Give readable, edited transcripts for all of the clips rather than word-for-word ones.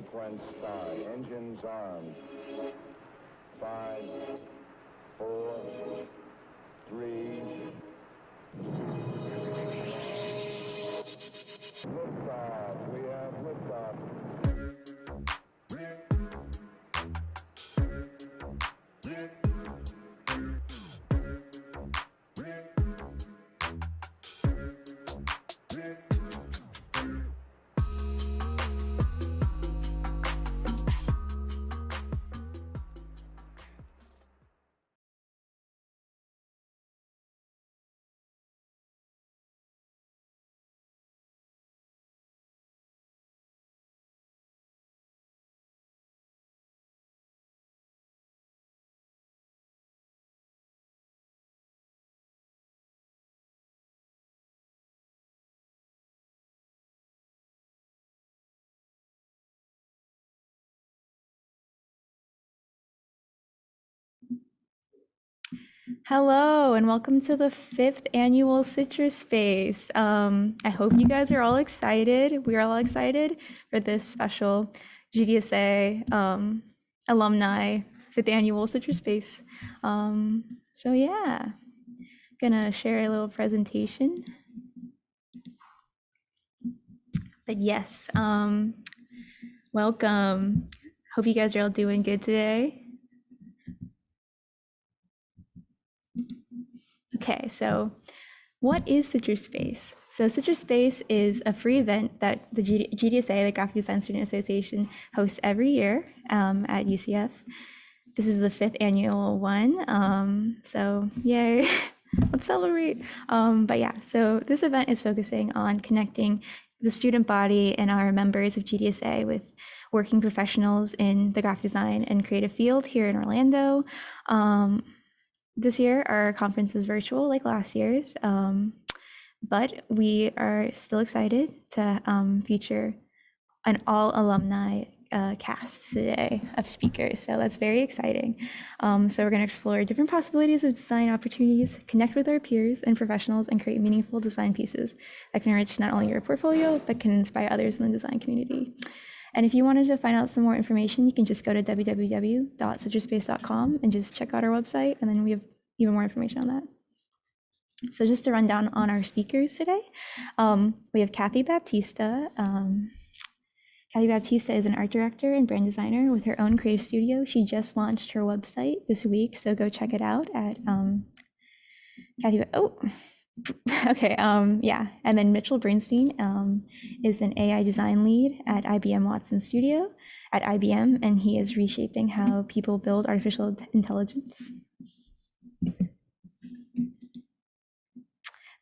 Sequence start. Engines armed. 5, 4, 3. Liftoff. We have liftoff. Hello and welcome to the 5th annual Citruspace. I hope you guys are all excited. We are all excited for this special GDSA alumni 5th annual Citruspace. So yeah, gonna share a little presentation. But yes, welcome. Hope you guys are all doing good today. Okay, so what is Citruspace? So Citruspace is a free event that the GDSA, the Graphic Design Student Association, hosts every year at UCF. This is the 5th annual one, so yay, let's celebrate. But yeah, so this event is focusing on connecting the student body and our members of GDSA with working professionals in the graphic design and creative field here in Orlando. This year, our conference is virtual like last year's, but we are still excited to feature an all alumni cast today of speakers. So that's very exciting. So we're going to explore different possibilities of design opportunities, connect with our peers and professionals, and create meaningful design pieces that can enrich not only your portfolio, but can inspire others in the design community. And if you wanted to find out some more information, you can just go to www.citruspace.com and just check out our website, and then we have even more information on that. So just to run down on our speakers today, we have Kathie Baptista. Kathie Baptista is an art director and brand designer with her own creative studio. She just launched her website this week, so go check it out at Kathie. Okay, yeah. And then Mitchell Bernstein is an AI design lead at IBM Watson Studio at IBM, and he is reshaping how people build artificial intelligence.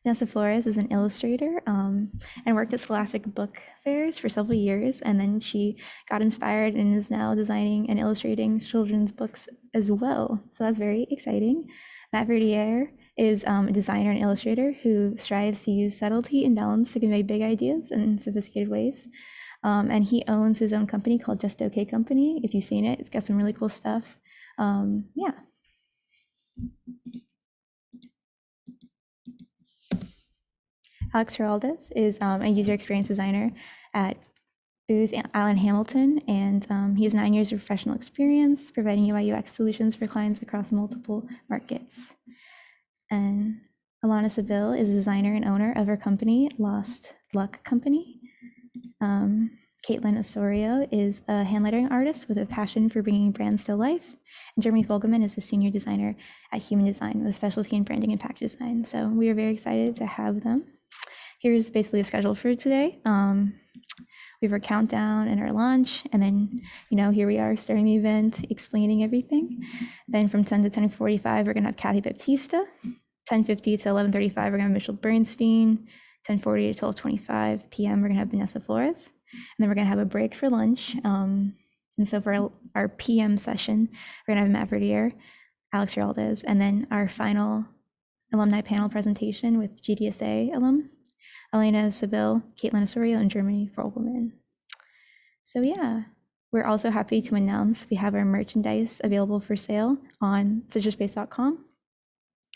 Vanessa Flores is an illustrator and worked at Scholastic Book Fairs for several years, and then she got inspired and is now designing and illustrating children's books as well. So that's very exciting. Matt Verdier is a designer and illustrator who strives to use subtlety and balance to convey big ideas in sophisticated ways. And he owns his own company called Just Okay Company. If you've seen it, it's got some really cool stuff. Yeah. Alex Heraldez is a user experience designer at Booz Allen Hamilton, and he has 9 years of professional experience providing UI UX solutions for clients across multiple markets. And Alayna Sibille is a designer and owner of her company, Lost Luck Company. Kaitlyn Osorio is a hand lettering artist with a passion for bringing brands to life. And Jeremy Fogleman is a senior designer at Human Design with a specialty in branding and package design. So we are very excited to have them. Here's basically a schedule for today. We have our countdown and our launch, and then, here we are starting the event, explaining everything. Then from 10 to 10:45, we're gonna have Kathie Baptista. 10:50 to 11:35, we're gonna have Mitchell Bernstein. 10:40 to 12:25 p.m., we're gonna have Vanessa Flores. And then we're gonna have a break for lunch. And so for our PM session, we're gonna have Matt Verdier, Alex Heraldez, and then our final alumni panel presentation with GDSA alum, Alayna Sibille, Kaitlyn Osorio, and Jeremy Fogleman. So yeah, we're also happy to announce we have our merchandise available for sale on citruspace.com.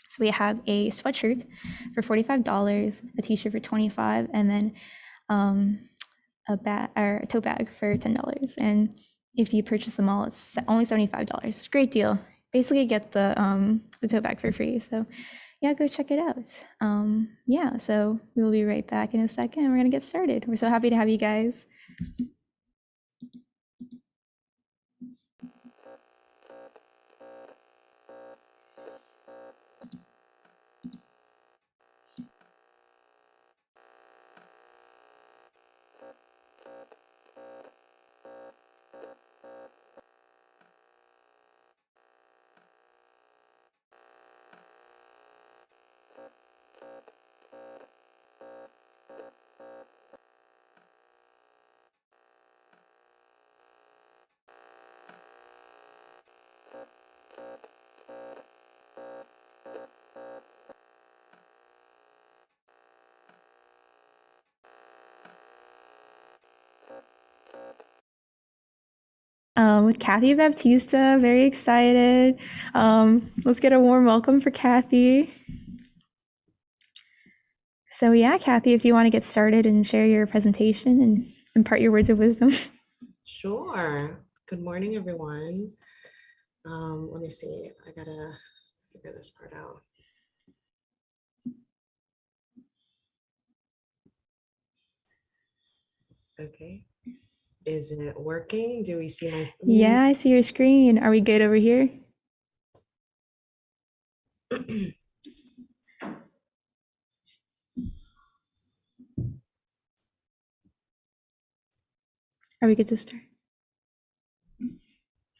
So we have a sweatshirt for $45, a t-shirt for $25, and then bag or a tote bag for $10. And if you purchase them all, it's only $75. Great deal. Basically get the tote bag for free. So yeah, go check it out. Yeah, so we'll be right back in a second and we're gonna get started. We're so happy to have you guys. With Kathie Baptista, very excited. Let's get a warm welcome for Kathie. So yeah, Kathie, if you want to get started and share your presentation and impart your words of wisdom. Sure. Good morning, everyone. Let me see. I gotta figure this part out. Okay. Is it working? Do we see my screen? Yeah, I see your screen. Are we good over here? Are we good to start?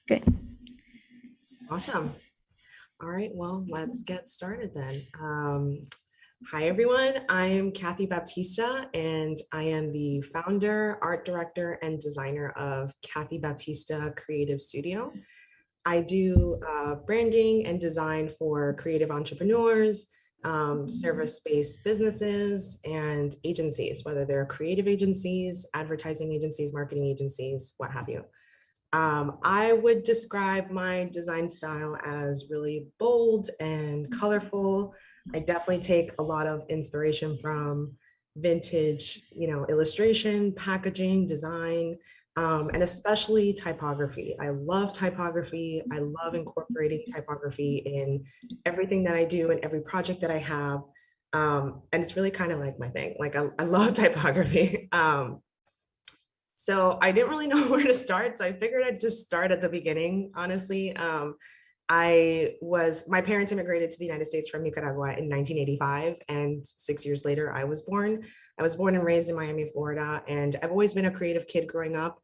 Good. Awesome. All right, well, let's get started then. Hi, everyone. I am Kathie Baptista, and I am the founder, art director, and designer of Kathie Baptista Creative Studio. I do branding and design for creative entrepreneurs, service-based businesses, and agencies, whether they're creative agencies, advertising agencies, marketing agencies, what have you. I would describe my design style as really bold and colorful. I definitely take a lot of inspiration from vintage, illustration, packaging, design, and especially typography. I love typography. I love incorporating typography in everything that I do and every project that I have. And it's really kind of like my thing. Like I love typography. So I didn't really know where to start. So I figured I'd just start at the beginning, honestly. My parents immigrated to the United States from Nicaragua in 1985. And 6 years later, I was born. I was born and raised in Miami, Florida. And I've always been a creative kid growing up.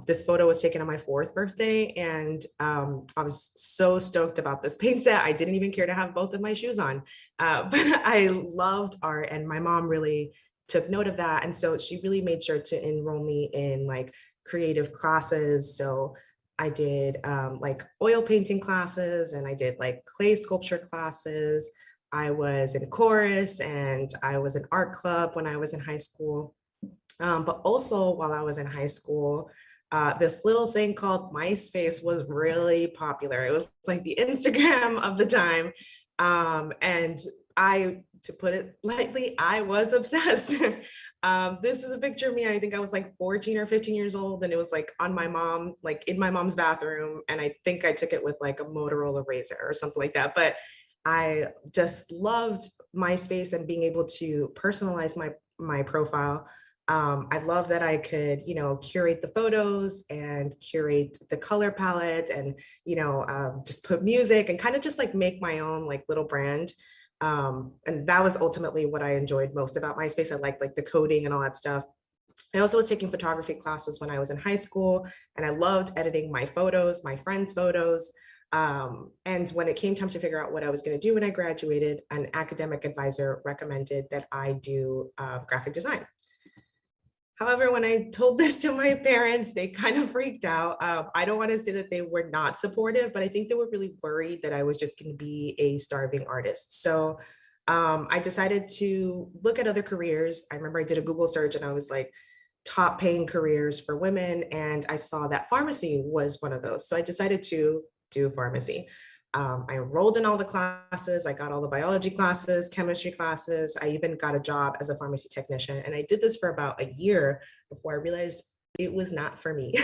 This photo was taken on my 4th birthday. And I was so stoked about this paint set. I didn't even care to have both of my shoes on. But I loved art, and my mom really took note of that. And so she really made sure to enroll me in like creative classes. So I did like oil painting classes, and I did like clay sculpture classes. I was in chorus, and I was in art club when I was in high school. But also while I was in high school, this little thing called MySpace was really popular. It was like the Instagram of the time. And to put it lightly, I was obsessed. This is a picture of me. I think I was like 14 or 15 years old, and it was like on my mom, like in my mom's bathroom. And I think I took it with like a Motorola Razr or something like that. But I just loved MySpace and being able to personalize my profile. I love that I could, curate the photos and curate the color palette and, just put music and kind of just like make my own like little brand. And that was ultimately what I enjoyed most about MySpace. I liked like the coding and all that stuff. I also was taking photography classes when I was in high school, and I loved editing my photos, my friends' photos. And when it came time to figure out what I was going to do when I graduated, an academic advisor recommended that I do graphic design. However, when I told this to my parents, they kind of freaked out. I don't want to say that they were not supportive, but I think they were really worried that I was just going to be a starving artist. So I decided to look at other careers. I remember I did a Google search, and I was like, top paying careers for women. And I saw that pharmacy was one of those. So I decided to do pharmacy. I enrolled in all the classes. I got all the biology classes, chemistry classes. I even got a job as a pharmacy technician. And I did this for about a year before I realized it was not for me.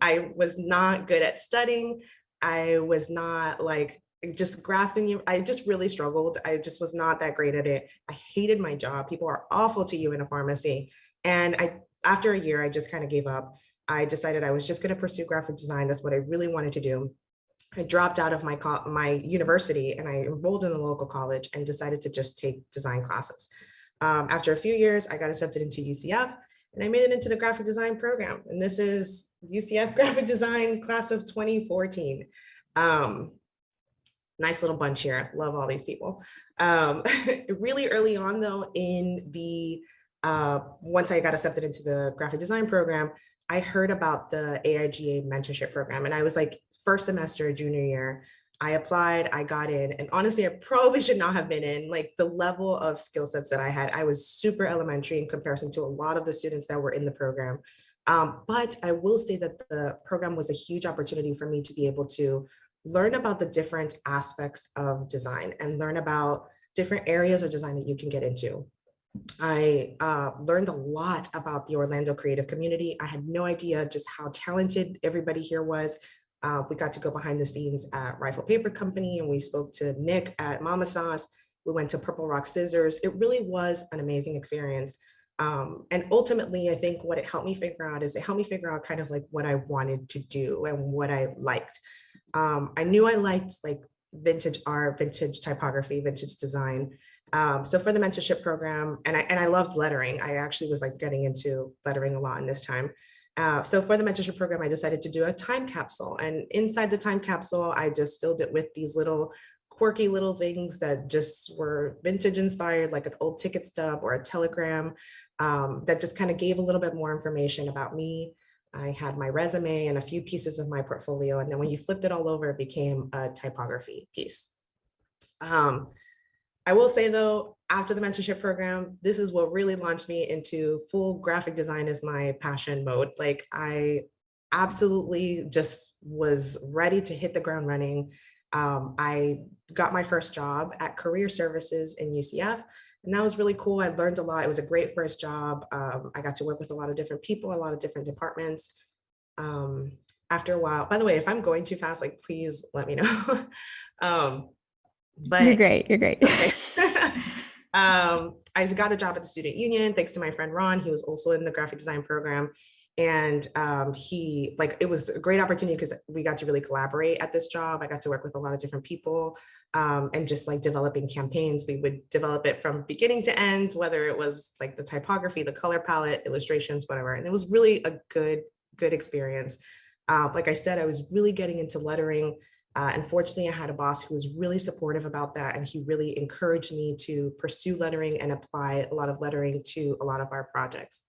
I was not good at studying. I was not like just grasping you. I just really struggled. I just was not that great at it. I hated my job. People are awful to you in a pharmacy. And after a year, I just kind of gave up. I decided I was just going to pursue graphic design. That's what I really wanted to do. I dropped out of my university and I enrolled in a local college and decided to just take design classes. After a few years, I got accepted into UCF and I made it into the graphic design program. And this is UCF graphic design class of 2014. Nice little bunch here. Love all these people. Really early on though, once I got accepted into the graphic design program, I heard about the AIGA mentorship program and I was like first semester, junior year, I applied, I got in, and honestly, I probably should not have been in. Like the level of skill sets that I had, I was super elementary in comparison to a lot of the students that were in the program. But I will say that the program was a huge opportunity for me to be able to learn about the different aspects of design and learn about different areas of design that you can get into. I learned a lot about the Orlando creative community. I had no idea just how talented everybody here was. We got to go behind the scenes at Rifle Paper Company and we spoke to Nick at Mama Sauce. We went to Purple Rock Scissors. It really was an amazing experience. And ultimately, I think what it helped me figure out is it helped me figure out kind of like what I wanted to do and what I liked. I knew I liked like vintage art, vintage typography, vintage design. So for the mentorship program, and I loved lettering. I actually was like getting into lettering a lot in this time. So for the mentorship program, I decided to do a time capsule. And inside the time capsule, I just filled it with these little quirky little things that just were vintage inspired, like an old ticket stub or a telegram, that just kind of gave a little bit more information about me. I had my resume and a few pieces of my portfolio. And then when you flipped it all over, it became a typography piece. I will say though, after the mentorship program, this is what really launched me into full graphic design as my passion mode. Like I absolutely just was ready to hit the ground running. I got my first job at Career Services in UCF, and that was really cool. I learned a lot. It was a great first job. I got to work with a lot of different people, a lot of different departments. After a while, by the way, if I'm going too fast, like please let me know. But you're great. You're great. Okay. I got a job at the student union thanks to my friend Ron. He was also in the graphic design program, and it was a great opportunity because we got to really collaborate at this job. I got to work with a lot of different people, and just like developing campaigns. We would develop it from beginning to end, whether it was like the typography, the color palette, illustrations, whatever. And it was really a good experience. Like I said, I was really getting into lettering. Unfortunately, I had a boss who was really supportive about that, and he really encouraged me to pursue lettering and apply a lot of lettering to a lot of our projects.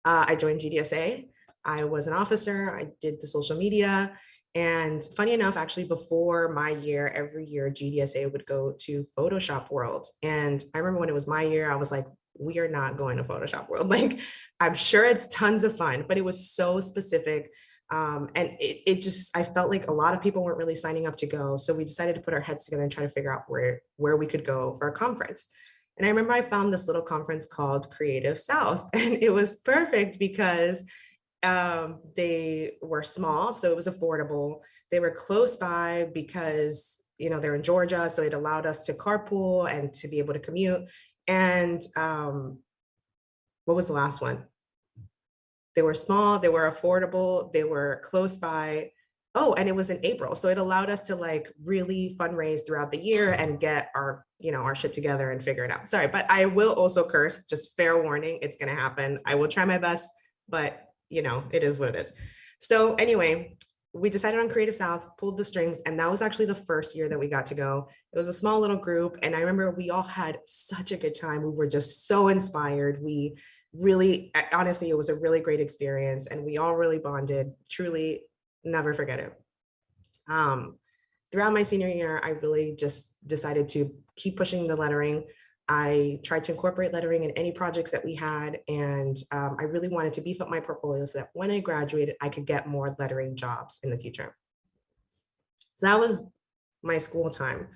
I joined GDSA. I was an officer. I did the social media. And funny enough, actually, before my year, every year, GDSA would go to Photoshop World. And I remember when it was my year, I was like, we are not going to Photoshop World. Like, I'm sure it's tons of fun, but it was so specific. And I felt like a lot of people weren't really signing up to go. So we decided to put our heads together and try to figure out where we could go for a conference. And I remember I found this little conference called Creative South, and it was perfect because they were small, so it was affordable. They were close by because, they're in Georgia, so it allowed us to carpool and to be able to commute. And what was the last one? They were small, they were affordable, they were close by. Oh, and it was in April. So it allowed us to like really fundraise throughout the year and get our shit together and figure it out. Sorry, but I will also curse, just fair warning, it's gonna happen. I will try my best, but it is what it is. So anyway, we decided on Creative South, pulled the strings, and that was actually the first year that we got to go. It was a small little group, and I remember we all had such a good time. We were just so inspired. We really, honestly, it was a really great experience, and we all really bonded. Truly, never forget it. Throughout my senior year, I really just decided to keep pushing the lettering. I tried to incorporate lettering in any projects that we had, and I really wanted to beef up my portfolio so that when I graduated, I could get more lettering jobs in the future. So that was my school time.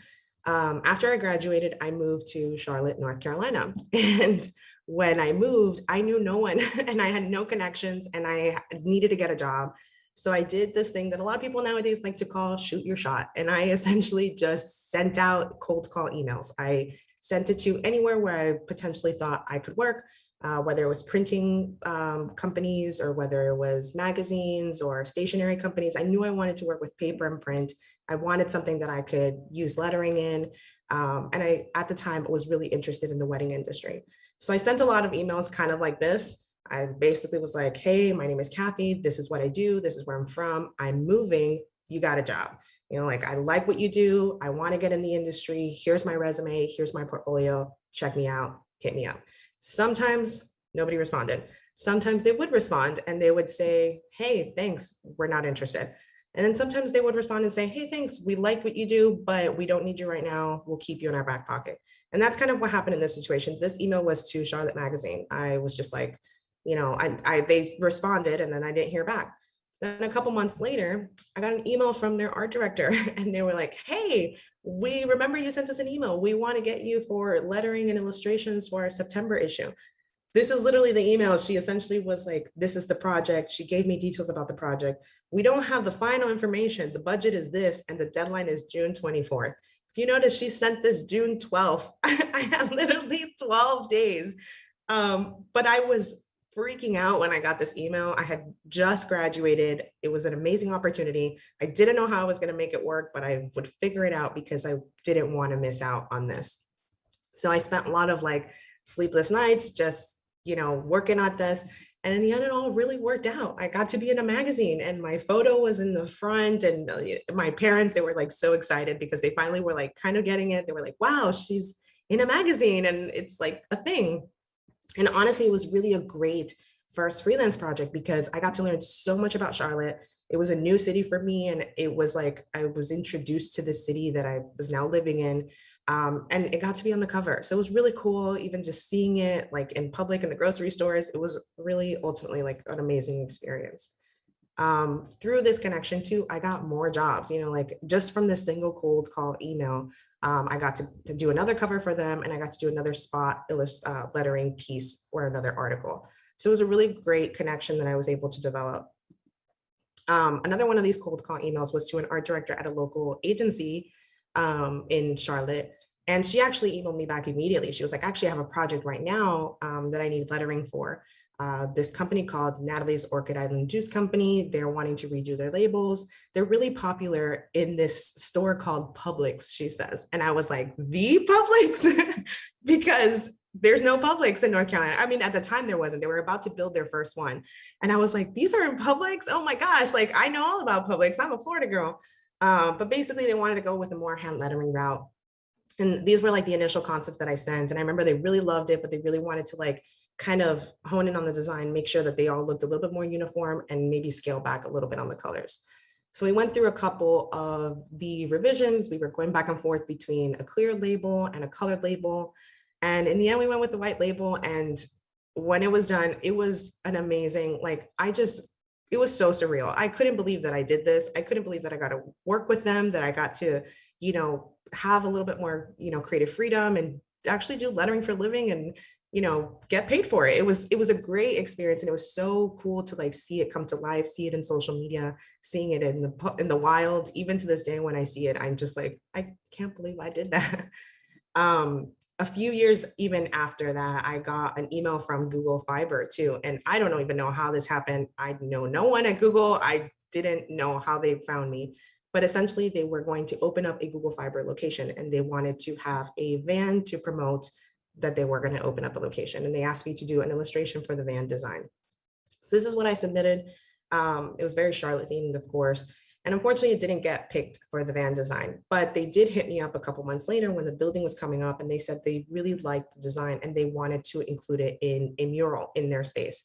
After I graduated, I moved to Charlotte, North Carolina. And when I moved, I knew no one and I had no connections and I needed to get a job. So I did this thing that a lot of people nowadays like to call shoot your shot. And I essentially just sent out cold call emails. I sent it to anywhere where I potentially thought I could work, whether it was printing companies or whether it was magazines or stationery companies. I knew I wanted to work with paper and print. I wanted something that I could use lettering in. And I, at the time, was really interested in the wedding industry. So I sent a lot of emails kind of like this. I basically was like, hey, my name is Kathie. This is what I do. This is where I'm from. I'm moving. You got a job. You know, like, I like what you do. I want to get in the industry. Here's my resume. Here's my portfolio. Check me out. Hit me up. Sometimes nobody responded. Sometimes they would respond and they would say, hey, thanks. We're not interested. And then sometimes they would respond and say, hey, thanks. We like what you do, but we don't need you right now. We'll keep you in our back pocket. And that's kind of what happened in this situation. This email was to Charlotte Magazine. I was just like, you know, they responded and then I didn't hear back. Then a couple months later, I got an email from their art director and they were like, hey, we remember you sent us an email. We want to get you for lettering and illustrations for our September issue. This is literally the email. She essentially was like, this is the project. She gave me details about the project. We don't have the final information. The budget is this, and the deadline is June 24th. If you notice, she sent this June 12th. I had literally 12 days. But I was freaking out when I got this email. I had just graduated. It was an amazing opportunity. I didn't know how I was going to make it work, but I would figure it out because I didn't want to miss out on this. So I spent a lot of like sleepless nights, just, you know, working on this. And in the end, it all really worked out. I got to be in a magazine and my photo was in the front, and my parents, they were like so excited because they finally were like kind of getting it. They were like, wow, she's in a magazine and it's like a thing. And honestly, it was really a great first freelance project because I got to learn so much about Charlotte. It was a new city for me. And it was like, I was introduced to the city that I was now living in. And it got to be on the cover. So it was really cool, even just seeing it like in public in the grocery stores. It was really ultimately like an amazing experience. Through this connection too, I got more jobs, you know, like just from this single cold call email. I got to do another cover for them, and I got to do another spot lettering piece for another article. So it was a really great connection that I was able to develop. Another one of these cold call emails was to an art director at a local agency in Charlotte. And she actually emailed me back immediately. She was like, actually, I have a project right now that I need lettering for. This company called Natalie's Orchid Island Juice Company. They're wanting to redo their labels. They're really popular in this store called Publix, she says. And I was like, the Publix? Because there's no Publix in North Carolina. I mean, at the time there wasn't. They were about to build their first one. And I was like, these are in Publix? Oh my gosh, like I know all about Publix. I'm a Florida girl. But basically they wanted to go with a more hand lettering route. And these were like the initial concepts that I sent. And I remember they really loved it, but they really wanted to like kind of hone in on the design, make sure that they all looked a little bit more uniform and maybe scale back a little bit on the colors. So we went through a couple of the revisions. We were going back and forth between a clear label and a colored label. And in the end, we went with the white label. And when it was done, it was an amazing, like, it was so surreal. I couldn't believe that I did this. I couldn't believe that I got to work with them, that I got to, you know, have a little bit more, you know, creative freedom and actually do lettering for a living and, you know, get paid for it. It was a great experience. And it was so cool to like see it come to life, see it in social media, seeing it in the wild. Even to this day, when I see it, I'm just like, I can't believe I did that. A few years even after that, I got an email from Google Fiber too. And I don't even know how this happened. I know no one at Google. I didn't know how they found me, but essentially they were going to open up a Google Fiber location and they wanted to have a van to promote that they were going to open up a location. And they asked me to do an illustration for the van design. So this is what I submitted. It was very Charlotte themed, of course. And unfortunately, it didn't get picked for the van design, but they did hit me up a couple months later when the building was coming up, and they said they really liked the design and they wanted to include it in a mural in their space.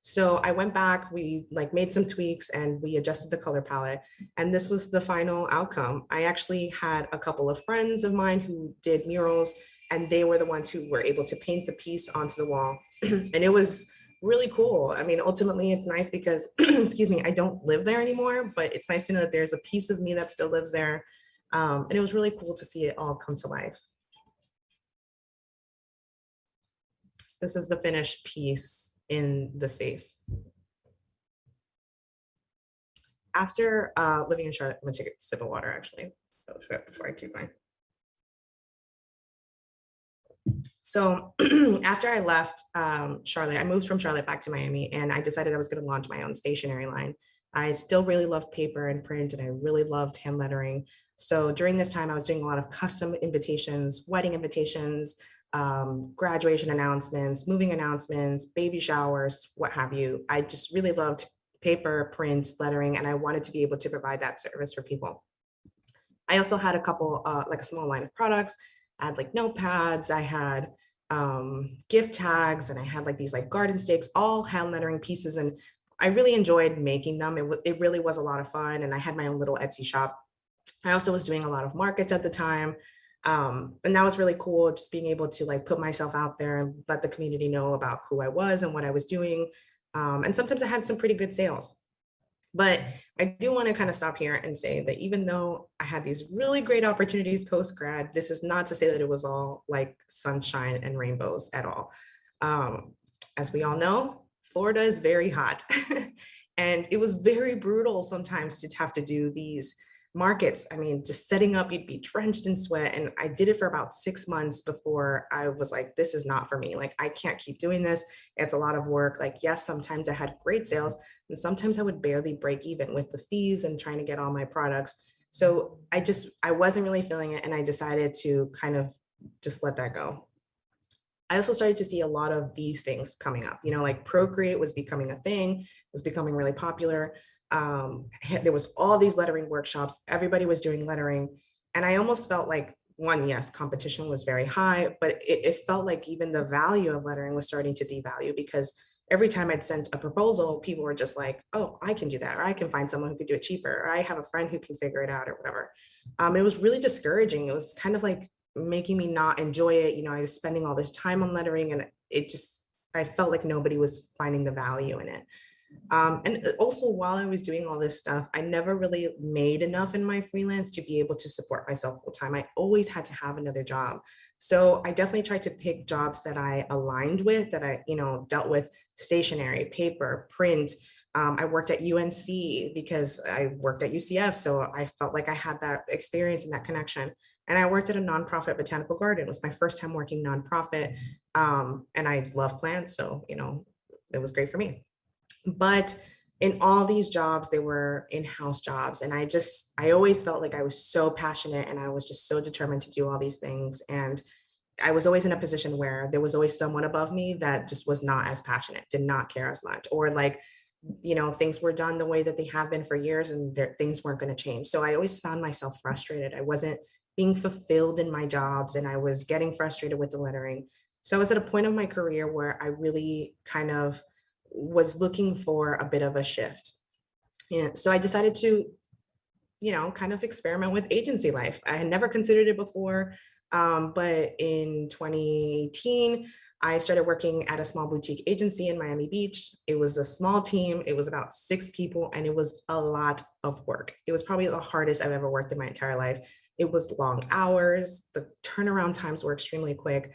So I went back, we like made some tweaks and we adjusted the color palette, and this was the final outcome. I actually had a couple of friends of mine who did murals, and they were the ones who were able to paint the piece onto the wall. And it was really cool. I mean, ultimately it's nice because, excuse me, I don't live there anymore, but it's nice to know that there's a piece of me that still lives there. And it was really cool to see it all come to life. So this is the finished piece in the space. After living in Charlotte, I'm gonna take a sip of water actually, before I keep going. So after I left Charlotte, I moved from Charlotte back to Miami, and I decided I was going to launch my own stationery line. I still really loved paper and print, and I really loved hand lettering. So during this time, I was doing a lot of custom invitations, wedding invitations, graduation announcements, moving announcements, baby showers, what have you. I just really loved paper, print, lettering, and I wanted to be able to provide that service for people. I also had a couple, like a small line of products. I had like notepads, I had gift tags, and I had like these like garden stakes, all hand lettering pieces. And I really enjoyed making them. It really was a lot of fun. And I had my own little Etsy shop. I also was doing a lot of markets at the time. And that was really cool, just being able to like put myself out there and let the community know about who I was and what I was doing. And sometimes I had some pretty good sales. But I do want to kind of stop here and say that even though I had these really great opportunities post-grad, this is not to say that it was all like sunshine and rainbows at all. As we all know, Florida is very hot. And it was very brutal sometimes to have to do these markets. I mean, just setting up, you'd be drenched in sweat. And I did it for about 6 months before I was like, this is not for me. Like, I can't keep doing this. It's a lot of work. Like, yes, sometimes I had great sales, and sometimes I would barely break even with the fees and trying to get all my products. So I wasn't really feeling it. And I decided to kind of just let that go. I also started to see a lot of these things coming up, like Procreate was becoming a thing, was becoming really popular. There was all these lettering workshops, everybody was doing lettering. And I almost felt like, one, yes, competition was very high, but it felt like even the value of lettering was starting to devalue, because every time I'd sent a proposal, people were just like, oh, I can do that, or I can find someone who could do it cheaper, or I have a friend who can figure it out, or whatever. It was really discouraging. It was kind of like making me not enjoy it. I was spending all this time on lettering, and I felt like nobody was finding the value in it. And also, while I was doing all this stuff, I never really made enough in my freelance to be able to support myself full time. I always had to have another job. So I definitely tried to pick jobs that I aligned with, that I, dealt with stationery, paper, print. I worked at UNC because I worked at UCF. So I felt like I had that experience and that connection. And I worked at a nonprofit botanical garden. It was my first time working nonprofit. And I love plants. So, it was great for me. But in all these jobs, they were in-house jobs. And I always felt like I was so passionate, and I was just so determined to do all these things. And I was always in a position where there was always someone above me that just was not as passionate, did not care as much, or like, things were done the way that they have been for years, and things weren't going to change. So I always found myself frustrated. I wasn't being fulfilled in my jobs, and I was getting frustrated with the lettering. So I was at a point of my career where I really kind of was looking for a bit of a shift. And so I decided to, kind of experiment with agency life. I had never considered it before. But in 2018, I started working at a small boutique agency in Miami Beach. It was a small team. It was about 6 people, and it was a lot of work. It was probably the hardest I've ever worked in my entire life. It was long hours. The turnaround times were extremely quick.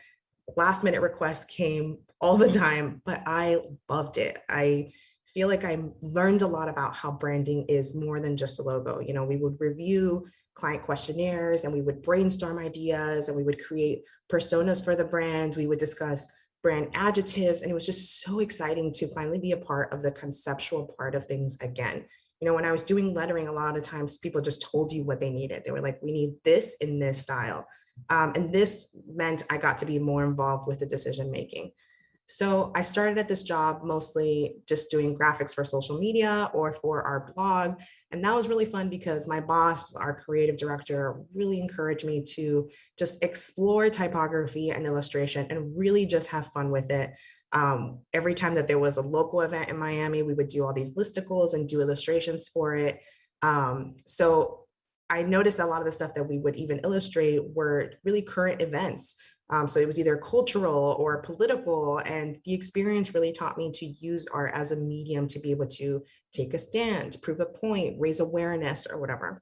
Last minute requests came all the time, but I loved it. I feel like I learned a lot about how branding is more than just a logo. We would review client questionnaires, and we would brainstorm ideas, and we would create personas for the brand. We would discuss brand adjectives, and it was just so exciting to finally be a part of the conceptual part of things again. When I was doing lettering, a lot of times people just told you what they needed. They were like, we need this in this style. And this meant I got to be more involved with the decision making. So I started at this job mostly just doing graphics for social media or for our blog. And that was really fun because my boss, our creative director, really encouraged me to just explore typography and illustration and really just have fun with it. Every time that there was a local event in Miami, we would do all these listicles and do illustrations for it. So I noticed a lot of the stuff that we would even illustrate were really current events. So it was either cultural or political, and the experience really taught me to use art as a medium to be able to take a stand, prove a point, raise awareness, or whatever.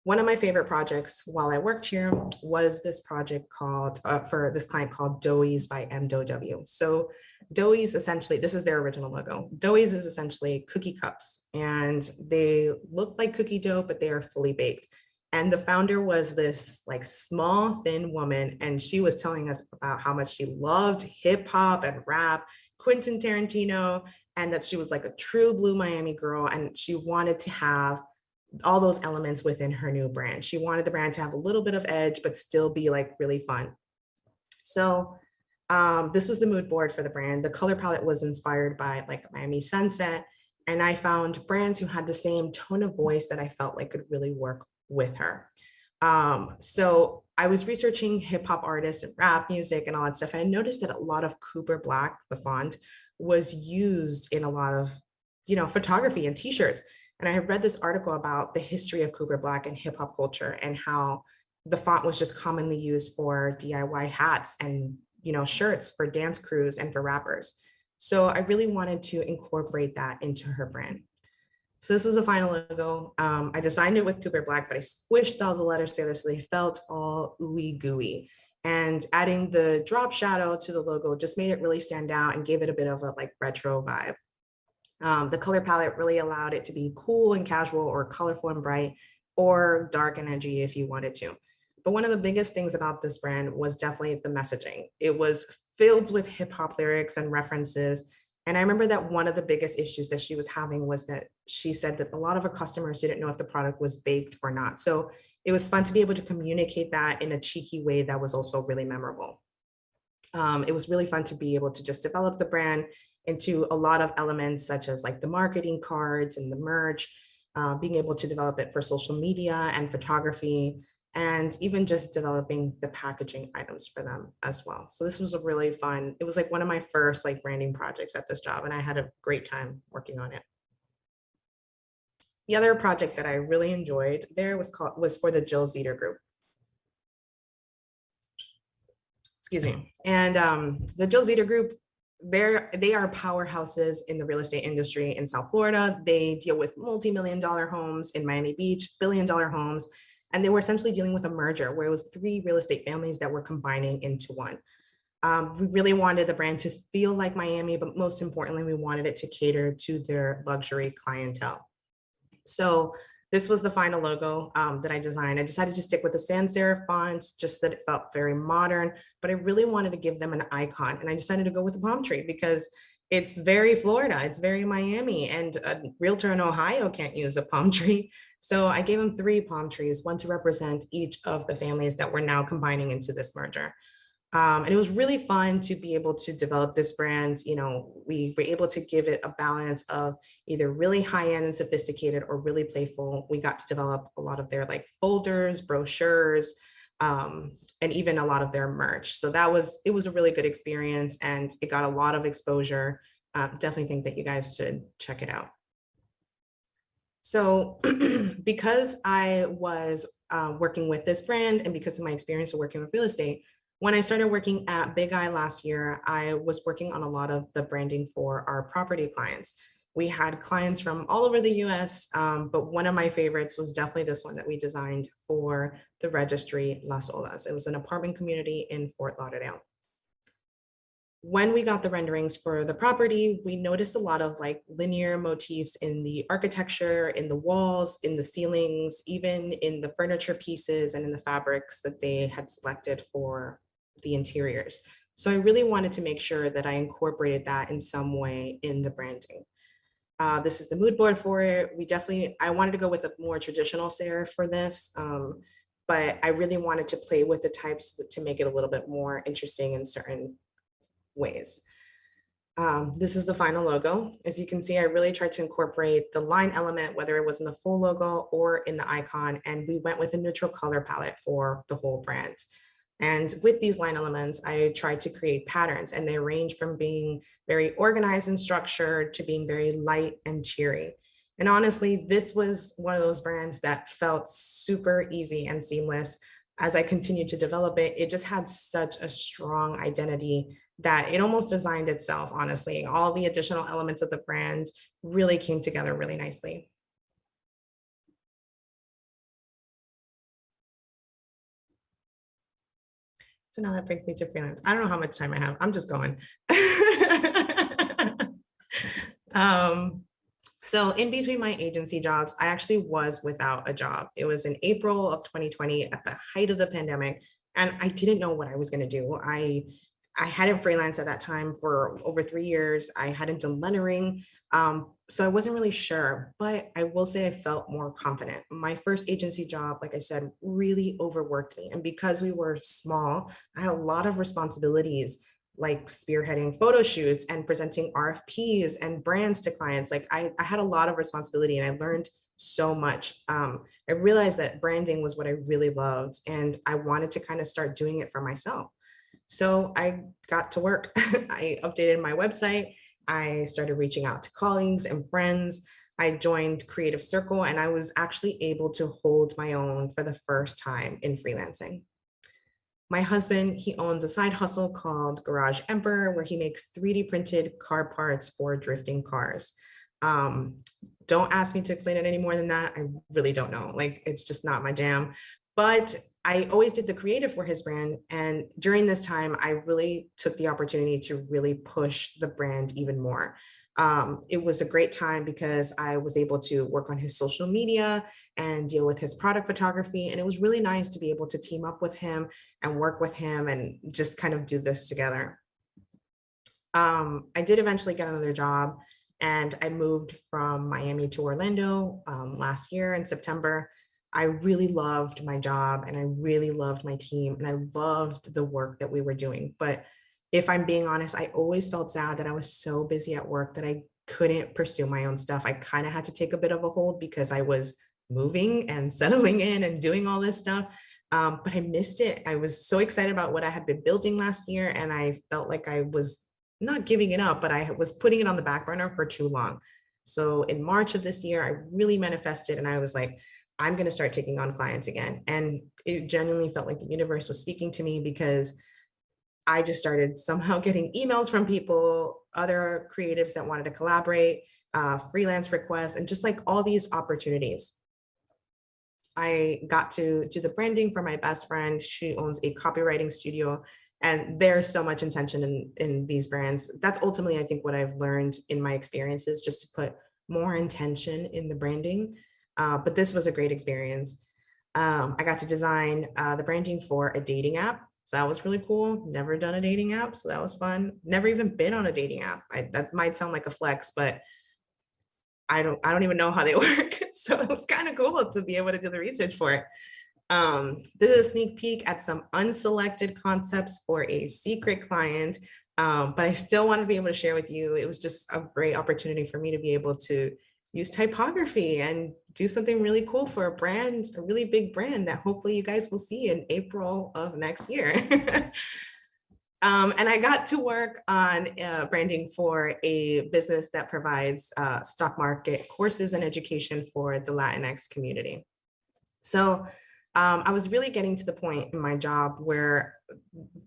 One of my favorite projects while I worked here was this project called, for this client, called Doughie's by M.W. So Doughie's, essentially, this is their original logo. Doughie's is essentially cookie cups, and they look like cookie dough, but they are fully baked. And the founder was this like small, thin woman, and she was telling us about how much she loved hip hop and rap, Quentin Tarantino, and that she was like a true blue Miami girl, and she wanted to have all those elements within her new brand. She wanted the brand to have a little bit of edge, but still be like really fun. So this was the mood board for the brand. The color palette was inspired by like Miami sunset. And I found brands who had the same tone of voice that I felt like could really work with her. So I was researching hip hop artists and rap music and all that stuff. And I noticed that a lot of Cooper Black, the font, was used in a lot of, photography and t-shirts. And I had read this article about the history of Cooper Black and hip hop culture, and how the font was just commonly used for DIY hats and, shirts for dance crews and for rappers. So I really wanted to incorporate that into her brand. So this was the final logo. I designed it with Cooper Black, but I squished all the letters together so they felt all ooey gooey. And adding the drop shadow to the logo just made it really stand out and gave it a bit of a like retro vibe. The color palette really allowed it to be cool and casual, or colorful and bright, or dark and edgy if you wanted to. But one of the biggest things about this brand was definitely the messaging. It was filled with hip hop lyrics and references. And I remember that one of the biggest issues that she was having was that she said that a lot of her customers didn't know if the product was baked or not. So it was fun to be able to communicate that in a cheeky way that was also really memorable. It was really fun to be able to just develop the brand into a lot of elements, such as like the marketing cards and the merch, being able to develop it for social media and photography, and even just developing the packaging items for them as well. So this was a really fun, it was like one of my first like branding projects at this job, and I had a great time working on it. The other project that I really enjoyed there was for the Jill Zeter Group. Excuse me. And the Jill Zeter Group, they are powerhouses in the real estate industry in South Florida. They deal with multi-million-dollar homes in Miami Beach, billion-dollar homes. And they were essentially dealing with a merger where it was 3 real estate families that were combining into one. We really wanted the brand to feel like Miami, but most importantly, we wanted it to cater to their luxury clientele. So this was the final logo that I designed. I decided to stick with the sans serif fonts, just that it felt very modern, but I really wanted to give them an icon. And I decided to go with a palm tree because it's very Florida, it's very Miami, and a realtor in Ohio can't use a palm tree. So I gave them 3 palm trees, one to represent each of the families that were now combining into this merger. And it was really fun to be able to develop this brand. We were able to give it a balance of either really high-end and sophisticated or really playful. We got to develop a lot of their like folders, brochures, and even a lot of their merch. So it was a really good experience, and it got a lot of exposure. Definitely think that you guys should check it out. So because I was working with this brand, and because of my experience of working with real estate, when I started working at Big Eye last year, I was working on a lot of the branding for our property clients. We had clients from all over the US, but one of my favorites was definitely this one that we designed for the registry Las Olas. It was an apartment community in Fort Lauderdale. When we got the renderings for the property, we noticed a lot of like linear motifs in the architecture, in the walls, in the ceilings, even in the furniture pieces and in the fabrics that they had selected for the interiors. So I really wanted to make sure that I incorporated that in some way in the branding. This is the mood board for it. I wanted to go with a more traditional serif for this, but I really wanted to play with the types to make it a little bit more interesting in certain ways. This is the final logo. As you can see, I really tried to incorporate the line element, whether it was in the full logo or in the icon, and we went with a neutral color palette for the whole brand. And with these line elements, I tried to create patterns, and they range from being very organized and structured to being very light and cheery. And honestly, this was one of those brands that felt super easy and seamless. as I continued to develop it, it just had such a strong identity that it almost designed itself, honestly. All the additional elements of the brand really came together really nicely. So now that brings me to freelance. I don't know how much time I have. I'm just going. So in between my agency jobs, I actually was without a job. It was in April of 2020 at the height of the pandemic, and I didn't know what I was going to do. I hadn't freelanced at that time for over 3 years. I hadn't done lettering. So I wasn't really sure, but I will say I felt more confident. My first agency job, like I said, really overworked me. And because we were small, I had a lot of responsibilities like spearheading photo shoots and presenting RFPs and brands to clients. Like I had a lot of responsibility and I learned so much. I realized that branding was what I really loved and I wanted to kind of start doing it for myself. So I got to work. I updated my website. I started reaching out to colleagues and friends. I joined Creative Circle and I was actually able to hold my own for the first time in freelancing. My husband, he owns a side hustle called Garage Emperor, where he makes 3D printed car parts for drifting cars. Don't ask me to explain it any more than that. I really don't know. Like, it's just not my jam. But I always did the creative for his brand. And during this time, I really took the opportunity to really push the brand even more. It was a great time because I was able to work on his social media and deal with his product photography. And it was really nice to be able to team up with him and work with him and just kind of do this together. I did eventually get another job and I moved from Miami to Orlando last year in September. I really loved my job and I really loved my team and I loved the work that we were doing. But if I'm being honest, I always felt sad that I was so busy at work that I couldn't pursue my own stuff. I kind of had to take a bit of a hold because I was moving and settling in and doing all this stuff. But I missed it. I was so excited about what I had been building last year and I felt like I was not giving it up, but I was putting it on the back burner for too long. So in March of this year, I really manifested and I was like, I'm going to start taking on clients again. And it genuinely felt like the universe was speaking to me because I just started somehow getting emails from people, other creatives that wanted to collaborate, freelance requests, and just like all these opportunities. I got to do the branding for my best friend. She owns a copywriting studio and there's so much intention in these brands. That's ultimately, I think, what I've learned in my experiences, just to put more intention in the branding. But this was a great experience. I got to design the branding for a dating app. So that was really cool. Never done a dating app, so that was fun. Never even been on a dating app. That might sound like a flex, but I don't even know how they work. So it was kind of cool to be able to do the research for it. This is a sneak peek at some unselected concepts for a secret client, but I still want to be able to share with you. It was just a great opportunity for me to be able to use typography and do something really cool for a brand, a really big brand that hopefully you guys will see in April of next year. And I got to work on branding for a business that provides stock market courses and education for the Latinx community. So I was really getting to the point in my job where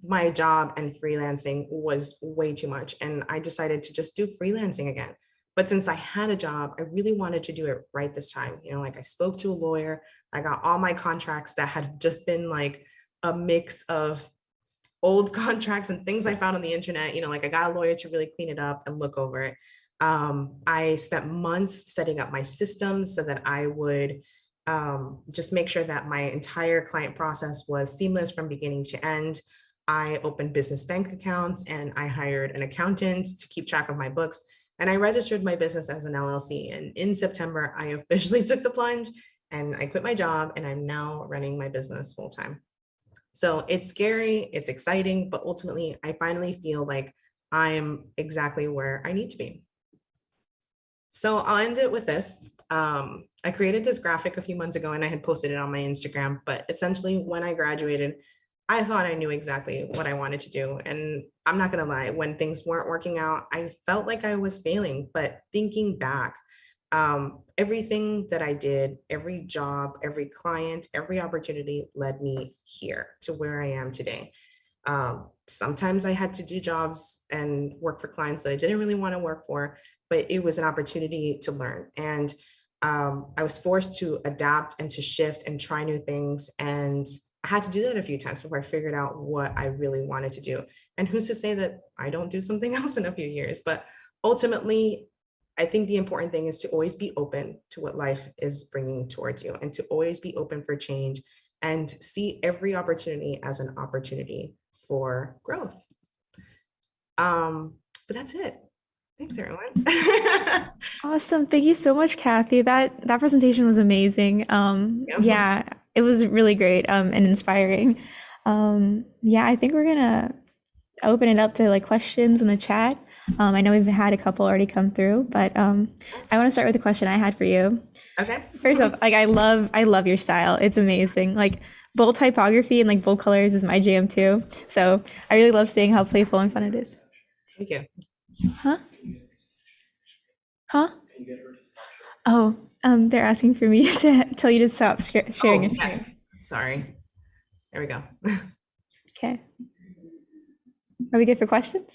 my job and freelancing was way too much. And I decided to just do freelancing again. But since I had a job, I really wanted to do it right this time. You know, like I spoke to a lawyer, I got all my contracts that had just been like a mix of old contracts and things I found on the internet. You know, like I got a lawyer to really clean it up and look over it. I spent months setting up my systems so that I would just make sure that my entire client process was seamless from beginning to end. I opened business bank accounts and I hired an accountant to keep track of my books. And I registered my business as an LLC. And in September, I officially took the plunge and I quit my job and I'm now running my business full time. So it's scary, it's exciting, but ultimately I finally feel like I'm exactly where I need to be. So I'll end it with this. I created this graphic a few months ago and I had posted it on my Instagram, but essentially when I graduated, I thought I knew exactly what I wanted to do. And I'm not gonna lie, when things weren't working out, I felt like I was failing, but thinking back, Everything that I did, every job, every client, every opportunity led me here to where I am today. Sometimes I had to do jobs and work for clients that I didn't really want to work for, but it was an opportunity to learn. And I was forced to adapt and to shift and try new things. And I had to do that a few times before I figured out what I really wanted to do. And who's to say that I don't do something else in a few years? But ultimately, I think the important thing is to always be open to what life is bringing towards you and to always be open for change and see every opportunity as an opportunity for growth. But that's it. Thanks, everyone. Awesome. Thank you so much, Kathie. That presentation was amazing. Yeah, it was really great and inspiring. Yeah, I think we're gonna open it up to like questions in the chat. I know we've had a couple already come through, but I want to start with a question I had for you. Okay. First off, like I love your style. It's amazing. Like bold typography and like bold colors is my jam too. So I really love seeing how playful and fun it is. Thank you. Huh? Huh? Oh, they're asking for me to tell you to stop sharing your screen. Yes. Sorry. There we go. Okay. Are we good for questions?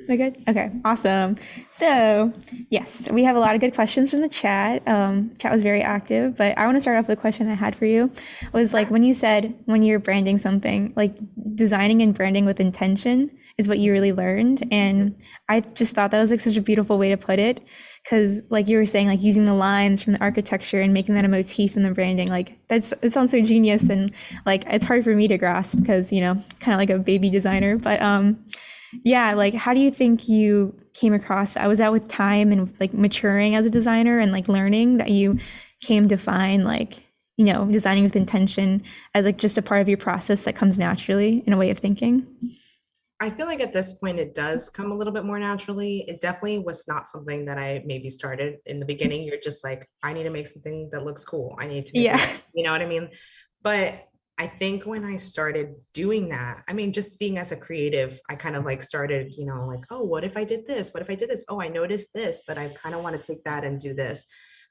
We're good? Okay, awesome. So yes, we have a lot of good questions from the chat. Chat was very active, but I want to start off with a question I had for you was like when you said when you're branding something, like designing and branding with intention is what you really learned. And I just thought that was like such a beautiful way to put it. Cause like you were saying, like using the lines from the architecture and making that a motif in the branding, like it sounds so genius. And like, it's hard for me to grasp because, you know, kind of like a baby designer, but yeah, like how do you think you came across that? Was that with time and like maturing as a designer and like learning that you came to find like, you know, designing with intention as like just a part of your process that comes naturally in a way of thinking? I feel like at this point it does come a little bit more naturally. It definitely was not something that I maybe started in the beginning. You're just like, I need to make something that looks cool. I need to make it, you know what I mean? But I think when I started doing that, I mean, just being as a creative, I kind of like started, you know, like, oh, what if I did this? What if I did this? Oh, I noticed this, but I kind of want to take that and do this.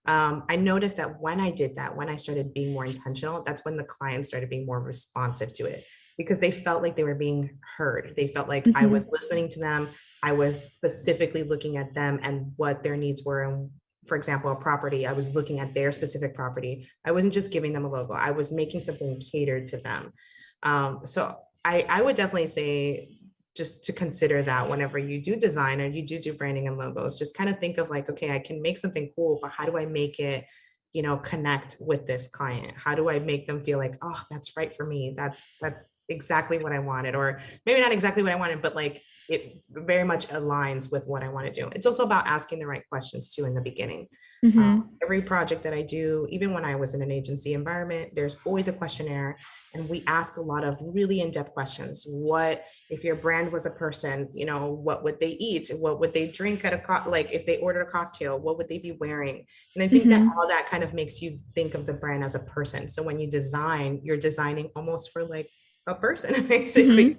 I noticed that when I did that, when I started being more intentional, that's when the clients started being more responsive to it because they felt like they were being heard. They felt like I was listening to them. I was specifically looking at them and what their needs were. And for example, a property, I was looking at their specific property. I wasn't just giving them a logo. I was making something catered to them. So I would definitely say just to consider that whenever you do design or you do branding and logos, just kind of think of like, okay, I can make something cool, but how do I make it, you know, connect with this client? How do I make them feel like, oh, that's right for me. That's exactly what I wanted, or maybe not exactly what I wanted, but like it very much aligns with what I want to do. It's also about asking the right questions too in the beginning. Every project that I do, even when I was in an agency environment, there's always a questionnaire. And we ask a lot of really in-depth questions. What if your brand was a person, you know, what would they eat? What would they drink at like if they order a cocktail, what would they be wearing? And I think that all that kind of makes you think of the brand as a person. So when you design, you're designing almost for like a person, basically.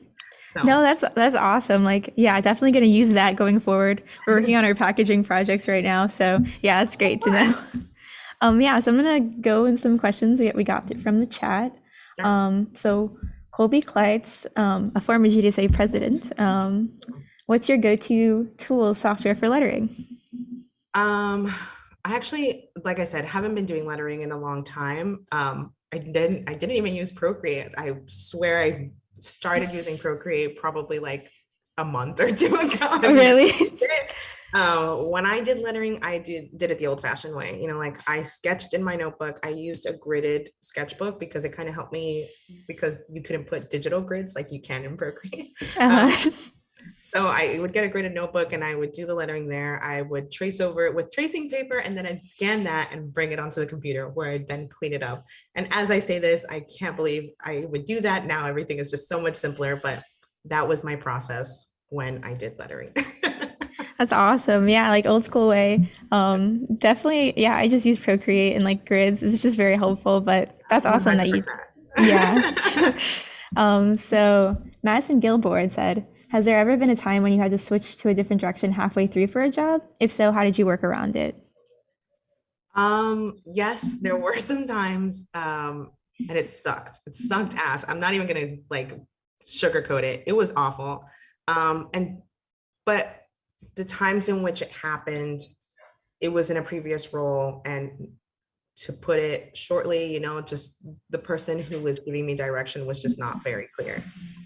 So. No, that's awesome. Like, yeah, definitely going to use that going forward. We're working on our packaging projects right now. So yeah, that's great to know. Yeah, so I'm going to go in some questions we got from the chat. So Colby Kleitz, a former GDSA president, what's your go-to tool software for lettering? I actually, like I said, haven't been doing lettering in a long time. I didn't even use Procreate. I swear I started using Procreate probably like a month or two ago. Oh, really? When I did lettering, I did it the old fashioned way. You know, like I sketched in my notebook. I used a gridded sketchbook because it kind of helped me because you couldn't put digital grids like you can in Procreate. So I would get a gridded notebook and I would do the lettering there. I would trace over it with tracing paper and then I'd scan that and bring it onto the computer where I'd then clean it up. And as I say this, I can't believe I would do that. Now everything is just so much simpler, but that was my process when I did lettering. That's awesome. Yeah, like old school way. Definitely, yeah, I just use Procreate and like grids. It's just very helpful, but that's awesome that you, yeah. So Madison Gilboard said, Has there ever been a time when you had to switch to a different direction halfway through for a job? If so, how did you work around it? Yes, there were some times, and it sucked. It sucked ass. I'm not even gonna like sugarcoat it. It was awful. And but the times in which it happened, it was in a previous role, and to put it shortly, just the person who was giving me direction was just not very clear.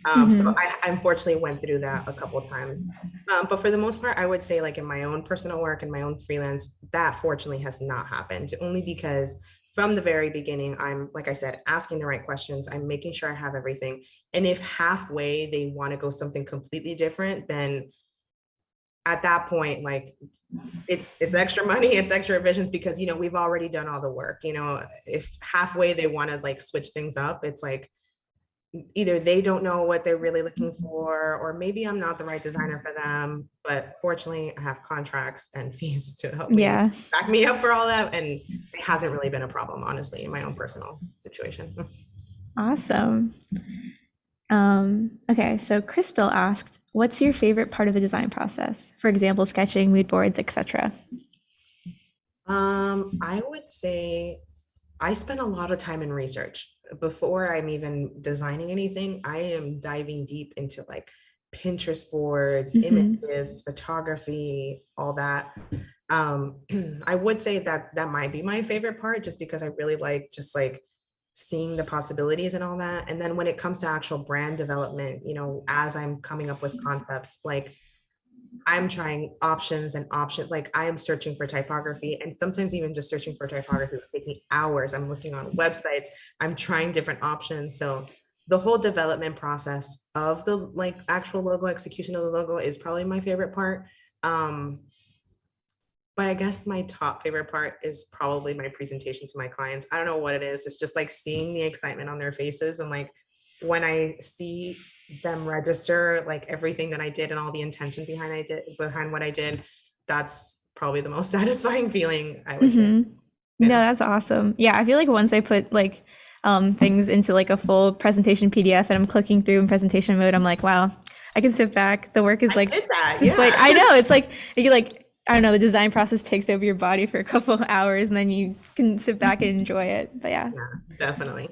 So I unfortunately went through that a couple of times. But for the most part, I would say like in my own personal work and my own freelance, that fortunately has not happened, only because from the very beginning, I'm, like I said, asking the right questions. I'm making sure I have everything. And if halfway they want to go something completely different, then at that point, like it's extra money, it's extra revisions, because we've already done all the work. If halfway they want to like switch things up, it's like either they don't know what they're really looking for, or maybe I'm not the right designer for them. But fortunately, I have contracts and fees to help me Yeah. back me up for all that, and it hasn't really been a problem, honestly, in my own personal situation. Awesome. Okay, so Crystal asked, what's your favorite part of the design process? For example, sketching, mood boards, etc. I would say I spend a lot of time in research. Before I'm even designing anything, I am diving deep into like Pinterest boards, images, photography, all that. I would say that that might be my favorite part, just because I really like just like seeing the possibilities and all that. And then when it comes to actual brand development, as I'm coming up with concepts, like I'm trying options and options. Like I am searching for typography, and sometimes even just searching for typography will take me hours. I'm looking on websites, I'm trying different options. So the whole development process of the like actual logo, execution of the logo, is probably my favorite part. But I guess my top favorite part is probably my presentation to my clients. I don't know what it is. It's just like seeing the excitement on their faces, and like when I see them register like everything that I did and all the intention behind what I did, that's probably the most satisfying feeling, I would say. No, Yeah. that's awesome. Yeah, I feel like once I put like things into like a full presentation PDF and I'm clicking through in presentation mode, I'm like, wow, I can sit back. The work is I like did that. displayed. Yeah. I know it's like you like I don't know, the design process takes over your body for a couple of hours and then you can sit back and enjoy it. But yeah. Yeah, definitely.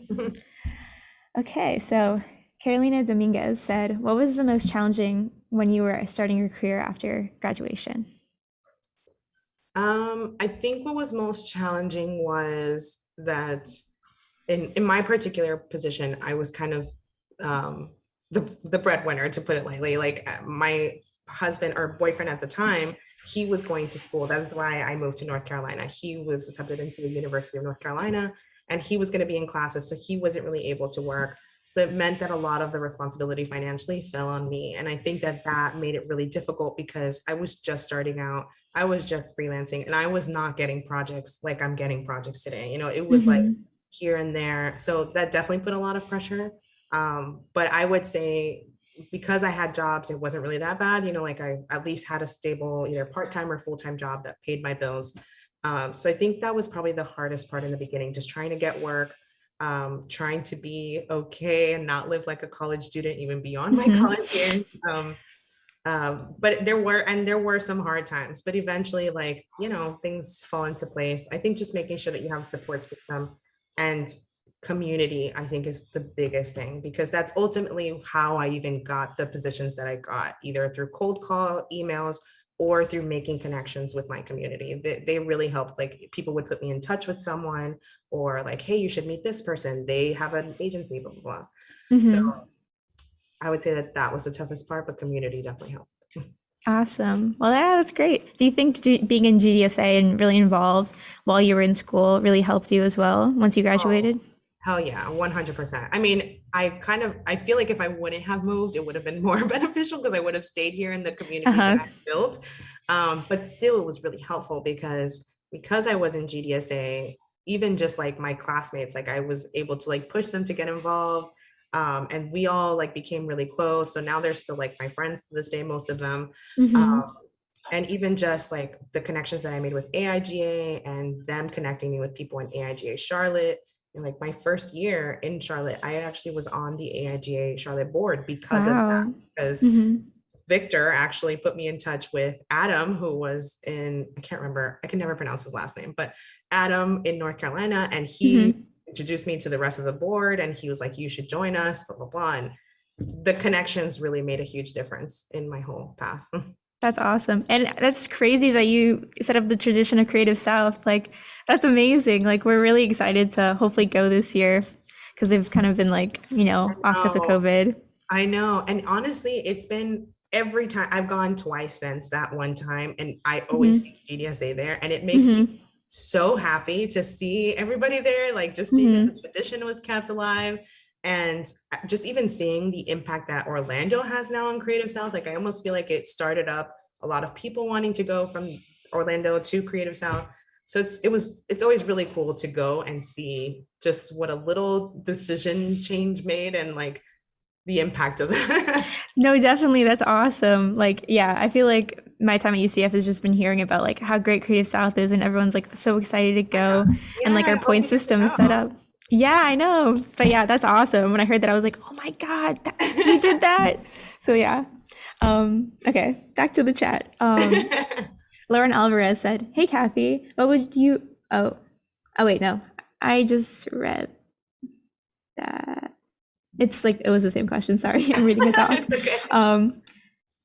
Okay, so Carolina Dominguez said, what was the most challenging when you were starting your career after graduation? I think what was most challenging was that in my particular position, I was kind of the breadwinner, to put it lightly. Like my husband or boyfriend at the time, he was going to school. That's why I moved to North Carolina. He was accepted into the University of North Carolina, and he was going to be in classes, so he wasn't really able to work. So it meant that a lot of the responsibility financially fell on me. And I think that that made it really difficult, because I was just starting out. I was just freelancing, and I was not getting projects like I'm getting projects today. It was like here and there. So that definitely put a lot of pressure. But I would say, because I had jobs, it wasn't really that bad. Like I at least had a stable either part-time or full-time job that paid my bills. So I think that was probably the hardest part in the beginning, just trying to get work, trying to be okay and not live like a college student, even beyond my college years. But there were some hard times, but eventually, like, things fall into place. I think just making sure that you have a support system and community, I think, is the biggest thing, because that's ultimately how I even got the positions that I got, either through cold call, emails, or through making connections with my community. They really helped. Like people would put me in touch with someone, or like, hey, you should meet this person. They have an agency, blah, blah, blah. So I would say that that was the toughest part, but community definitely helped. Awesome. Well, yeah, that's great. Do you think being in GDSA and really involved while you were in school really helped you as well once you graduated? Oh, hell yeah, 100%. I mean, I feel like if I wouldn't have moved, it would have been more beneficial, because I would have stayed here in the community that Uh-huh. I built. But still, it was really helpful, because I was in GDSA, even just like my classmates, like I was able to like push them to get involved. And we all like became really close. So now they're still like my friends to this day, most of them. Um, and even just like the connections that I made with AIGA, and them connecting me with people in AIGA Charlotte. And like my first year in Charlotte, I actually was on the AIGA Charlotte board because of that. Wow. Because Victor actually put me in touch with Adam, who was in, I can't remember, I can never pronounce his last name, but Adam in North Carolina. And he introduced me to the rest of the board, and he was like, you should join us, blah, blah, blah. And the connections really made a huge difference in my whole path. That's awesome. And that's crazy that you set up the tradition of Creative South. Like, that's amazing. Like, we're really excited to hopefully go this year because they've kind of been like, off because of COVID. I know. And honestly, it's been every time I've gone twice since that one time, and I always see GDSA there, and it makes me so happy to see everybody there, like just seeing that the tradition was kept alive. And just even seeing the impact that Orlando has now on Creative South, like I almost feel like it started up a lot of people wanting to go from Orlando to Creative South. So it's always really cool to go and see just what a little decision change made, and like the impact of that. No, definitely. That's awesome. Like, yeah, I feel like my time at UCF has just been hearing about like how great Creative South is, and everyone's like so excited to go. And like our point system is set up. Yeah, I know. But yeah, that's awesome. When I heard that, I was like, oh my God, you did that. So yeah. Okay, back to the chat. Lauren Alvarez said, hey, Kathie, what would you, oh, wait, no, I just read that. It's like, it was the same question. Sorry, I'm reading a doc. Okay.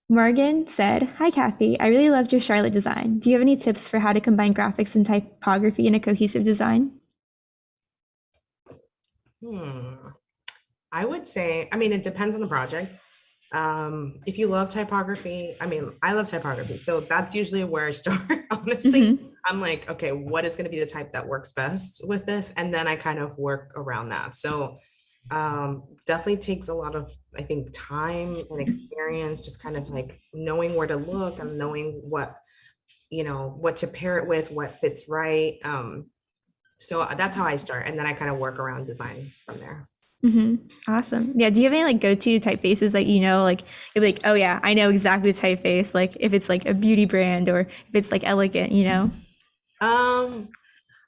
Morgan said, hi, Kathie, I really loved your Charlotte design. Do you have any tips for how to combine graphics and typography in a cohesive design? I would say, I mean, it depends on the project. If you love typography, I mean, I love typography. So that's usually where I start, honestly. I'm like, okay, what is going to be the type that works best with this? And then I kind of work around that. So definitely takes a lot of, I think, time and experience, just kind of like knowing where to look and knowing what to pair it with, what fits right. So that's how I start. And then I kind of work around design from there. Awesome. Yeah. Do you have any like go-to typefaces that like you'll be like, oh yeah, I know exactly the typeface, like if it's like a beauty brand or if it's like elegant, I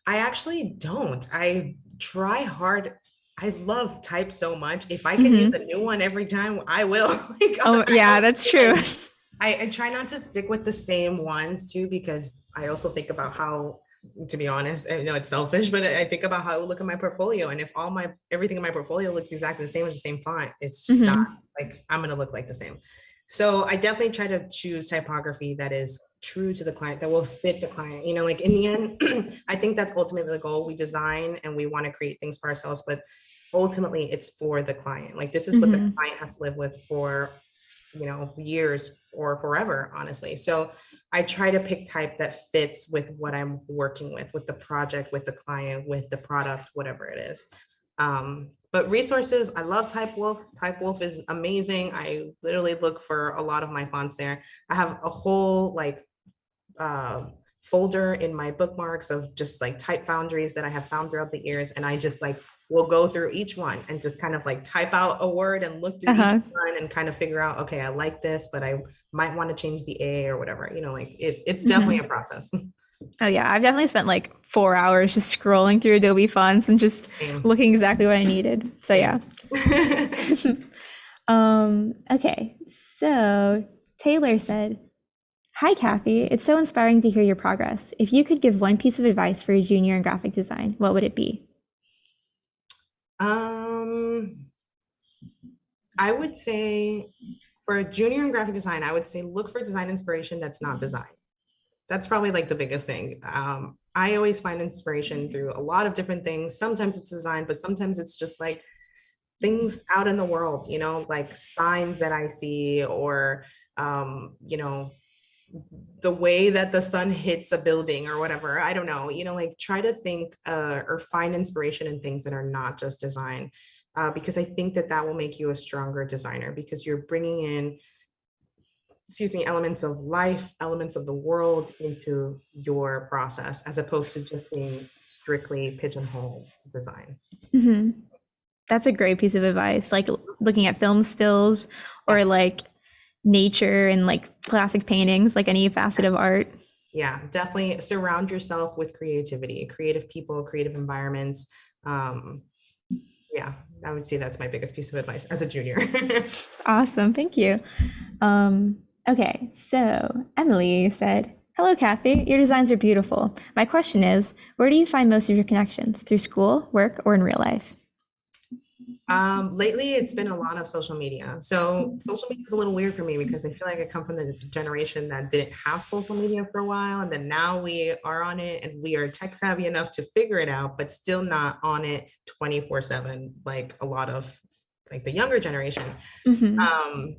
actually don't. I try hard. I love type so much. If I can use a new one every time, I will. Like, oh yeah, that's true. I try not to stick with the same ones too, because I also think about how, to be honest, I know it's selfish, but I think about how I look at my portfolio, and if everything in my portfolio looks exactly the same with the same font, it's just not like I'm going to look like the same. So I definitely try to choose typography that is true to the client, that will fit the client. Like in the end, I think that's ultimately the goal. We design and we want to create things for ourselves, but ultimately it's for the client. Like this is what the client has to live with for years or forever, honestly. So I try to pick type that fits with what I'm working with the project, with the client, with the product, whatever it is. But resources, I love Typewolf. Typewolf is amazing. I literally look for a lot of my fonts there. I have a whole folder in my bookmarks of just like type foundries that I have found throughout the years. And I just like will go through each one and just kind of like type out a word and look through each one and kind of figure out, okay, I like this, but I might want to change the A or whatever, it's definitely a process. Oh yeah, I've definitely spent like 4 hours just scrolling through Adobe fonts and just looking exactly what I needed. So yeah. Okay, so Taylor said, hi, Kathie. It's so inspiring to hear your progress. If you could give one piece of advice for a junior in graphic design, what would it be? I would say for a junior in graphic design, I would say look for design inspiration that's not design. That's probably like the biggest thing. I always find inspiration through a lot of different things. Sometimes it's design, but sometimes it's just like things out in the world, like signs that I see, or, the way that the sun hits a building or whatever. I don't know, like try to think or find inspiration in things that are not just design, because I think that will make you a stronger designer, because you're bringing in, elements of life, elements of the world into your process, as opposed to just being strictly pigeonhole design. That's a great piece of advice. Like looking at film stills or like nature and like classic paintings, like any facet of art. Yeah, definitely surround yourself with creativity, creative people, creative environments. Yeah, I would say that's my biggest piece of advice as a junior. Awesome. Thank you. Okay, so Emily said, "Hello, Kathie. Your designs are beautiful. My question is, where do you find most of your connections? Through school, work, or in real life?" Lately, it's been a lot of social media. So social media is a little weird for me because I feel like I come from the generation that didn't have social media for a while. And then now we are on it and we are tech savvy enough to figure it out, but still not on it 24/7, like a lot of like the younger generation. Mm-hmm.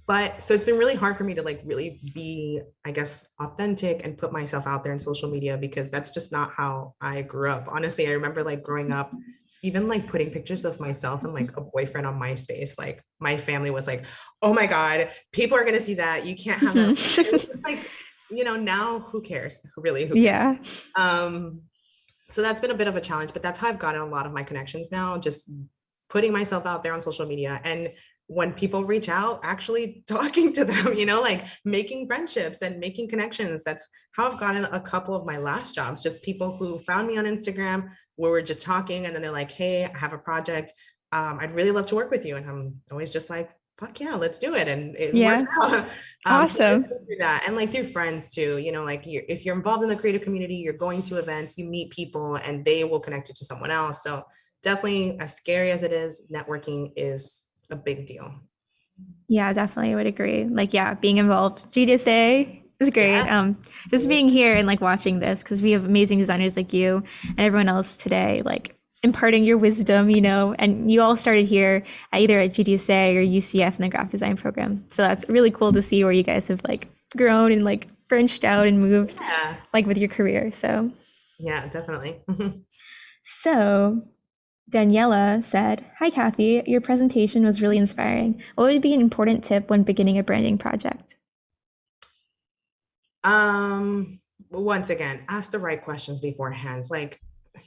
But so it's been really hard for me to like really be, I guess, authentic and put myself out there in social media because that's just not how I grew up. Honestly, I remember like growing up, even like putting pictures of myself and like a boyfriend on MySpace. Like my family was like, "Oh my God, people are gonna see that. You can't have that." It's just like, now who cares? Really, who cares? Yeah. So that's been a bit of a challenge, but that's how I've gotten a lot of my connections now, just putting myself out there on social media. And when people reach out, actually talking to them, like making friendships and making connections. That's how I've gotten a couple of my last jobs, just people who found me on Instagram where we're just talking and then they're like, "Hey, I have a project. I'd really love to work with you." And I'm always just like, "Fuck yeah, let's do it." And it Yeah. works out. Awesome. So through that and like through friends too, like if you're involved in the creative community, you're going to events, you meet people and they will connect you to someone else. So definitely, as scary as it is, networking is a big deal. Yeah, definitely. I would agree. Like, yeah, being involved. GDSA is great. Yes. Just being here and like watching this because we have amazing designers like you and everyone else today, like imparting your wisdom, and you all started here either at GDSA or UCF in the graphic design program. So that's really cool to see where you guys have like grown and like branched out and moved Yeah. like with your career. So, Yeah, definitely. so Daniela said, "Hi, Kathie. Your presentation was really inspiring. What would be an important tip when beginning a branding project?" Once again, ask the right questions beforehand. Like,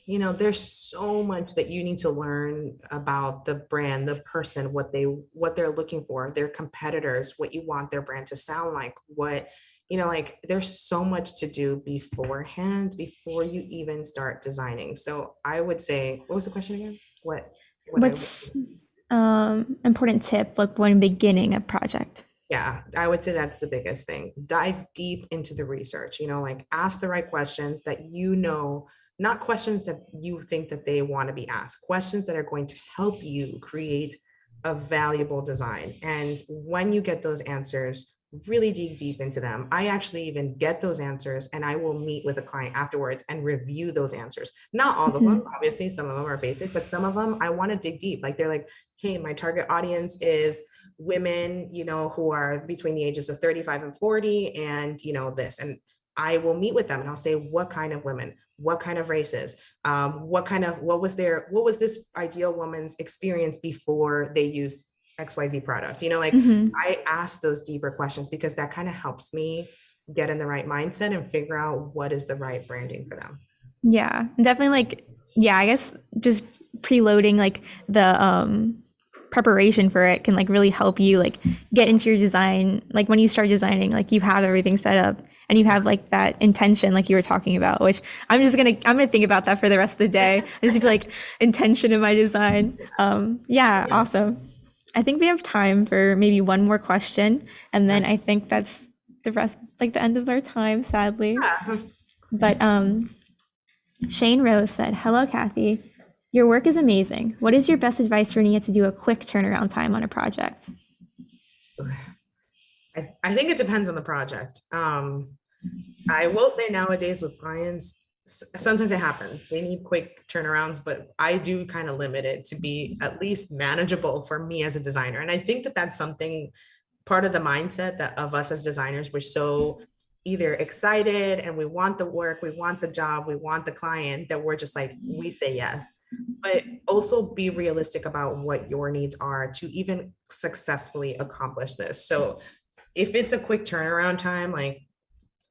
there's so much that you need to learn about the brand, the person, what they're looking for, their competitors, what you want their brand to sound like, like there's so much to do beforehand before you even start designing. So I would say, what was the question again? What's important tip like when beginning a project? Yeah, I would say that's the biggest thing. Dive deep into the research, like ask the right questions that not questions that you think that they want to be asked, questions that are going to help you create a valuable design. And when you get those answers, really dig deep into them. I actually even get those answers and I will meet with a client afterwards and review those answers. Not all of them, obviously, some of them are basic, but some of them I want to dig deep. Like they're like, "Hey, my target audience is women, who are between the ages of 35 and 40 and, this." And I will meet with them and I'll say, "What kind of women, what kind of races, what was this ideal woman's experience before they used XYZ product?" I ask those deeper questions because that kind of helps me get in the right mindset and figure out what is the right branding for them. Yeah, definitely like, yeah, I guess just preloading like the preparation for it can like really help you like get into your design. Like when you start designing, like you have everything set up and you have like that intention like you were talking about, which I'm gonna think about that for the rest of the day. I just feel like intention in my design. Yeah, awesome. I think we have time for maybe one more question and then I think that's the rest, like the end of our time, sadly. Yeah. But Shane Rose said, "Hello, Kathie. Your work is amazing. What is your best advice for needing to do a quick turnaround time on a project?" I think it depends on the project. I will say nowadays with clients, sometimes it happens. They need quick turnarounds, but I do kind of limit it to be at least manageable for me as a designer. And I think that that's something part of the mindset that of us as designers, we're so either excited and we want the work, we want the job, we want the client that we're just like, we say yes. But also be realistic about what your needs are to even successfully accomplish this. So if it's a quick turnaround time, like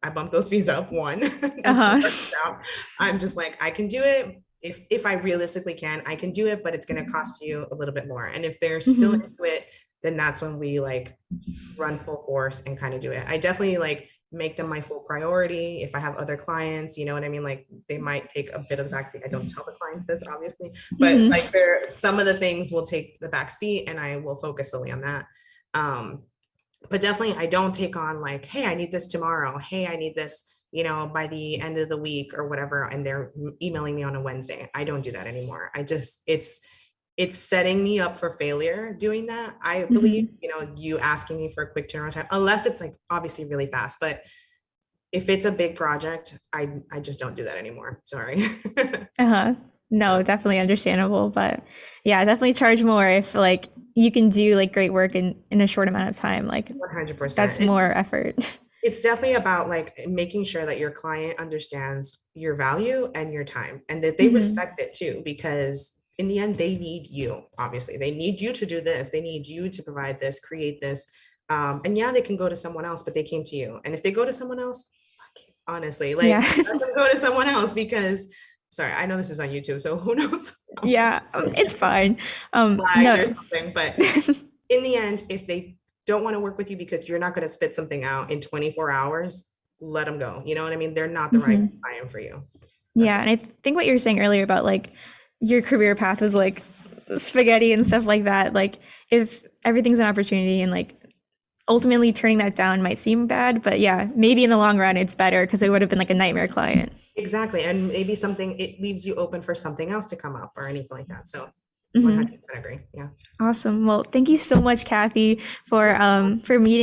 I bump those fees up one. I'm just like, I can do it. If I realistically can, I can do it, but it's going to cost you a little bit more. And if they're still into it, then that's when we like run full force and kind of do it. I definitely like make them my full priority. If I have other clients, you know what I mean? Like they might take a bit of the backseat. I don't tell the clients this, obviously, but like some of the things will take the back seat and I will focus solely on that. But definitely I don't take on like, hey, I need this tomorrow. Hey, I need this, by the end of the week or whatever. And they're emailing me on a Wednesday. I don't do that anymore. It's setting me up for failure doing that. I believe, Mhm. you asking me for a quick turnaround time, unless it's like obviously really fast, but if it's a big project, I just don't do that anymore. Sorry. Uh-huh. No, definitely understandable, but yeah, definitely charge more if like you can do like great work in a short amount of time. Like that's 100%. more effort. It's definitely about like making sure that your client understands your value and your time and that they Hmm. respect it too, because in the end, they need you. Obviously, they need you to do this. They need you to provide this, create this. And yeah, they can go to someone else, but they came to you. And if they go to someone else, honestly, like Yeah. let them go to someone else because, sorry, I know this is on YouTube, so who knows? Yeah, it's fine. Flagged or No. something, but in the end, if they don't want to work with you because you're not going to spit something out in 24 hours, let them go. You know what I mean? They're not the right Mhm. client for you. That's Yeah, it. and I think what you were saying earlier about like your career path was like spaghetti and stuff like that. Like if everything's an opportunity and like ultimately turning that down might seem bad, but yeah, maybe in the long run it's better because it would have been like a nightmare client. Exactly. And maybe something, it leaves you open for something else to come up or anything like that. So Hmm. 100% agree. Yeah. Awesome. Well, thank you so much, Kathie, for joining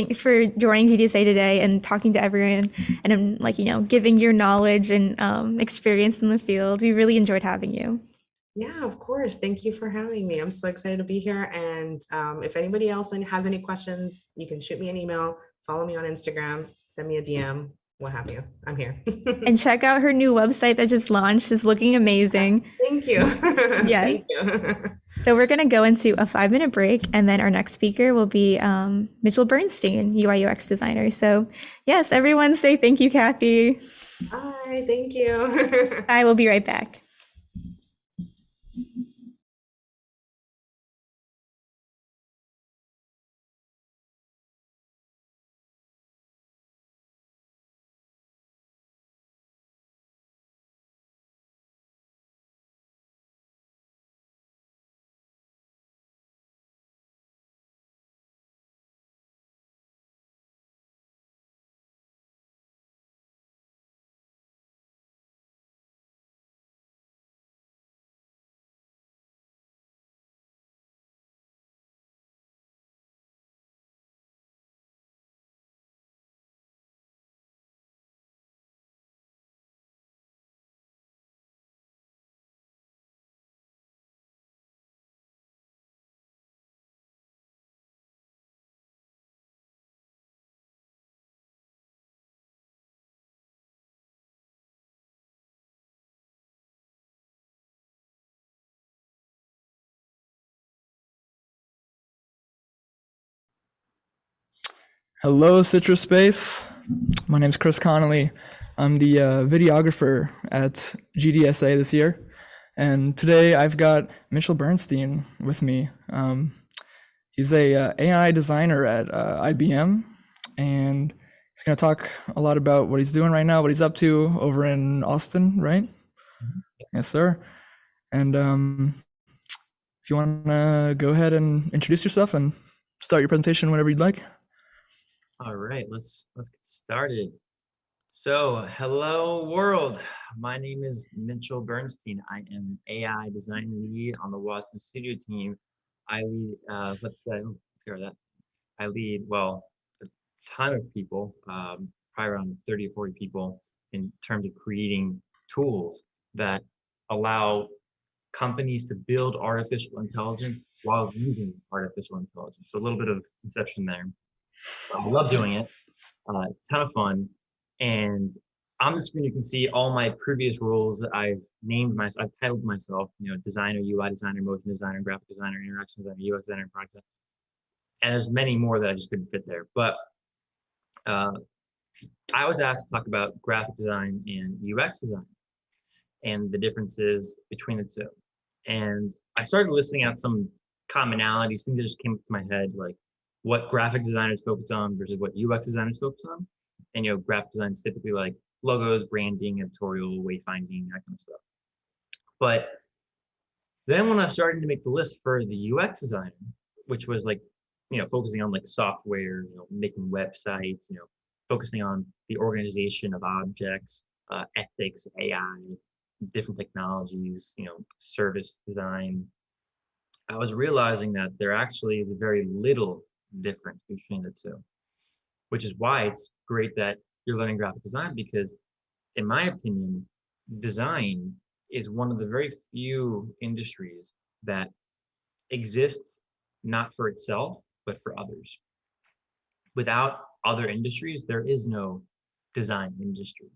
GDSA today and talking to everyone and like giving your knowledge and experience in the field. We really enjoyed having you. Yeah, of course. Thank you for having me. I'm so excited to be here. And if anybody else has any questions, you can shoot me an email, follow me on Instagram, send me a DM, what have you. I'm here. And check out her new website that just launched. It's looking amazing. Thank you. Yeah. Thank you. So we're going to go into a 5-minute break, and then our next speaker will be Mitchell Bernstein, UI UX designer. So yes, everyone say thank you, Kathie. Hi, thank you. I will be right back. Hello, Citruspace. My name is Chris Connolly. I'm the videographer at GDSA this year. And today I've got Mitchell Bernstein with me. He's a AI designer at IBM, and he's going to talk a lot about what he's doing right now, what he's up to over in Austin, right? Yes, sir. And if you want to go ahead and introduce yourself and start your presentation whenever you'd like. All right, let's get started. So, hello world. My name is Mitchell Bernstein. I am AI design lead on the Watson Studio team. I lead, I lead, well, a ton of people, probably around 30 or 40 people in terms of creating tools that allow companies to build artificial intelligence while using artificial intelligence. So a little bit of inception there. I love doing it. Ton of fun. And on the screen, you can see all my previous roles that I've named myself, I've titled myself, designer, UI designer, motion designer, graphic designer, interaction designer, UX designer, and product designer. And there's many more that I just couldn't fit there. But I was asked to talk about graphic design and UX design and the differences between the two. And I started listing out some commonalities, things that just came to my head, like what graphic designers focus on versus what UX designers focus on. And graphic design is typically like logos, branding, editorial, wayfinding, that kind of stuff. But then when I started to make the list for the UX design, which was like focusing on like software, making websites, focusing on the organization of objects, ethics, AI, different technologies, service design, I was realizing that there actually is very little difference between the two, which is why it's great that you're learning graphic design, because in my opinion, design is one of the very few industries that exists not for itself, but for others. Without other industries, there is no design industry.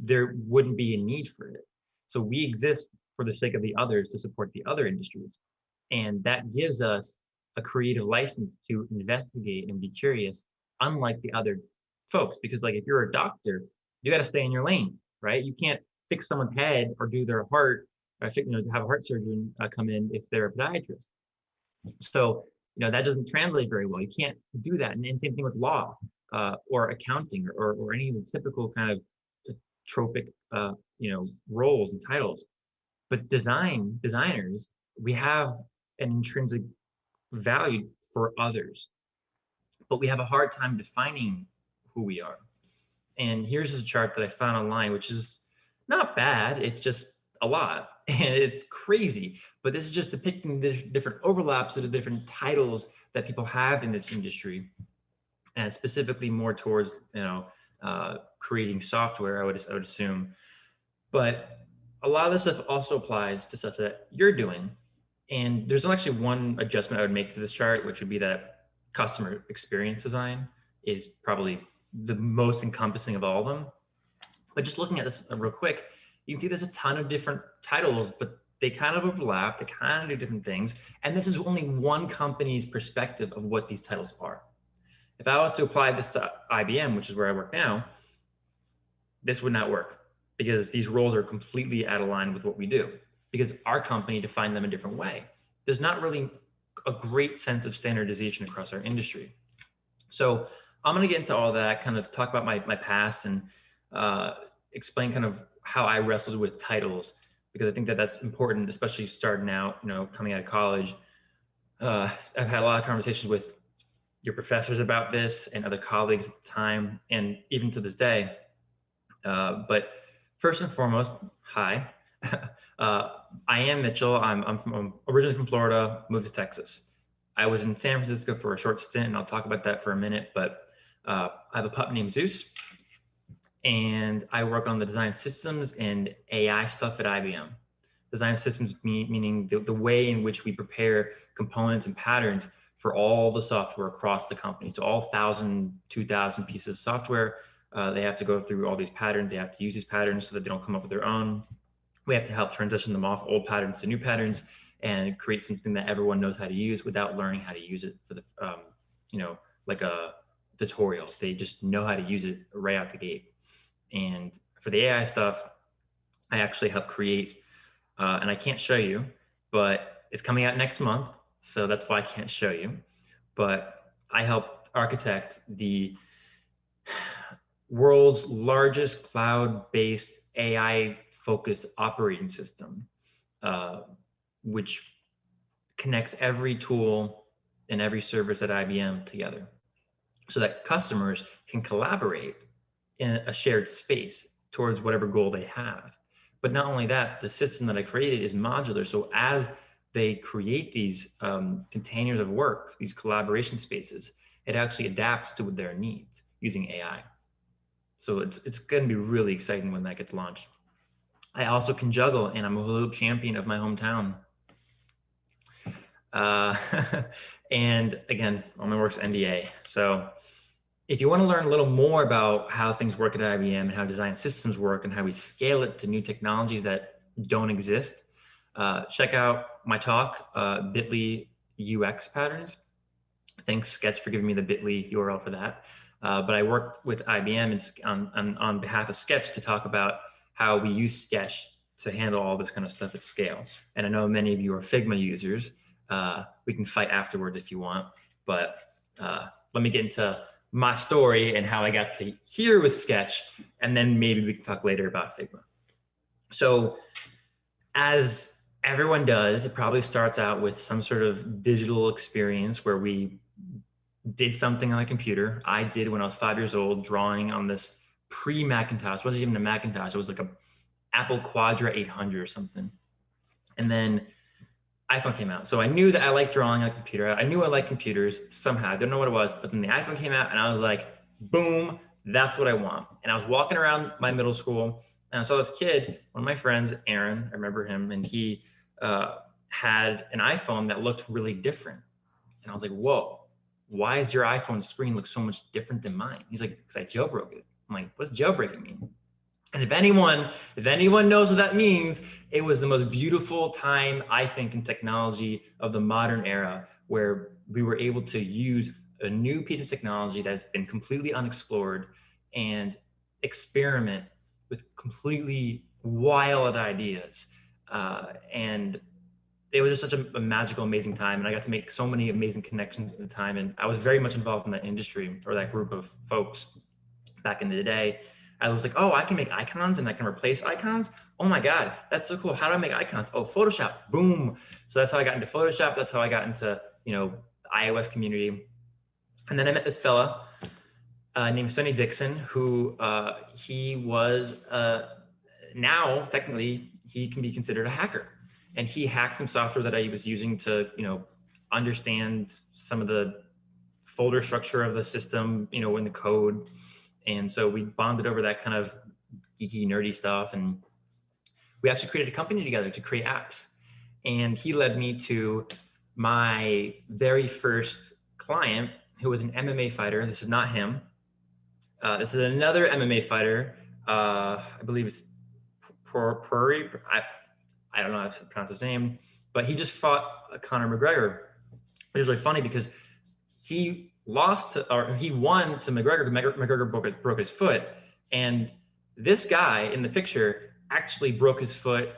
There wouldn't be a need for it. So we exist for the sake of the others to support the other industries. And that gives us a creative license to investigate and be curious, unlike the other folks. Because like if you're a doctor, you got to stay in your lane, right? You can't fix someone's head or do their heart, or to have a heart surgeon come in if they're a podiatrist. So that doesn't translate very well. You can't do that. And same thing with law or accounting or any of the typical kind of tropic roles and titles. But designers, we have an intrinsic value for others, but we have a hard time defining who we are. And here's a chart that I found online, which is not bad. It's just a lot and it's crazy, but this is just depicting the different overlaps of the different titles that people have in this industry, and specifically more towards creating software, I would assume. But a lot of this stuff also applies to stuff that you're doing. And there's actually one adjustment I would make to this chart, which would be that customer experience design is probably the most encompassing of all of them. But just looking at this real quick, you can see there's a ton of different titles, but they kind of overlap, they kind of do different things. And this is only one company's perspective of what these titles are. If I was to apply this to IBM, which is where I work now, this would not work because these roles are completely out of line with what we do, because our company defined them a different way. There's not really a great sense of standardization across our industry. So I'm going to get into all that, kind of talk about my past and explain kind of how I wrestled with titles, because I think that that's important, especially starting out, coming out of college. I've had a lot of conversations with your professors about this and other colleagues at the time, and even to this day. But first and foremost, hi. I am Mitchell. I'm originally from Florida, moved to Texas. I was in San Francisco for a short stint, and I'll talk about that for a minute, but I have a pup named Zeus, and I work on the design systems and AI stuff at IBM. Design systems meaning the way in which we prepare components and patterns for all the software across the company. So all 1,000, 2,000 pieces of software, they have to go through all these patterns. They have to use these patterns so that they don't come up with their own. We have to help transition them off old patterns to new patterns and create something that everyone knows how to use without learning how to use it for the, like a tutorial. They just know how to use it right out the gate. And for the AI stuff, I actually helped create, and I can't show you, but it's coming out next month. So that's why I can't show you, but I helped architect the world's largest cloud-based AI-focused operating system, which connects every tool and every service at IBM together so that customers can collaborate in a shared space towards whatever goal they have. But not only that, the system that I created is modular. So as they create these containers of work, these collaboration spaces, it actually adapts to their needs using AI. So it's going to be really exciting when that gets launched. I also can juggle, and I'm a hula hoop champion of my hometown. And again, all my work's NDA. So if you want to learn a little more about how things work at IBM and how design systems work and how we scale it to new technologies that don't exist, check out my talk, bit.ly UX patterns. Thanks, Sketch, for giving me the bit.ly URL for that. But I worked with IBM and on behalf of Sketch to talk about how we use Sketch to handle all this kind of stuff at scale. And I know many of you are Figma users. We can fight afterwards if you want, but let me get into my story and how I got to here with Sketch, and then maybe we can talk later about Figma. So as everyone does, it probably starts out with some sort of digital experience where we did something on a computer. I did when I was 5 years old, drawing on this pre-Macintosh. It wasn't even a Macintosh. It was like a Apple Quadra 800 or something. And then iPhone came out. So I knew that I liked drawing on a computer. I knew I liked computers somehow. I didn't know what it was, but then the iPhone came out and I was like, boom, that's what I want. And I was walking around my middle school and I saw this kid, one of my friends, Aaron, I remember him, and he had an iPhone that looked really different. And I was like, whoa, why does your iPhone screen look so much different than mine? He's like, because I jailbroke it. I'm like, what does jailbreaking mean? And if anyone knows what that means, it was the most beautiful time, I think, in technology of the modern era, where we were able to use a new piece of technology that's been completely unexplored and experiment with completely wild ideas. And it was just such a magical, amazing time. And I got to make so many amazing connections at the time. And I was very much involved in that industry, or that group of folks back in the day. I was like, oh, I can make icons and I can replace icons. Oh my God, that's so cool. How do I make icons? Oh, Photoshop, boom. So that's how I got into Photoshop. That's how I got into, the iOS community. And then I met this fella named Sonny Dixon, who he was, now technically he can be considered a hacker. And he hacked some software that I was using to, understand some of the folder structure of the system, in the code. And so we bonded over that kind of geeky, nerdy stuff. And we actually created a company together to create apps. And he led me to my very first client, who was an MMA fighter. This is not him. This is another MMA fighter. I believe it's Puri. I don't know how to pronounce his name, but he just fought Conor McGregor. It was really funny because he won to McGregor. McGregor broke his foot, and this guy in the picture actually broke his foot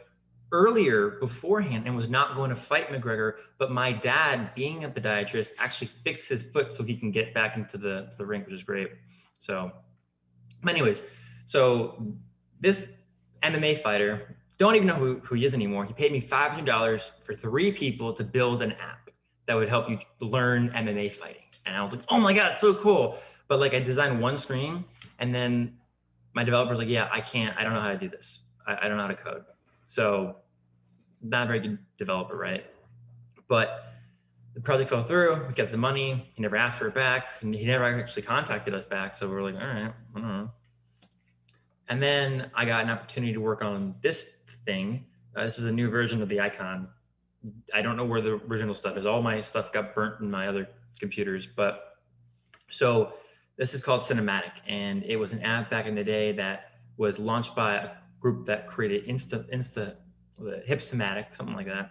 earlier beforehand and was not going to fight McGregor. But my dad, being a podiatrist, actually fixed his foot so he can get back into the ring, which is great. So, anyways, so this MMA fighter, don't even know who he is anymore. He paid me $500 for 3 people to build an app that would help you learn MMA fighting. And I was like, oh my God, it's so cool. But like, I designed one screen and then my developer's like, yeah, I don't know how to do this. I don't know how to code. So not a very good developer, right? But the project fell through, we got the money, he never asked for it back, and he never actually contacted us back. So we were like, all right, I don't know. And then I got an opportunity to work on this thing. This is a new version of the icon. I don't know where the original stuff is. All my stuff got burnt in my other computers, but so this is called Cinematic, and it was an app back in the day that was launched by a group that created Hipstamatic, something like that.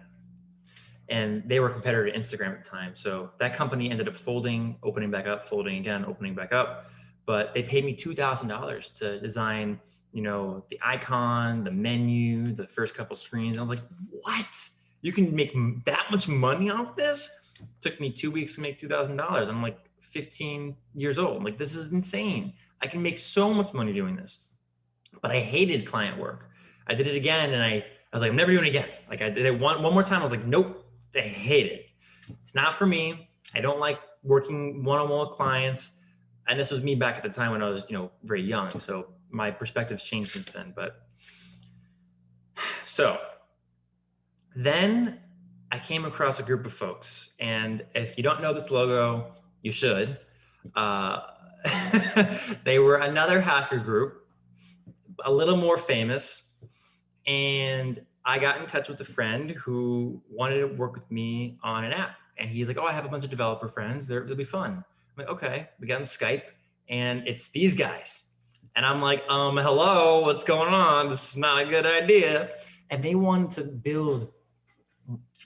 And they were a competitor to Instagram at the time. So that company ended up folding, opening back up, folding again, opening back up. But they paid me $2,000 to design, the icon, the menu, the first couple screens. I was like, what? You can make that much money off this? It took me 2 weeks to make $2,000. I'm like 15 years old. I'm like, this is insane. I can make so much money doing this. But I hated client work. I did it again and I was like, I'm never doing it again. Like I did it one more time. I was like, nope, I hate it. It's not for me. I don't like working one-on-one with clients. And this was me back at the time when I was, very young. So my perspective's changed since then. But so then I came across a group of folks, and if you don't know this logo, you should. They were another hacker group, a little more famous. And I got in touch with a friend who wanted to work with me on an app. And he's like, oh, I have a bunch of developer friends. They'll be fun. I'm like, okay. We got on Skype, and it's these guys. And I'm like, hello, what's going on? This is not a good idea. And they wanted to build,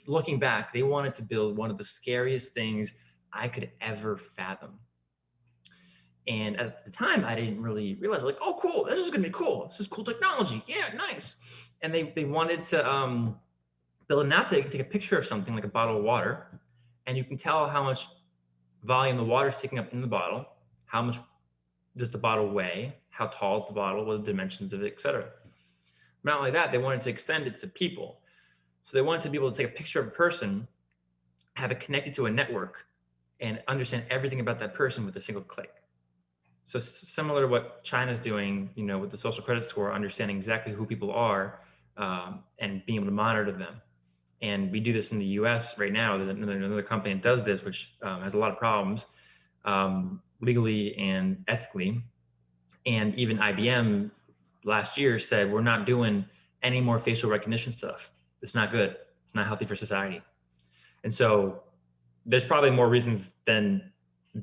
looking back, they wanted to build one of the scariest things I could ever fathom. And at the time, I didn't really realize, like, oh, cool, this is gonna be cool. This is cool technology. Yeah, nice. And they wanted to build an app that you can take a picture of something like a bottle of water, and you can tell how much volume the water is taking up in the bottle, how much does the bottle weigh, how tall is the bottle, what are the dimensions of it, et cetera. Not only that, they wanted to extend it to people. So they wanted to be able to take a picture of a person, have it connected to a network, and understand everything about that person with a single click. So similar to what China's doing, you know, with the social credit score, understanding exactly who people are and being able to monitor them. And we do this in the US right now. There's another company that does this, which has a lot of problems legally and ethically. And even IBM last year said, we're not doing any more facial recognition stuff. It's not good. It's not healthy for society. And so there's probably more reasons than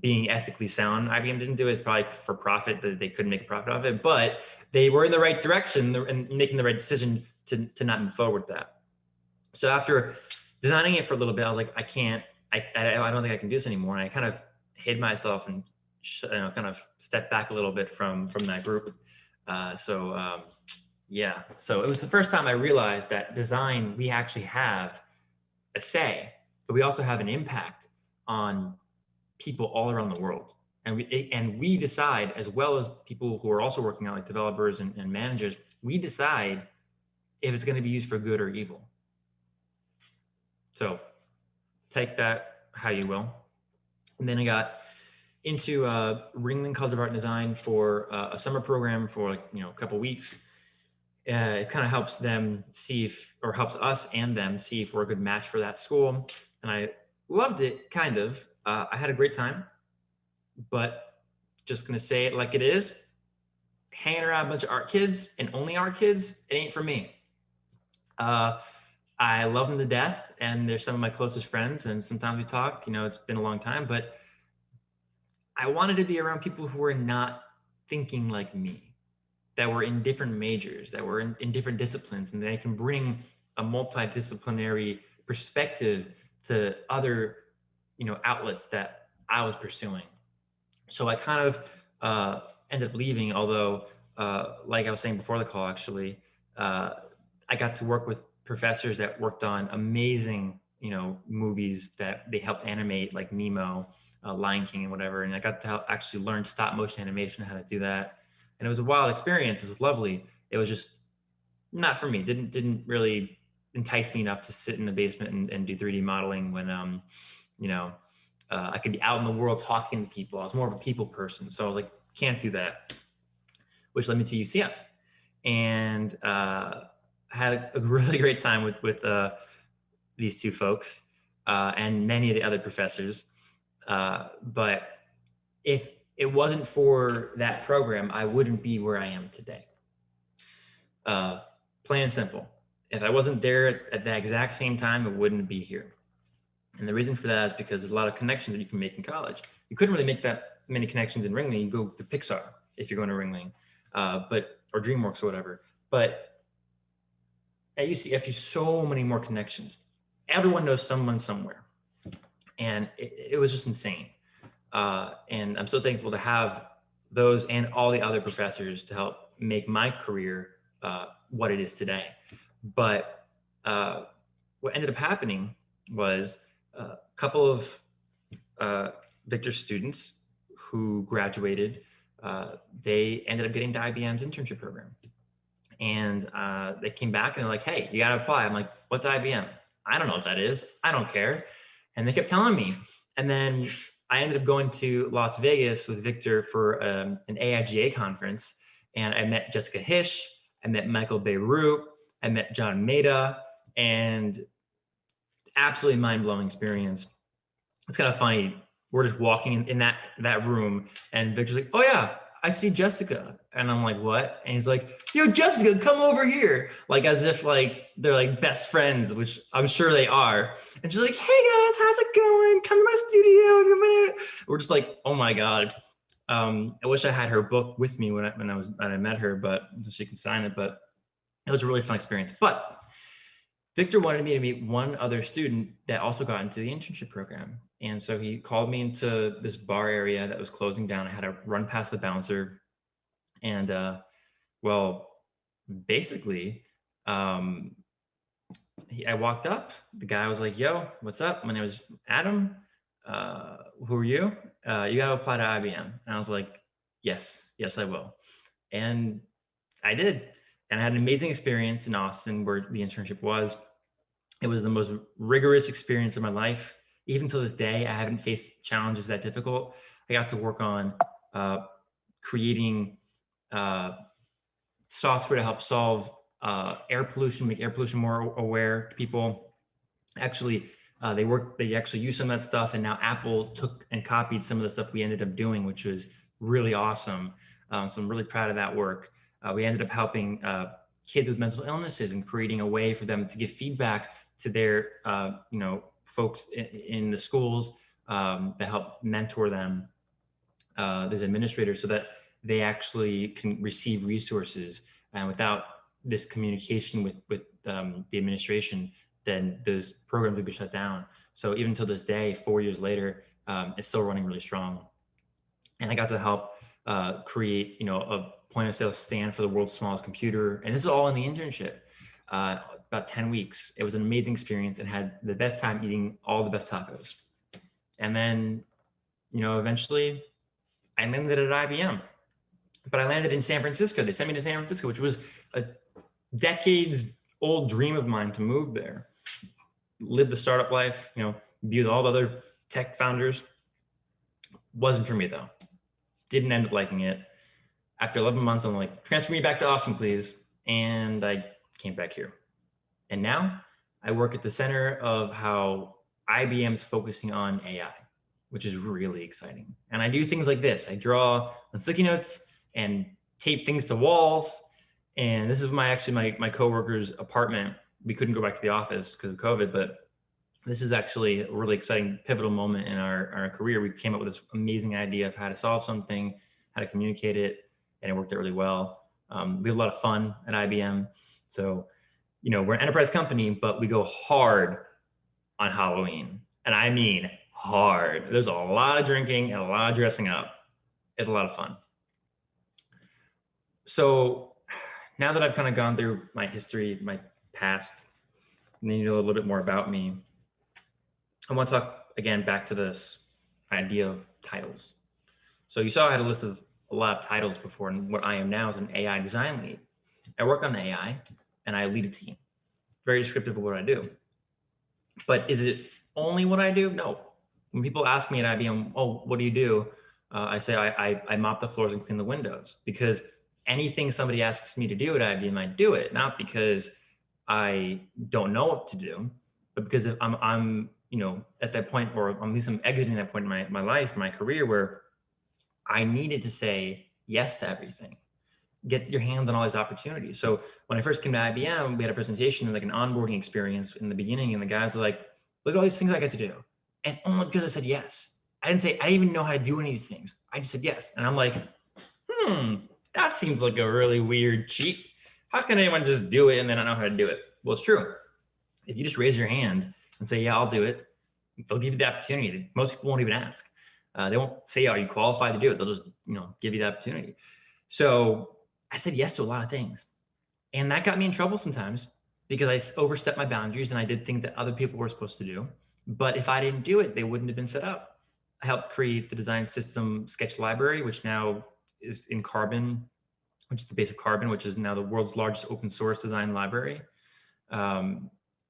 being ethically sound. IBM didn't do it probably for profit, that they couldn't make a profit off it, but they were in the right direction and making the right decision to not move forward with that. So after designing it for a little bit, I was like, I don't think I can do this anymore. And I kind of hid myself and kind of stepped back a little bit from that group. Yeah, so it was the first time I realized that design, we actually have a say, but we also have an impact on people all around the world. And we decide, as well as people who are also working on, like developers and managers, we decide if it's going to be used for good or evil. So take that how you will. And then I got into Ringling College of Art and Design for a summer program for a couple weeks. It kind of helps them see helps us and them see if we're a good match for that school. And I loved it, kind of. I had a great time, but just gonna say it like it is. Hanging around a bunch of art kids and only art kids, it ain't for me. I love them to death, and they're some of my closest friends, and sometimes we talk, it's been a long time, but I wanted to be around people who were not thinking like me, that were in different majors, that were in different disciplines, and they can bring a multidisciplinary perspective to other, outlets that I was pursuing. So I kind of ended up leaving, although, like I was saying before the call, actually, I got to work with professors that worked on amazing, movies that they helped animate, like Nemo, Lion King, and whatever. And I got to actually learn stop motion animation, how to do that. And it was a wild experience. It was lovely. It was just not for me. Didn't really entice me enough to sit in the basement and do 3D modeling when, I could be out in the world talking to people. I was more of a people person. So I was like, can't do that, which led me to UCF. And had a really great time with these two folks and many of the other professors. But if it wasn't for that program, I wouldn't be where I am today. Plain and simple. If I wasn't there at the exact same time, it wouldn't be here. And the reason for that is because there's a lot of connections that you can make in college. You couldn't really make that many connections in Ringling. You go to Pixar if you're going to Ringling, or DreamWorks or whatever. But at UCF, you so many more connections. Everyone knows someone somewhere. And it was just insane. And I'm so thankful to have those and all the other professors to help make my career what it is today. But what ended up happening was a couple of Victor's students who graduated, they ended up getting to IBM's internship program. And they came back and they're like, hey, you got to apply. I'm like, what's IBM? I don't know what that is. I don't care. And they kept telling me. And then I ended up going to Las Vegas with Victor for an AIGA conference. And I met Jessica Hish. I met Michael Beirut. I met John Maeda. And absolutely mind-blowing experience. It's kind of funny. We're just walking in that room, and Victor's like, oh yeah, I see Jessica. And I'm like, what? And he's like, yo, Jessica, come over here. Like, as if like they're like best friends, which I'm sure they are. And she's like, hey guys, how's it going? Come to my studio. We're just like, oh my God. I wish I had her book with me when I met her, but so she can sign it. But it was a really fun experience. But Victor wanted me to meet one other student that also got into the internship program. And so he called me into this bar area that was closing down. I had to run past the bouncer. And basically, I walked up. The guy was like, yo, what's up? My name is Adam. Who are you? You got to apply to IBM. And I was like, yes, I will. And I did. And I had an amazing experience in Austin where the internship was. It was the most rigorous experience of my life. even to this day, I haven't faced challenges that difficult. I got to work on creating software to help solve air pollution, make air pollution more aware to people. Actually, they actually use some of that stuff, and now Apple took and copied some of the stuff we ended up doing, which was really awesome. So I'm really proud of that work. We ended up helping kids with mental illnesses and creating a way for them to give feedback to their folks in the schools that help mentor them. There's administrators, so that they actually can receive resources, and without this communication with the administration, then those programs would be shut down. So even till this day, 4 years later, it's still running really strong. And I got to help create, a point of sale stand for the world's smallest computer. And this is all in the internship, about 10 weeks. It was an amazing experience, and had the best time eating all the best tacos. And then, eventually I landed at IBM, but I landed in San Francisco. They sent me to San Francisco, which was a decades old dream of mine to move there. Live the startup life, be with all the other tech founders. Wasn't for me though. Didn't end up liking it. After 11 months, I'm like, transfer me back to Austin, please. And I came back here. And now I work at the center of how IBM's focusing on AI, which is really exciting. And I do things like this. I draw on sticky notes and tape things to walls. And this is my coworker's apartment. We couldn't go back to the office because of COVID, but this is actually a really exciting pivotal moment in our career. We came up with this amazing idea of how to solve something, how to communicate it, and it worked out really well. We had a lot of fun at IBM. So, we're an enterprise company, but we go hard on Halloween. And I mean hard. There's a lot of drinking and a lot of dressing up. It's a lot of fun. So now that I've kind of gone through my history, my past, and then you know a little bit more about me, I want to talk again back to this idea of titles. So you saw I had a list of a lot of titles before, and what I am now is an AI design lead. I work on AI and I lead a team. Very descriptive of what I do. But is it only what I do? No. When people ask me at IBM, oh, what do you do? I say I mop the floors and clean the windows, because anything somebody asks me to do at IBM, I do it, not because I don't know what to do, but because I'm at that point, or at least I'm exiting that point in my life, my career, where I needed to say yes to everything, get your hands on all these opportunities. So when I first came to IBM, we had a presentation, like an onboarding experience in the beginning, and the guys were like, look at all these things I get to do. And only because I said yes. I didn't even know how to do any of these things. I just said yes. And I'm like, that seems like a really weird cheat. How can anyone just do it and then not know how to do it? Well, it's true. If you just raise your hand and say, yeah, I'll do it, they'll give you the opportunity. Most people won't even ask. They won't say, are you qualified to do it? They'll just, give you the opportunity. So I said yes to a lot of things. And that got me in trouble sometimes, because I overstepped my boundaries and I did things that other people were supposed to do. But if I didn't do it, they wouldn't have been set up. I helped create the design system sketch library, which now is in Carbon, which is the base of Carbon, which is now the world's largest open source design library. I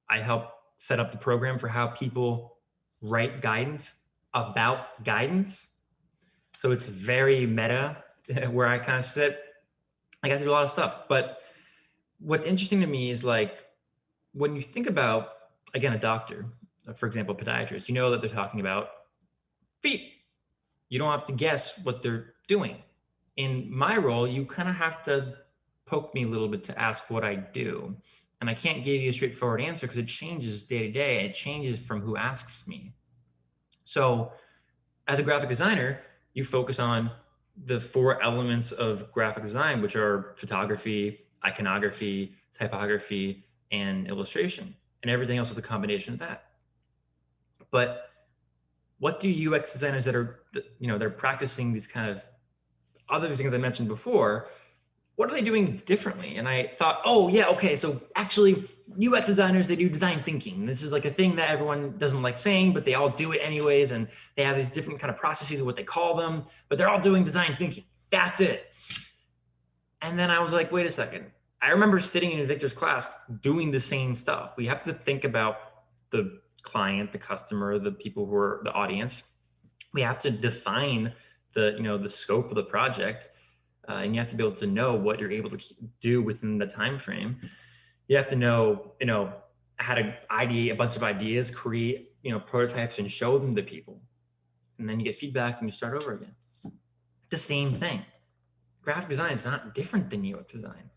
helped set up the program for how people write guidance about guidance. So it's very meta where I kind of sit. I got to do a lot of stuff. But what's interesting to me is, like, when you think about, again, a doctor, for example, a podiatrist, that they're talking about feet. You don't have to guess what they're doing. In my role, you kind of have to poke me a little bit to ask what I do. And I can't give you a straightforward answer because it changes day to day, and it changes from who asks me. So as a graphic designer, you focus on the 4 elements of graphic design, which are photography, iconography, typography, and illustration. And everything else is a combination of that. But what do UX designers that are, they're practicing these kind of other things I mentioned before, what are they doing differently? And I thought, oh yeah, okay, so actually UX designers, they do design thinking. This is like a thing that everyone doesn't like saying, but they all do it anyways. And they have these different kind of processes of what they call them, but they're all doing design thinking. That's it. And then I was like, wait a second. I remember sitting in Victor's class doing the same stuff. We have to think about the client, the customer, the people who are the audience. We have to define the scope of the project, and you have to be able to know what you're able to do within the time frame. You have to know, how to ideate a bunch of ideas, create, prototypes, and show them to people. And then you get feedback and you start over again. The same thing. Graphic design is not different than UX design.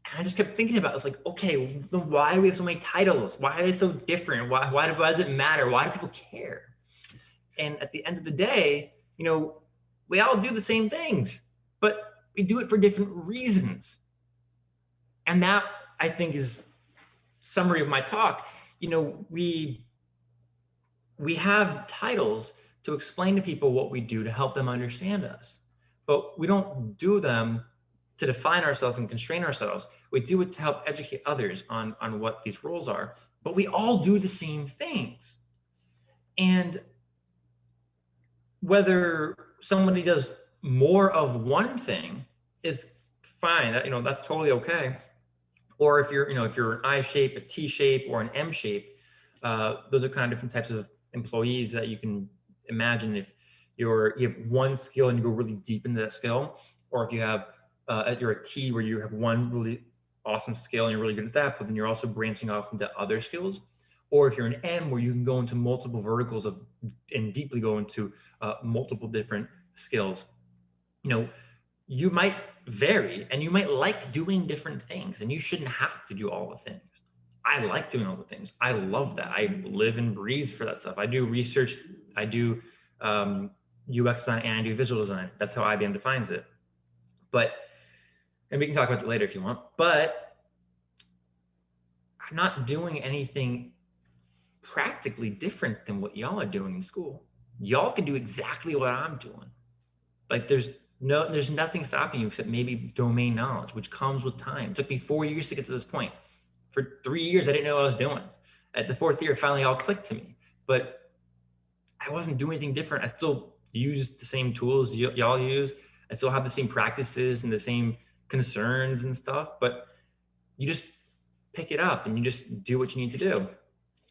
And I just kept thinking about it. It's like, okay, then why do we have so many titles? Why are they so different? Why does it matter? Why do people care? And at the end of the day, we all do the same things, but we do it for different reasons. And that, I think, is summary of my talk. We have titles to explain to people what we do to help them understand us, but we don't do them to define ourselves and constrain ourselves. We do it to help educate others on what these roles are, but we all do the same things. And whether somebody does more of one thing is fine. That's totally okay. Or if you're an I shape, a T shape, or an M shape, those are kind of different types of employees that you can imagine. If you have one skill and you go really deep into that skill, or if you have you're a T where you have one really awesome skill and you're really good at that, but then you're also branching off into other skills. Or if you're an M where you can go into multiple verticals and deeply go into multiple different skills. You might vary and you might like doing different things, and you shouldn't have to do all the things. I like doing all the things. I love that. I live and breathe for that stuff. I do research, I do UX design, and I do visual design. That's how IBM defines it. And we can talk about it later if you want, but I'm not doing anything practically different than what y'all are doing in school. Y'all can do exactly what I'm doing. Like there's nothing stopping you except maybe domain knowledge, which comes with time. It took me 4 years to get to this point. For 3 years, I didn't know what I was doing. At the 4th year, it finally all clicked to me, but I wasn't doing anything different. I still use the same tools y'all use. I still have the same practices and the same concerns and stuff, but you just pick it up and you just do what you need to do.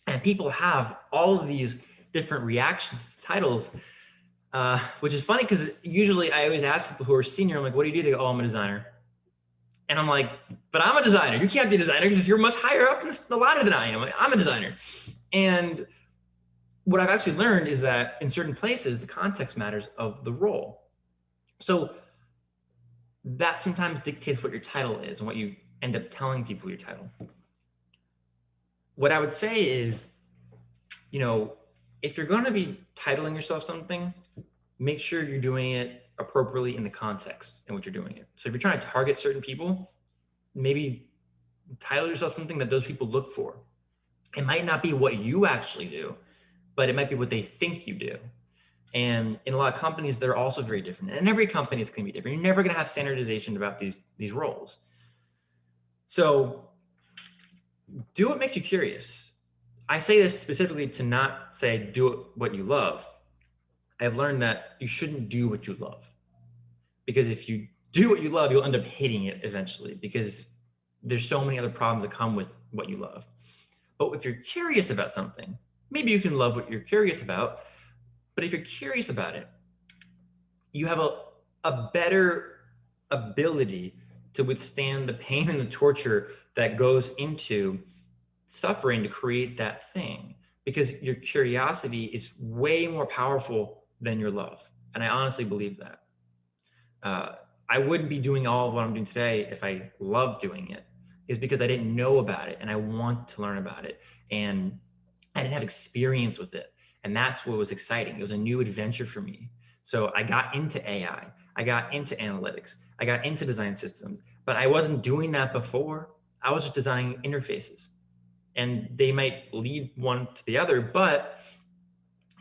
And people have all of these different reactions to titles, which is funny because usually I always ask people who are senior, I'm like, what do you do? They go, oh, I'm a designer. And I'm like, but I'm a designer. You can't be a designer because you're much higher up in the ladder than I am. I'm a designer. And what I've actually learned is that in certain places, the context matters of the role. So that sometimes dictates what your title is and what you end up telling people your title. What I would say is, if you're going to be titling yourself something, make sure you're doing it appropriately in the context in which you're doing it. So if you're trying to target certain people, maybe title yourself something that those people look for. It might not be what you actually do, but it might be what they think you do. And in a lot of companies, they're also very different. And every company is going to be different. You're never going to have standardization about these roles. So do what makes you curious. I say this specifically to not say do what you love. I've learned that you shouldn't do what you love, because if you do what you love, you'll end up hating it eventually, because there's so many other problems that come with what you love. But if you're curious about something, maybe you can love what you're curious about. But if you're curious about it, you have a better ability to withstand the pain and the torture that goes into suffering to create that thing, because your curiosity is way more powerful than your love. And I honestly believe that. I wouldn't be doing all of what I'm doing today if I loved doing it. It's because I didn't know about it and I want to learn about it. And I didn't have experience with it. And that's what was exciting. It was a new adventure for me. So I got into AI, I got into analytics, I got into design systems, but I wasn't doing that before. I was just designing interfaces, and they might lead one to the other, but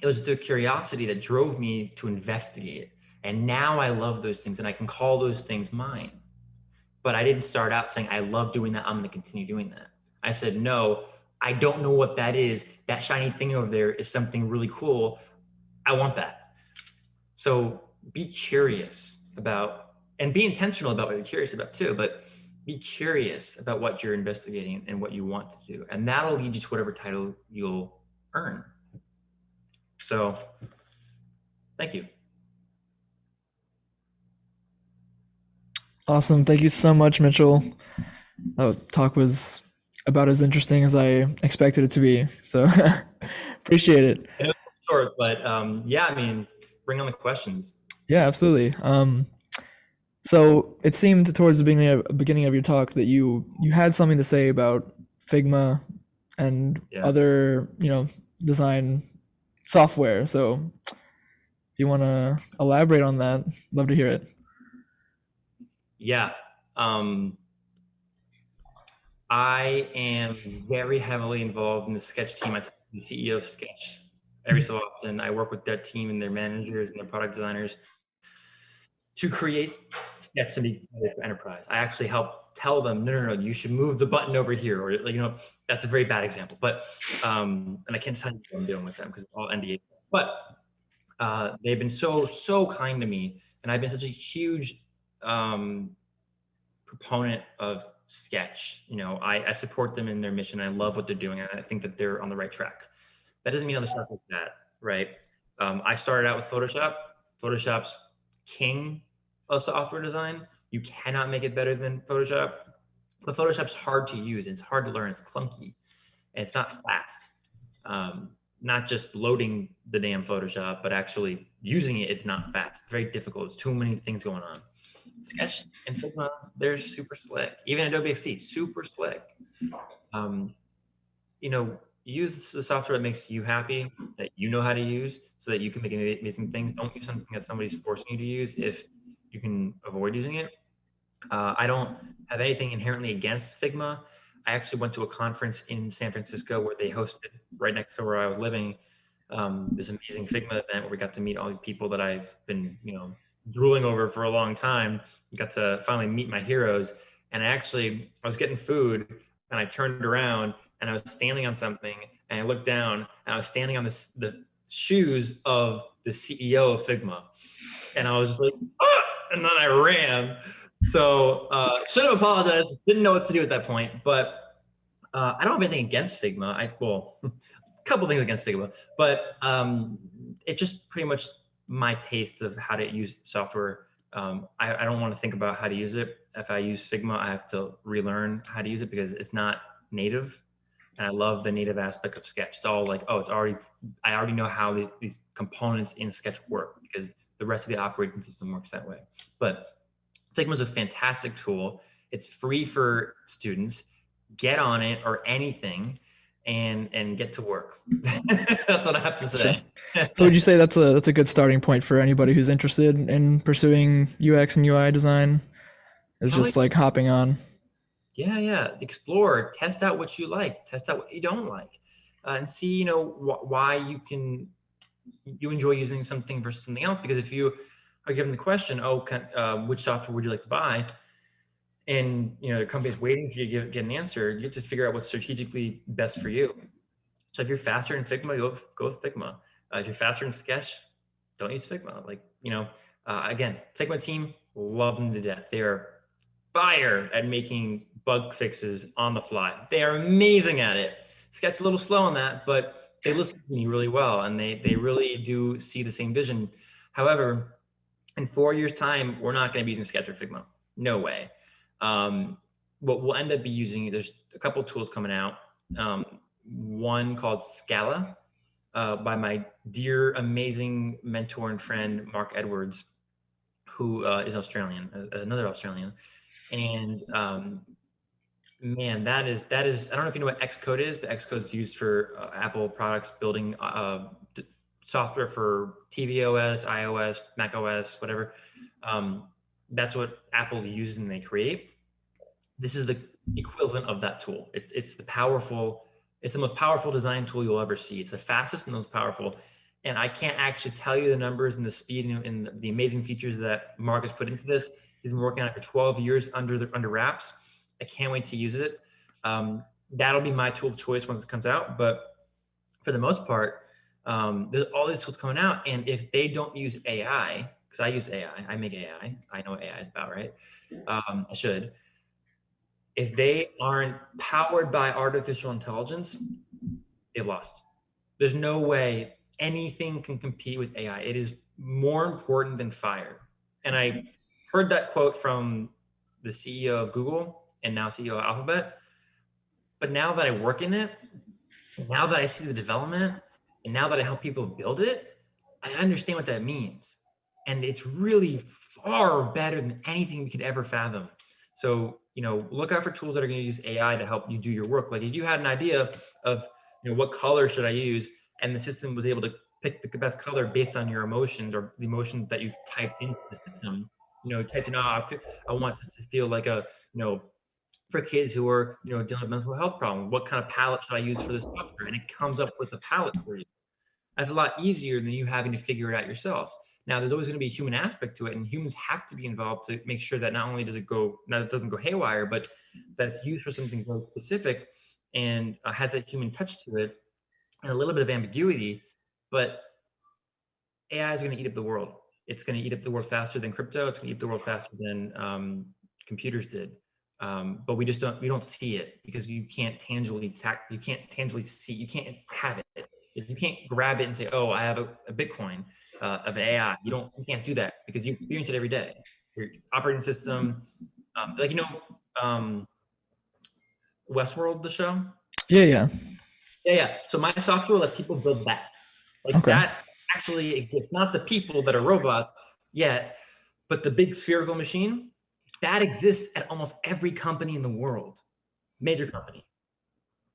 it was the curiosity that drove me to investigate. And now I love those things and I can call those things mine. But I didn't start out saying, I love doing that, I'm gonna continue doing that. I said, no, I don't know what that is. That shiny thing over there is something really cool. I want that. So be curious about, and be intentional about what you're curious about too, but be curious about what you're investigating and what you want to do. And that'll lead you to whatever title you'll earn. So thank you. Awesome. Thank you so much, Mitchell. That talk was about as interesting as I expected it to be. So appreciate it. It was short, but yeah, I mean, bring on the questions. Yeah, absolutely. So it seemed towards the beginning of your talk that you had something to say about Figma and Yeah. other, design software. So if you want to elaborate on that, love to hear it. Yeah. I am very heavily involved in the Sketch team. I'm the CEO of Sketch. Every so often, I work with their team and their managers and their product designers to create Sketch to be for enterprise. I actually help tell them, no, you should move the button over here, or that's a very bad example. But and I can't tell you what I'm doing with them because it's all NDA. But they've been so kind to me, and I've been such a huge proponent of Sketch. I support them in their mission. I love what they're doing, and I think that they're on the right track. That doesn't mean other stuff like that, right? I started out with Photoshop. Photoshop's king of software design. You cannot make it better than Photoshop. But Photoshop's hard to use. It's hard to learn. It's clunky, and it's not fast. Not just loading the damn Photoshop, but actually using it. It's not fast. It's very difficult. There's too many things going on. Sketch and Figma, they're super slick. Even Adobe XD, super slick. Use the software that makes you happy, that you know how to use, so that you can make amazing things. Don't use something that somebody's forcing you to use if you can avoid using it. I don't have anything inherently against Figma. I actually went to a conference in San Francisco where they hosted, right next to where I was living, this amazing Figma event where we got to meet all these people that I've been, drooling over for a long time. Got to finally meet my heroes. And I was getting food, and I turned around and I was standing on something, and I looked down and I was standing on the shoes of the CEO of Figma. And I was just like, ah! And then I ran. So should have apologized. Didn't know what to do at that point. But I don't have anything against Figma. A couple things against Figma, but it's just pretty much my taste of how to use software. I don't want to think about how to use it. If I use Figma, I have to relearn how to use it because it's not native. And I love the native aspect of Sketch. It's all like, I already know how these components in Sketch work because the rest of the operating system works that way. But Figma is a fantastic tool. It's free for students. Get on it or anything and get to work. That's what I have to say. So would you say that's a good starting point for anybody who's interested in pursuing UX and UI design? It's just like hopping on. Yeah. Explore, test out what you like, test out what you don't like, and see, why you enjoy using something versus something else. Because if you are given the question, which software would you like to buy? And the company's waiting for you to get an answer. You have to figure out what's strategically best for you. So if you're faster in Figma, go with Figma. If you're faster in Sketch, don't use Figma. Again, Figma team, love them to death. They are fire at making bug fixes on the fly. They are amazing at it. Sketch a little slow on that, but they listen to me really well, and they really do see the same vision. However, in 4 years' time, we're not going to be using Sketch or Figma. No way. What we'll end up be using, there's a couple tools coming out. One called Scala by my dear, amazing mentor and friend, Mark Edwards, who is Australian, another Australian. And man, that is, I don't know if you know what Xcode is, but Xcode is used for Apple products, building software for tvOS, iOS, macOS, whatever. That's what Apple uses and they create. This is the equivalent of that tool. It's the most powerful design tool you'll ever see. It's the fastest and the most powerful. And I can't actually tell you the numbers and the speed and the amazing features that Mark has put into this. He's been working on it for 12 years under wraps. I can't wait to use it. That'll be my tool of choice once it comes out. But for the most part, there's all these tools coming out. And if they don't use AI, because I use AI, I make AI, I know what AI is about, right? I should. If they aren't powered by artificial intelligence, they've lost. There's no way anything can compete with AI. It is more important than fire. And I heard that quote from the CEO of Google and now CEO of Alphabet. But now that I work in it, now that I see the development, and now that I help people build it, I understand what that means. And it's really far better than anything we could ever fathom. So, look out for tools that are going to use AI to help you do your work. Like if you had an idea of, what color should I use, and the system was able to pick the best color based on your emotions or the emotions that you typed into the system, typed in, I want this to feel like a, for kids who are, dealing with mental health problems, what kind of palette should I use for this software? And it comes up with a palette for you. That's a lot easier than you having to figure it out yourself. Now, there's always going to be a human aspect to it, and humans have to be involved to make sure that not only doesn't go haywire, but that it's used for something very specific and has that human touch to it and a little bit of ambiguity. But AI is going to eat up the world. It's going to eat up the world faster than crypto. It's going to eat the world faster than computers did. But we don't see it because you can't tangibly see, you can't have it. If you can't grab it and say, oh, I have a Bitcoin of an AI, you can't do that because you experience it every day. Your operating system, Westworld, the show. Yeah. So my software lets people build that. That actually exists. Not the people that are robots yet, but the big spherical machine that exists at almost every company in the world, major company.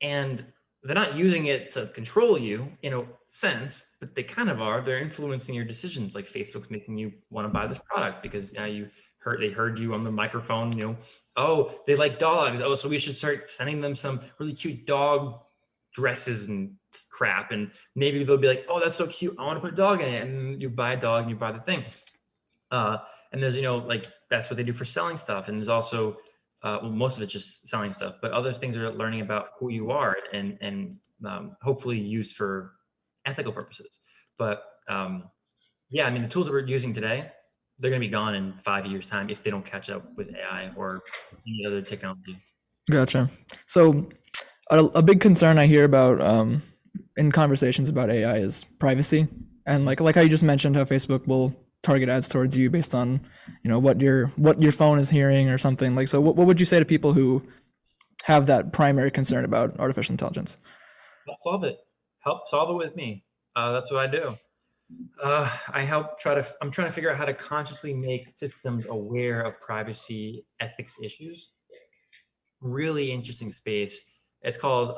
And they're not using it to control you in a sense, but they kind of are. They're influencing your decisions. Like Facebook's making you want to buy this product because they heard you on the microphone, oh, they like dogs. Oh, so we should start sending them some really cute dog dresses and crap. And maybe they'll be like, oh, that's so cute, I want to put a dog in it. And you buy a dog and you buy the thing. And there's, that's what they do for selling stuff. And there's also, most of it's just selling stuff, but other things are learning about who you are and hopefully used for ethical purposes. But the tools that we're using today, they're going to be gone in 5 years' time if they don't catch up with AI or any other technology. Gotcha. So a big concern I hear about in conversations about AI is privacy. And like how you just mentioned, how Facebook will target ads towards you based on what your phone is hearing or something. Like, so what would you say to people who have that primary concern about artificial intelligence? Help solve it with me. That's what I do. I'm trying to figure out how to consciously make systems aware of privacy ethics issues. Really interesting space. It's called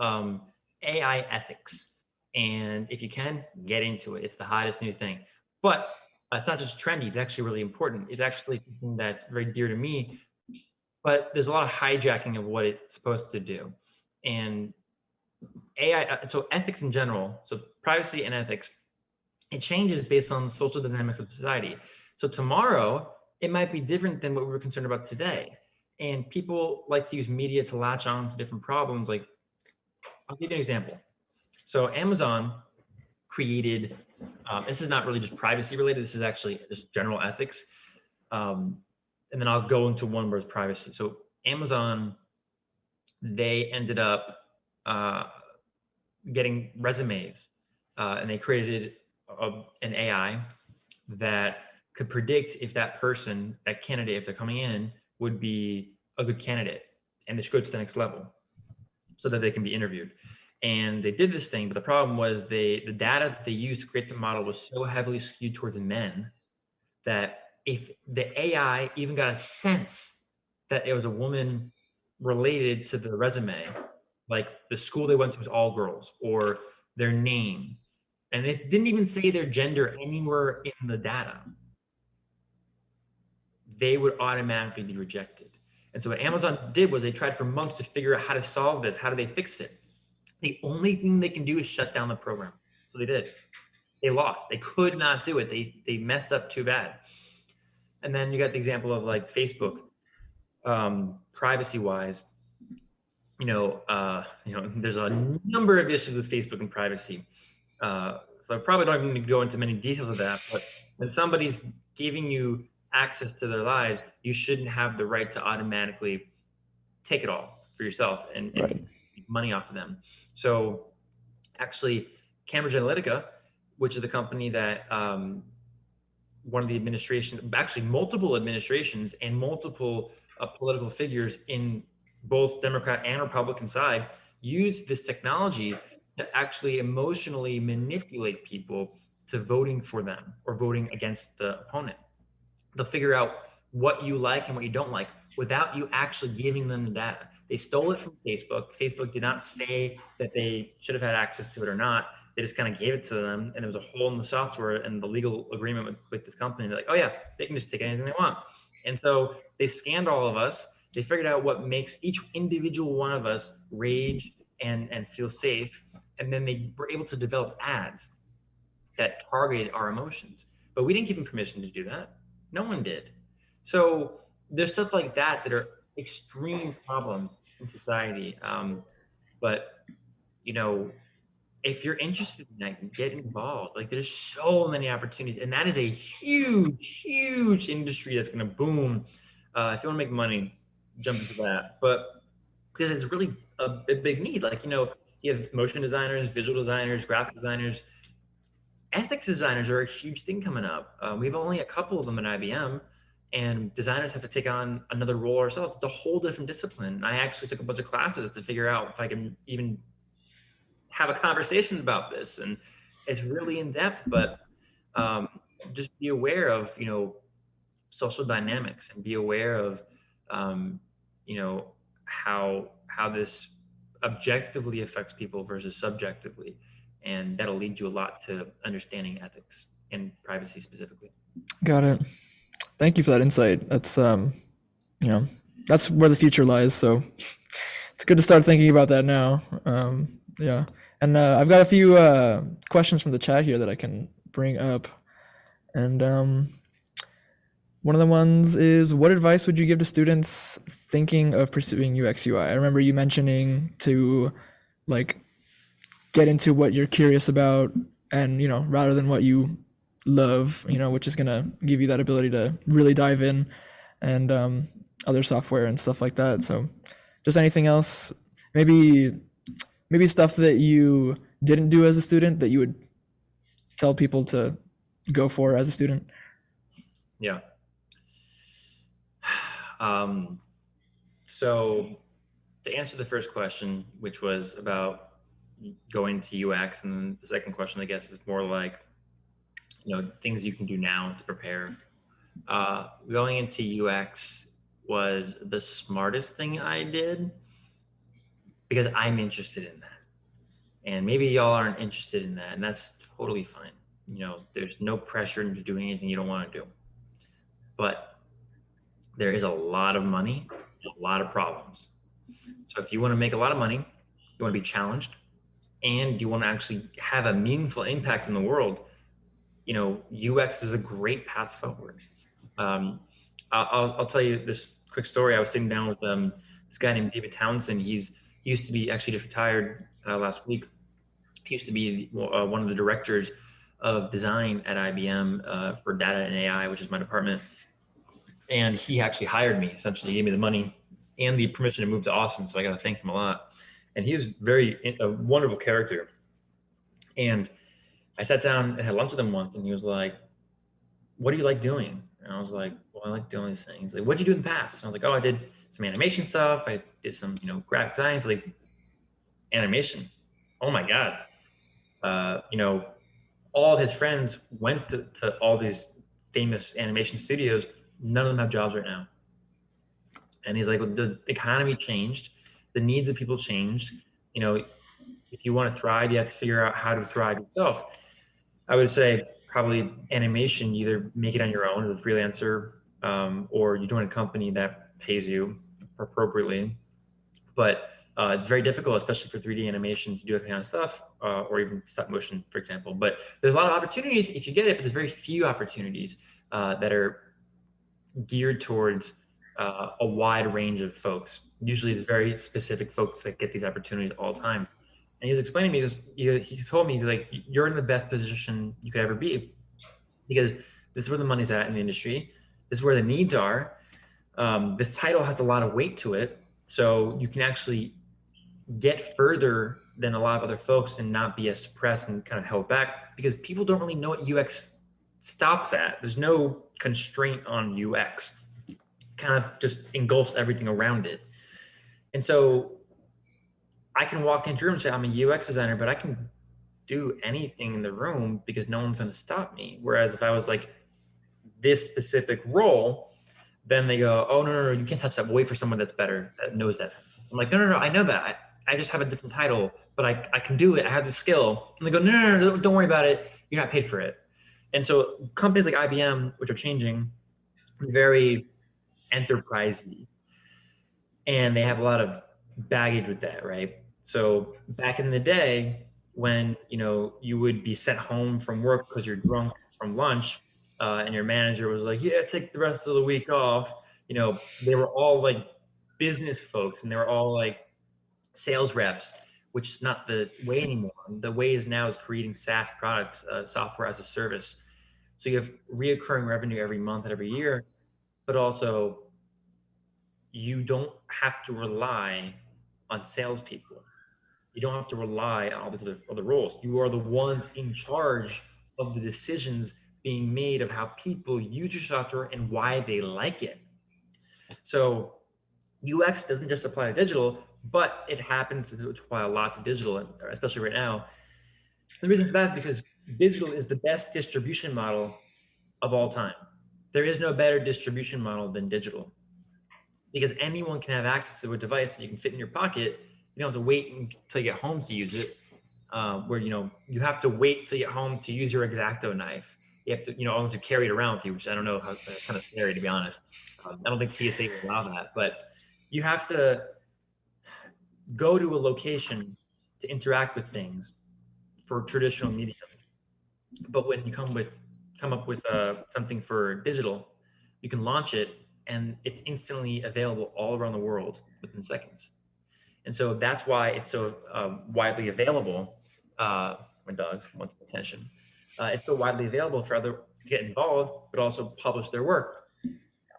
AI ethics. And if you can, get into it. It's the hottest new thing. But it's not just trendy, it's actually really important. It's actually something that's very dear to me, but there's a lot of hijacking of what it's supposed to do. And AI, so ethics in general, so privacy and ethics, it changes based on the social dynamics of society. So tomorrow, it might be different than what we were concerned about today. And people like to use media to latch on to different problems. Like, I'll give you an example. So Amazon created, this is not really just privacy related, this is actually just general ethics. And then I'll go into one where it's privacy. So Amazon, they ended up getting resumes and they created an AI that could predict if that person, that candidate, if they're coming in, would be a good candidate and they should go to the next level so that they can be interviewed. And they did this thing, but the problem was the data that they used to create the model was so heavily skewed towards men that if the AI even got a sense that it was a woman related to the resume, like the school they went to was all girls, or their name, and it didn't even say their gender anywhere in the data, they would automatically be rejected. And so what Amazon did was they tried for months to figure out how to solve this. How do they fix it? The only thing they can do is shut down the program. So they did. They lost. They could not do it. They messed up too bad. And then you got the example of like Facebook, privacy-wise. There's a number of issues with Facebook and privacy. So I probably don't even need to go into many details of that. But when somebody's giving you access to their lives, you shouldn't have the right to automatically take it all for yourself and make money off of them. So actually, Cambridge Analytica, which is the company that one of the administration, actually multiple administrations and multiple political figures in both Democrat and Republican side use this technology to actually emotionally manipulate people to voting for them or voting against the opponent. They'll figure out what you like and what you don't like without you actually giving them the data. They stole it from Facebook. Facebook did not say that they should have had access to it or not. They just kind of gave it to them, and there was a hole in the software and the legal agreement with this company. They're like, oh yeah, they can just take anything they want. And so they scanned all of us. They figured out what makes each individual one of us rage and feel safe. And then they were able to develop ads that targeted our emotions. But we didn't give them permission to do that. No one did. So there's stuff like that that are extreme problems in society. But, you know, if you're interested in that, get involved. Like, there's so many opportunities, and that is a huge, huge industry that's going to boom. If you want to make money, jump into that. But because it's really a big need. Like, you know, you have motion designers, visual designers, graphic designers. Ethics designers are a huge thing coming up. We have only a couple of them at IBM, and designers have to take on another role ourselves. It's a whole different discipline. I actually took a bunch of classes to figure out if I can even have a conversation about this, and it's really in depth. But just be aware of, you know, social dynamics, and be aware of, you know, how this objectively affects people versus subjectively. And that'll lead you a lot to understanding ethics and privacy specifically. Got it. Thank you for that insight. That's, you know, that's where the future lies. So it's good to start thinking about that now. Yeah. And I've got a few questions from the chat here that I can bring up. And one of the ones is, what advice would you give to students thinking of pursuing UX UI? I remember you mentioning to, like, get into what you're curious about, and, you know, rather than what you love, you know, which is going to give you that ability to really dive in, and other software and stuff like that. So just anything else, maybe stuff that you didn't do as a student that you would tell people to go for as a student. Yeah. So to answer the first question, which was about going to UX, and then the second question, I guess, is more like, you know, things you can do now to prepare. Going into UX was the smartest thing I did because I'm interested in that, and maybe y'all aren't interested in that, and that's totally fine. You know, there's no pressure into doing anything you don't want to do, but there is a lot of money, a lot of problems. So if you want to make a lot of money, you want to be challenged, and you want to actually have a meaningful impact in the world, you know, UX is a great path forward. I'll tell you this quick story. I was sitting down with this guy named David Townsend. He used to be, actually just retired last week. He used to be one of the directors of design at IBM for data and AI, which is my department. And he actually hired me, essentially. He gave me the money and the permission to move to Austin. So I got to thank him a lot. And he was a wonderful character. And I sat down and had lunch with him once, and he was like, what do you like doing? And I was like, well, I like doing these things. He's like, what'd you do in the past? And I was like, oh, I did some animation stuff. I did some, you know, graphic design. Like, animation. Oh my God. You know, all of his friends went to all these famous animation studios. None of them have jobs right now. And he's like, well, the economy changed. The needs of people changed. You know, if you want to thrive, you have to figure out how to thrive yourself. I would say probably animation, you either make it on your own as a freelancer, or you join a company that pays you appropriately. But it's very difficult, especially for 3D animation, to do that kind of stuff, or even stop motion, for example. But there's a lot of opportunities if you get it, but there's very few opportunities that are geared towards a wide range of folks. Usually it's very specific folks that get these opportunities all the time. And he was explaining to me, he told me, he's like, you're in the best position you could ever be, because this is where the money's at in the industry. This is where the needs are. This title has a lot of weight to it. So you can actually get further than a lot of other folks and not be as suppressed and kind of held back, because people don't really know what UX stops at. There's no constraint on UX. It kind of just engulfs everything around it. And so I can walk into a room and say, I'm a UX designer, but I can do anything in the room because no one's going to stop me. Whereas if I was like this specific role, then they go, oh, no, you can't touch that. Wait for someone that's better, that knows that. I'm like, no, I know that. I just have a different title, but I can do it. I have the skill. And they go, no, don't worry about it. You're not paid for it. And so companies like IBM, which are changing, very enterprisey, and they have a lot of baggage with that, right? So back in the day, when you would be sent home from work because you're drunk from lunch, and your manager was like, yeah, take the rest of the week off. They were all like business folks, and they were all like sales reps, which is not the way anymore. The way is now is creating SaaS products, software as a service. So you have reoccurring revenue every month and every year, but also you don't have to rely on salespeople. You don't have to rely on all these other roles. You are the ones in charge of the decisions being made of how people use your software and why they like it. So UX doesn't just apply to digital, but it happens to apply a lot to digital, especially right now. The reason for that is because digital is the best distribution model of all time. There is no better distribution model than digital, because anyone can have access to a device that you can fit in your pocket. You don't have to wait until you get home to use it, where you have to wait till you get home to use your X-Acto knife. You have to, unless you carry it around with you, which I don't know how, that's kind of scary, to be honest. I don't think TSA will allow that, but you have to go to a location to interact with things for traditional media. But when you come up with something for digital, you can launch it and it's instantly available all around the world within seconds. And so that's why it's so widely available. My dogs want attention. It's so widely available for others to get involved, but also publish their work.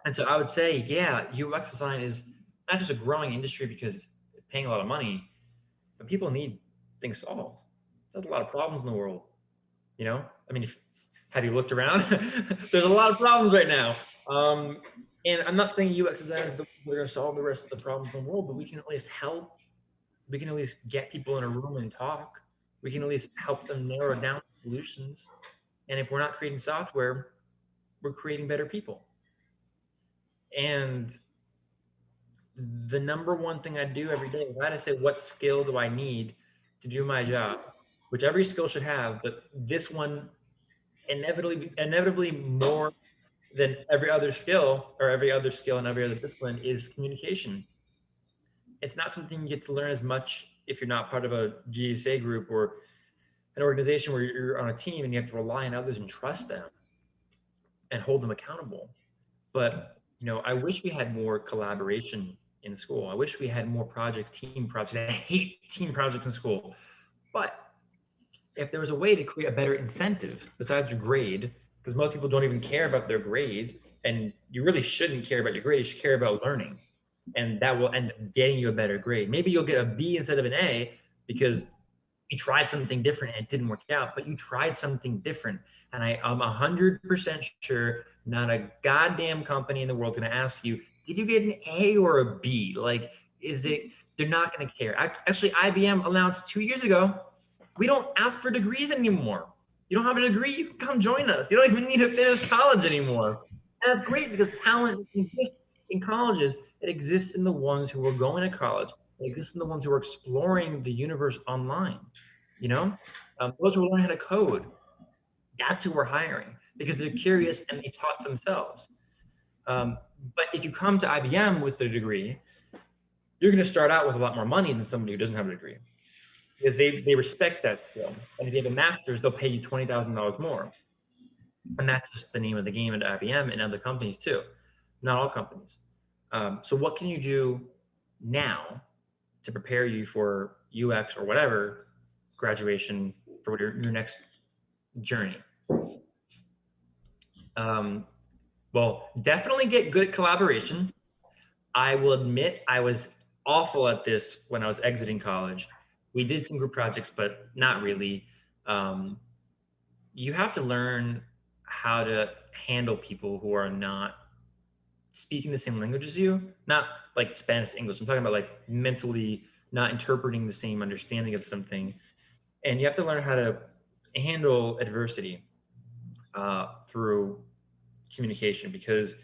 And so I would say, yeah, UX design is not just a growing industry because it's paying a lot of money, but people need things solved. There's a lot of problems in the world. I mean, have you looked around? There's a lot of problems right now. And I'm not saying UX designers are going to solve the rest of the problems in the world, but we can at least help. We can at least get people in a room and talk. We can at least help them narrow down solutions. And if we're not creating software, we're creating better people. And the number one thing I do every day, if I had to say, what skill do I need to do my job, which every skill should have, but this one inevitably more than every other skill and every other discipline, is communication. It's not something you get to learn as much if you're not part of a GDSA group or an organization where you're on a team and you have to rely on others and trust them and hold them accountable. But I wish we had more collaboration in school. I wish we had more team projects. I hate team projects in school. But if there was a way to create a better incentive besides your grade, because most people don't even care about their grade, and you really shouldn't care about your grade, you should care about learning. And that will end up getting you a better grade. Maybe you'll get a B instead of an A because you tried something different and it didn't work out, but you tried something different. And I'm 100% sure not a goddamn company in the world is going to ask you, did you get an A or a B? Like, they're not going to care. Actually, IBM announced 2 years ago, we don't ask for degrees anymore. You don't have a degree, you can come join us. You don't even need to finish college anymore. And that's great because talent exists in colleges. It exists in the ones who are going to college. It exists in the ones who are exploring the universe online. Those who are learning how to code, that's who we're hiring because they're curious and they taught themselves. But if you come to IBM with a degree, you're going to start out with a lot more money than somebody who doesn't have a degree, because they respect that skill. And if you have a master's, they'll pay you $20,000 more. And that's just the name of the game at IBM and other companies too. Not all companies. So what can you do now to prepare you for UX or whatever graduation, for your next journey? Well, definitely get good at collaboration. I will admit I was awful at this when I was exiting college. we did some group projects, but not really. You have to learn how to handle people who are not speaking the same language as you, not like Spanish, English. I'm talking about like mentally not interpreting the same understanding of something. And you have to learn how to handle adversity through communication, because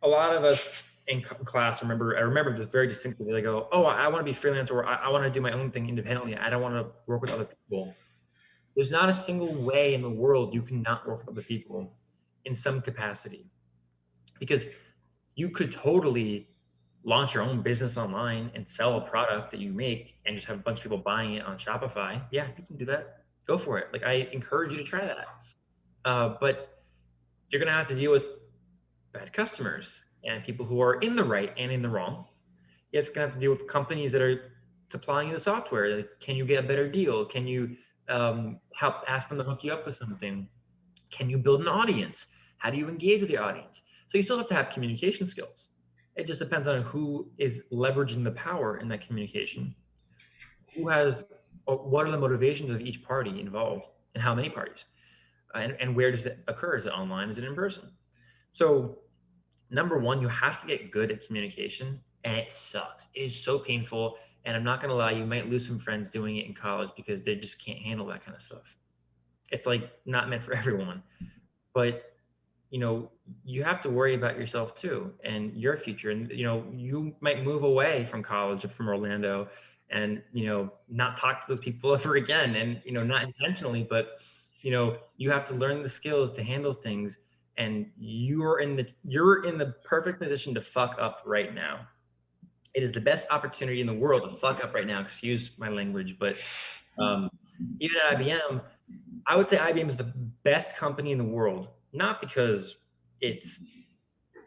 a lot of us in class I remember this very distinctly. They go, oh, I want to be freelance, or I want to do my own thing independently. I don't want to work with other people. There's not a single way in the world you cannot work with other people in some capacity, because you could totally launch your own business online and sell a product that you make and just have a bunch of people buying it on Shopify. Yeah, you can do that. Go for it. Like, I encourage you to try that. But you're going to have to deal with bad customers and people who are in the right and in the wrong. You're going to have to deal with companies that are supplying you the software. Like, can you get a better deal? Can you help ask them to hook you up with something? Can you build an audience? How do you engage with the audience? So you still have to have communication skills. It just depends on who is leveraging the power in that communication. Who has, what are the motivations of each party involved, and how many parties? And where does it occur? Is it online? Is it in person? So number one, you have to get good at communication, and it sucks. It is so painful. And I'm not going to lie, you might lose some friends doing it in college because they just can't handle that kind of stuff. It's like not meant for everyone. But you know, you have to worry about yourself too and your future. And, you know, you might move away from college or from Orlando and, you know, not talk to those people ever again. And, you know, not intentionally, but, you know, you have to learn the skills to handle things. And you're in the perfect position to fuck up right now. It is the best opportunity in the world to fuck up right now. Excuse my language, but even at IBM, I would say IBM is the best company in the world. Not because it's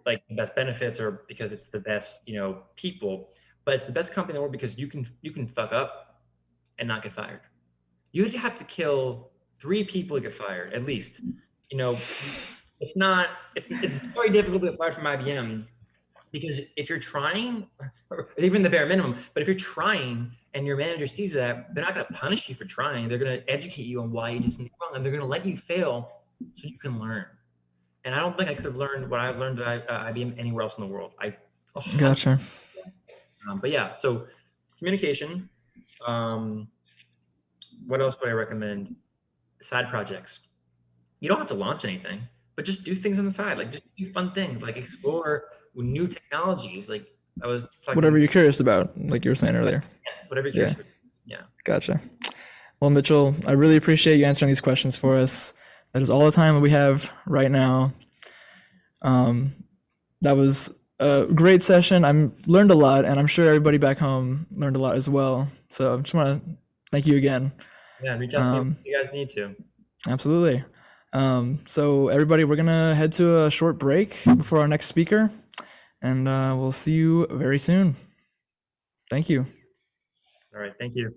like the best benefits or because it's the best, you know, people, but it's the best company in the world because you can fuck up and not get fired. You have to kill 3 people to get fired, at least. You know, it's very difficult to get fired from IBM, because if you're trying, or even the bare minimum, but if you're trying and your manager sees that, they're not going to punish you for trying. They're going to educate you on why you did something wrong, and they're going to let you fail so you can learn. And I don't think I could have learned what I've learned at IBM anywhere else in the world. Gotcha. But yeah, so communication. What else would I recommend? Side projects. You don't have to launch anything, but just do things on the side. Like, just do fun things, like explore new technologies. Like I was talking. Whatever you're curious about, like you were saying earlier. Yeah, whatever you're curious about. Yeah. Gotcha. Well, Mitchell, I really appreciate you answering these questions for us. That is all the time that we have right now. That was a great session. I learned a lot, and I'm sure everybody back home learned a lot as well. So I just want to thank you again. Yeah, reach out to me if you guys need to. Absolutely. So everybody, we're going to head to a short break before our next speaker, and we'll see you very soon. Thank you. All right, thank you.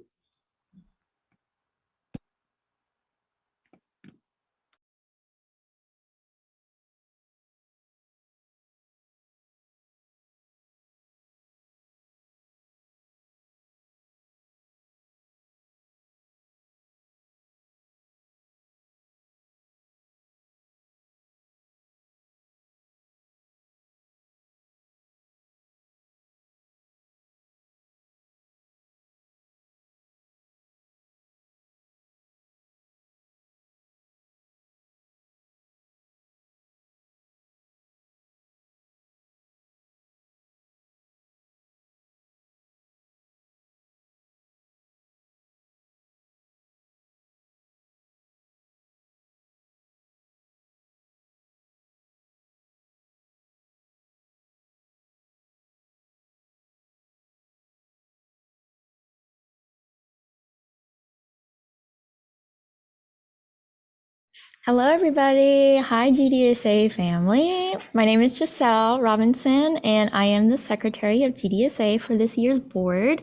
Hello, everybody. Hi, GDSA family. My name is Giselle Robinson, and I am the secretary of GDSA for this year's board.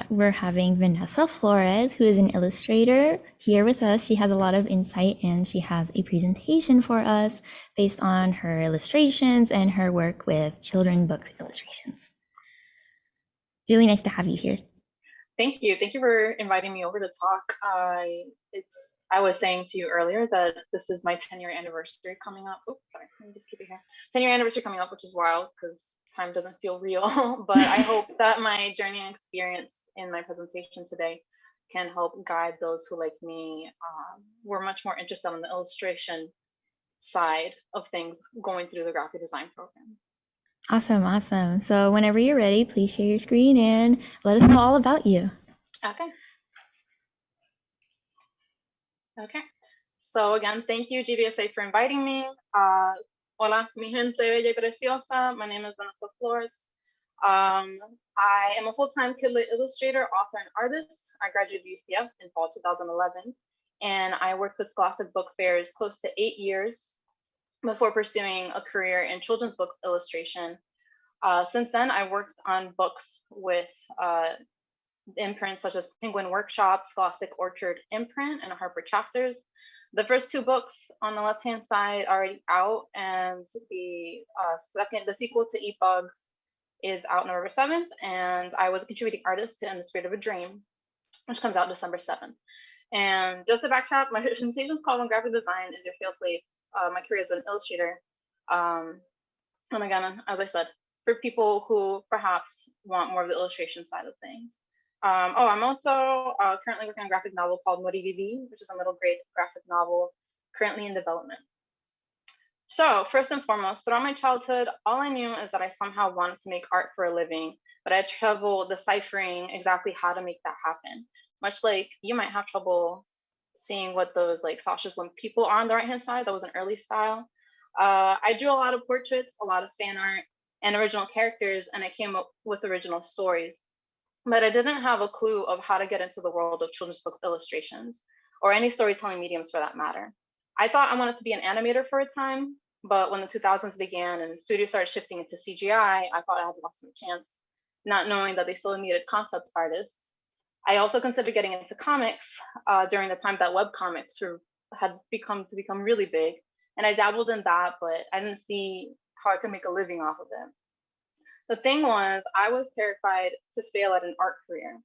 We're having Vanessa Flores, who is an illustrator, here with us. She has a lot of insight, and she has a presentation for us based on her illustrations and her work with children book illustrations. It's really nice to have you here. Thank you. Thank you for inviting me over to talk. I was saying to you earlier that this is my 10-year anniversary coming up. Oh, sorry, let me just keep it here. 10-year anniversary coming up, which is wild because time doesn't feel real. But I hope that my journey and experience in my presentation today can help guide those who, like me, were much more interested on the illustration side of things going through the graphic design program. Awesome, awesome. So whenever you're ready, please share your screen and let us know all about you. Okay. Okay. So again, thank you, GDSA, for inviting me. Hola, mi gente bella y preciosa. My name is Vanessa Flores. I am a full-time kid-lit illustrator, author, and artist. I graduated UCF in fall 2011, and I worked with Scholastic Book Fairs close to 8 years before pursuing a career in children's books illustration. Since then, I worked on books with imprints such as Penguin Workshop, Scholastic Orchard Imprint, and Harper Chapters. The first 2 books on the left-hand side are already out, and the sequel to Eat Bugs is out November 7th, and I was a contributing artist to In the Spirit of a Dream, which comes out December 7th. And just to backtrack, my presentation is called When Graphic Design is Your Fail Slave. My career as an illustrator. And again, as I said, for people who perhaps want more of the illustration side of things. I'm also currently working on a graphic novel called Morivivi, which is a middle grade graphic novel currently in development. So first and foremost, throughout my childhood, all I knew is that I somehow wanted to make art for a living, but I had trouble deciphering exactly how to make that happen. Much like you might have trouble seeing what those like Sasha's Limp people are on the right-hand side. That was an early style. I drew a lot of portraits, a lot of fan art, and original characters, and I came up with original stories. But I didn't have a clue of how to get into the world of children's books illustrations, or any storytelling mediums for that matter. I thought I wanted to be an animator for a time, but when the 2000s began and studios started shifting into CGI, I thought I had lost my chance, not knowing that they still needed concept artists. I also considered getting into comics during the time that webcomics had become really big. And I dabbled in that, but I didn't see how I could make a living off of it. The thing was, I was terrified to fail at an art career.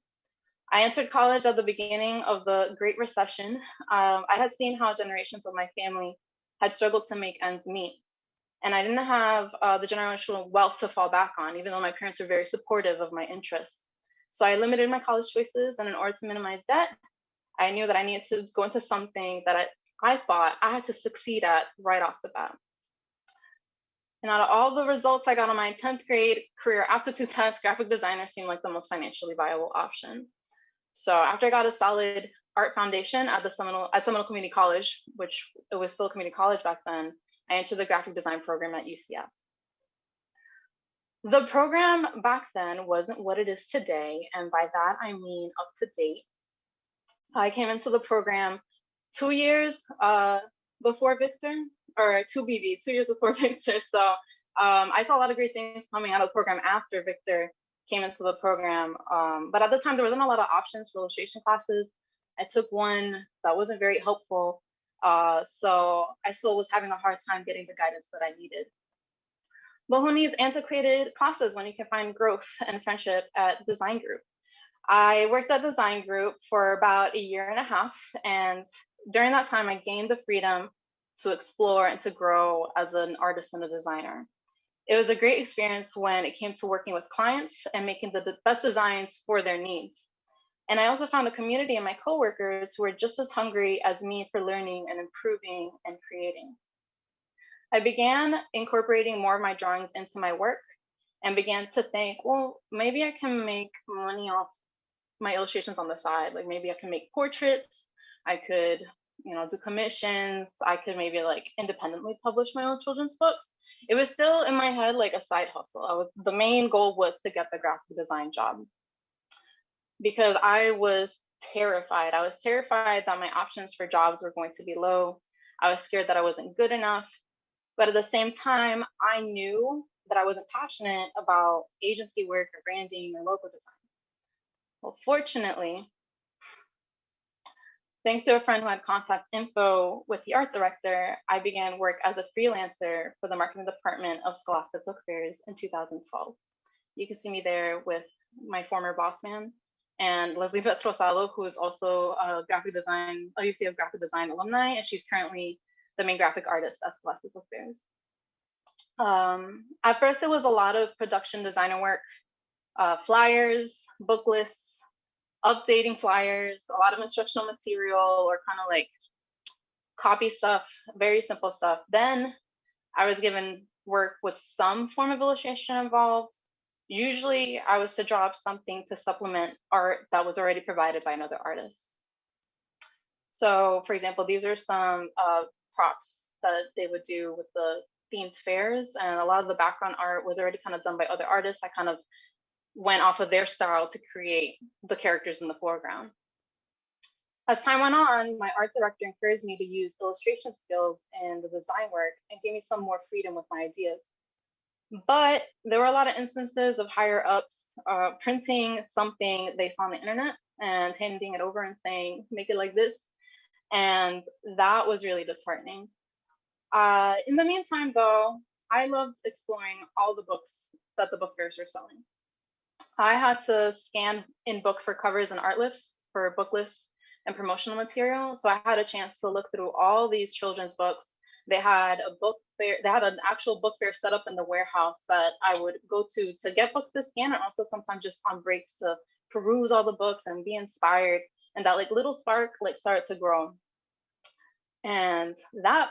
I entered college at the beginning of the Great Recession. I had seen how generations of my family had struggled to make ends meet. And I didn't have the generational wealth to fall back on, even though my parents were very supportive of my interests. So I limited my college choices, and in order to minimize debt, I knew that I needed to go into something that I thought I had to succeed at right off the bat. And out of all the results I got on my 10th grade career aptitude test, graphic designer seemed like the most financially viable option. So after I got a solid art foundation at Seminole Community College, which it was still a community college back then, I entered the graphic design program at UCF. The program back then wasn't what it is today, and by that I mean up to date. I came into the program 2 years before Victor, or 2 years before Victor. So I saw a lot of great things coming out of the program after Victor came into the program. But at the time, there wasn't a lot of options for illustration classes. I took one that wasn't very helpful. So I still was having a hard time getting the guidance that I needed. But who needs antiquated classes when you can find growth and friendship at Design Group? I worked at Design Group for about 1.5 years, and during that time, I gained the freedom to explore and to grow as an artist and a designer. It was a great experience when it came to working with clients and making the best designs for their needs. And I also found a community in my coworkers who were just as hungry as me for learning and improving and creating. I began incorporating more of my drawings into my work and began to think, well, maybe I can make money off my illustrations on the side. Like maybe I can make portraits. I could, do commissions. I could maybe like independently publish my own children's books. It was still in my head like a side hustle. The main goal was to get the graphic design job because I was terrified. I was terrified that my options for jobs were going to be low. I was scared that I wasn't good enough. But at the same time, I knew that I wasn't passionate about agency work or branding or logo design. Well, fortunately, thanks to a friend who had contact info with the art director, I began work as a freelancer for the marketing department of Scholastic Book Fairs in 2012. You can see me there with my former boss man. and Leslie Petrosalo, who is also a UCF graphic design alumni, and she's currently the main graphic artist at Scholastic Book Fairs. At first, it was a lot of production designer work, flyers, book lists, updating flyers, a lot of instructional material, or kind of like copy stuff, very simple stuff. Then I was given work with some form of illustration involved. Usually I was to draw up something to supplement art that was already provided by another artist. So for example, these are some props that they would do with the themed fairs, and a lot of the background art was already kind of done by other artists. I kind of went off of their style to create the characters in the foreground. As time went on, my art director encouraged me to use illustration skills in the design work and gave me some more freedom with my ideas. But there were a lot of instances of higher ups printing something they saw on the internet and handing it over and saying, make it like this. And that was really disheartening. In the meantime, though, I loved exploring all the books that the book fairs were selling. I had to scan in books for covers and art lists, for book lists and promotional material. So I had a chance to look through all these children's books. They had a book fair, they had an actual book fair set up in the warehouse that I would go to get books to scan, and also sometimes just on breaks to peruse all the books and be inspired. And that like little spark like started to grow. And that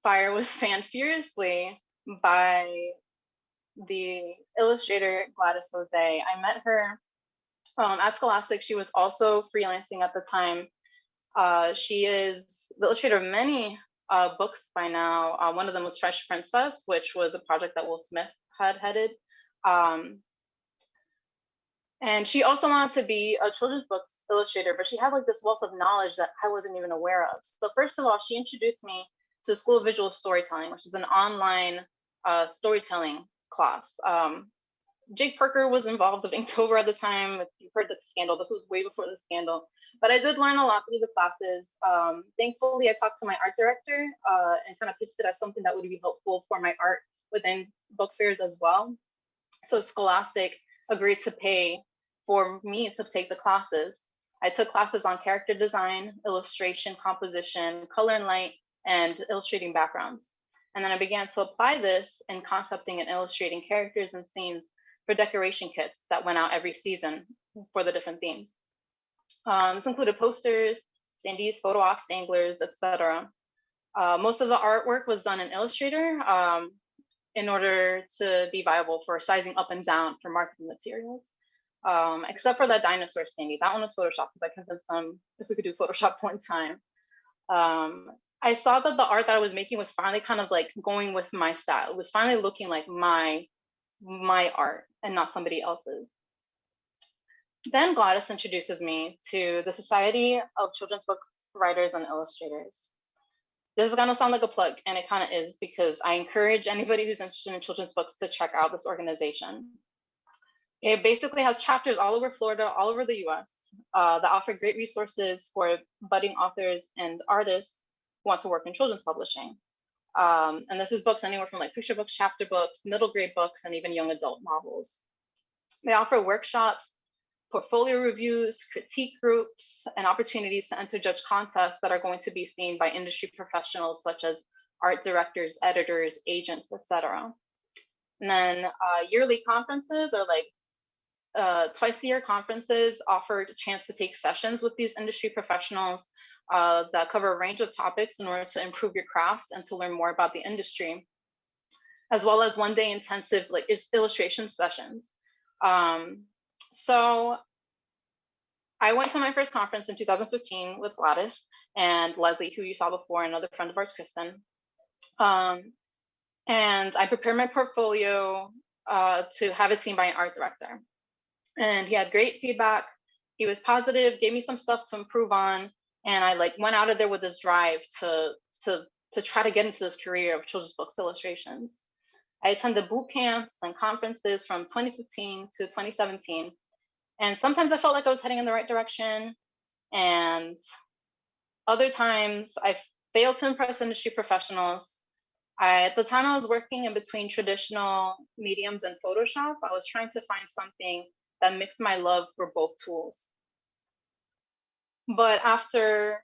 fire was fanned furiously by the illustrator Gladys Jose. I met her at Scholastic. She was also freelancing at the time. She is the illustrator of many books by now. One of them was Fresh Princess, which was a project that Will Smith had headed. And she also wanted to be a children's books illustrator, but she had like this wealth of knowledge that I wasn't even aware of. So first of all, she introduced me to School of Visual Storytelling, which is an online storytelling class. Jake Parker was involved with Inktober at the time. If you've heard the scandal, this was way before the scandal. But I did learn a lot through the classes. Thankfully, I talked to my art director and kind of pitched it as something that would be helpful for my art within book fairs as well. So Scholastic agreed to pay for me to take the classes. I took classes on character design, illustration, composition, color and light, and illustrating backgrounds. And then I began to apply this in concepting and illustrating characters and scenes for decoration kits that went out every season for the different themes. This included posters, standees, photo ops, anglers, etc. Most of the artwork was done in Illustrator in order to be viable for sizing up and down for marketing materials, except for that dinosaur standee. That one was Photoshop because I convinced them if we could do Photoshop one time. I saw that the art that I was making was finally kind of like going with my style. It was finally looking like my art and not somebody else's. Then Gladys introduces me to the Society of Children's Book Writers and Illustrators. This is gonna sound like a plug, and it kind of is, because I encourage anybody who's interested in children's books to check out this organization. It basically has chapters all over Florida, all over the US, that offer great resources for budding authors and artists who want to work in children's publishing. And this is books anywhere from like picture books, chapter books, middle grade books, and even young adult novels. They offer workshops, portfolio reviews, critique groups, and opportunities to enter judge contests that are going to be seen by industry professionals such as art directors, editors, agents, etc. And then yearly conferences, or like twice-a-year conferences, offer a chance to take sessions with these industry professionals that cover a range of topics in order to improve your craft and to learn more about the industry, as well as one-day intensive like illustration sessions. So I went to my first conference in 2015 with Gladys and Leslie, who you saw before, another friend of ours, Kristen. And I prepared my portfolio to have it seen by an art director. And he had great feedback. He was positive, gave me some stuff to improve on. And I like went out of there with this drive to try to get into this career of children's books illustrations. I attended boot camps and conferences from 2015 to 2017. And sometimes I felt like I was heading in the right direction. And other times I failed to impress industry professionals. At the time I was working in between traditional mediums and Photoshop, I was trying to find something that mixed my love for both tools. But after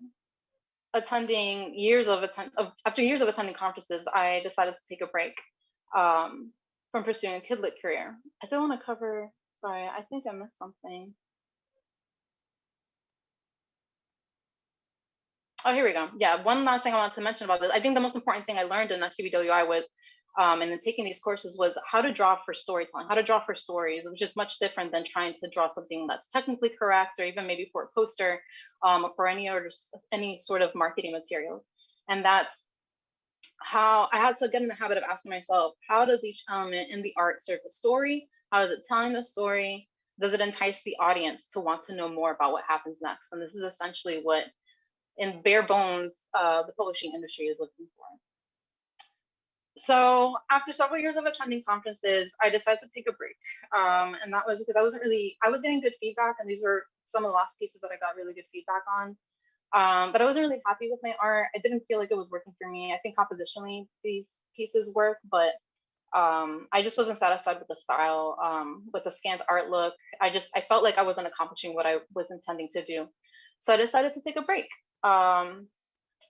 years of attending conferences, I decided to take a break from pursuing a kid lit career. I did want to cover, sorry, I think I missed something. Oh, here we go. Yeah, one last thing I wanted to mention about this. I think the most important thing I learned in SCBWI was, and then taking these courses, was how to draw for storytelling, how to draw for stories, which is much different than trying to draw something that's technically correct, or even maybe for a poster, or for any sort of marketing materials. And that's how I had to get in the habit of asking myself, how does each element in the art serve the story? How is it telling the story? Does it entice the audience to want to know more about what happens next? And this is essentially what, in bare bones, the publishing industry is looking for. So after several years of attending conferences, I decided to take a break. And that was because I was getting good feedback, and these were some of the last pieces that I got really good feedback on. But I wasn't really happy with my art. I didn't feel like it was working for me. I think compositionally these pieces work, but I just wasn't satisfied with the style, with the scanned art look. I felt like I wasn't accomplishing what I was intending to do. So I decided to take a break. I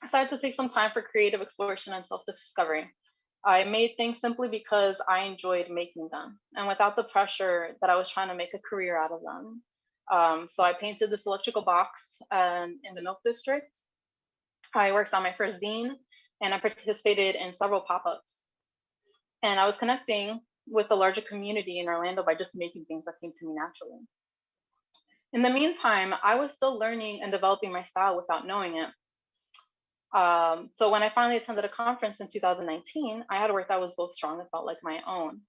decided to take some time for creative exploration and self-discovery. I made things simply because I enjoyed making them, and without the pressure that I was trying to make a career out of them. So I painted this electrical box in the Milk District. I worked on my first zine, and I participated in several pop-ups. And I was connecting with the larger community in Orlando by just making things that came to me naturally. In the meantime, I was still learning and developing my style without knowing it. So when I finally attended a conference in 2019, I had work that was both strong and felt like my own.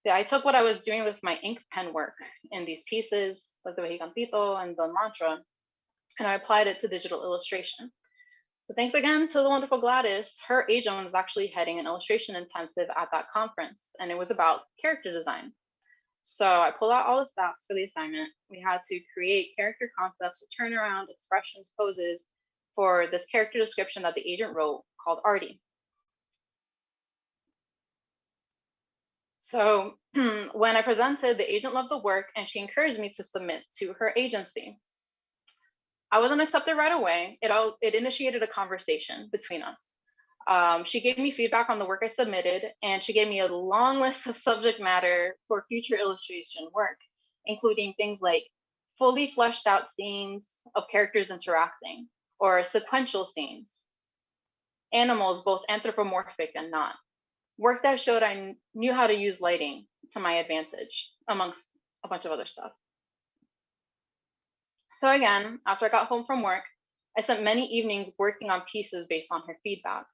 I took what I was doing with my ink pen work in these pieces, like the Mexicantito and the Mantra, and I applied it to digital illustration. So thanks again to the wonderful Gladys. Her agent was actually heading an illustration intensive at that conference, and it was about character design. So I pulled out all the stats for the assignment. We had to create character concepts, turnaround, expressions, poses for this character description that the agent wrote called Artie. So when I presented, the agent loved the work, and she encouraged me to submit to her agency. I wasn't accepted right away. It initiated a conversation between us. She gave me feedback on the work I submitted, and she gave me a long list of subject matter for future illustration work, including things like fully fleshed out scenes of characters interacting, or sequential scenes, animals both anthropomorphic and not, work that showed I knew how to use lighting to my advantage, amongst a bunch of other stuff. So again, after I got home from work, I spent many evenings working on pieces based on her feedback.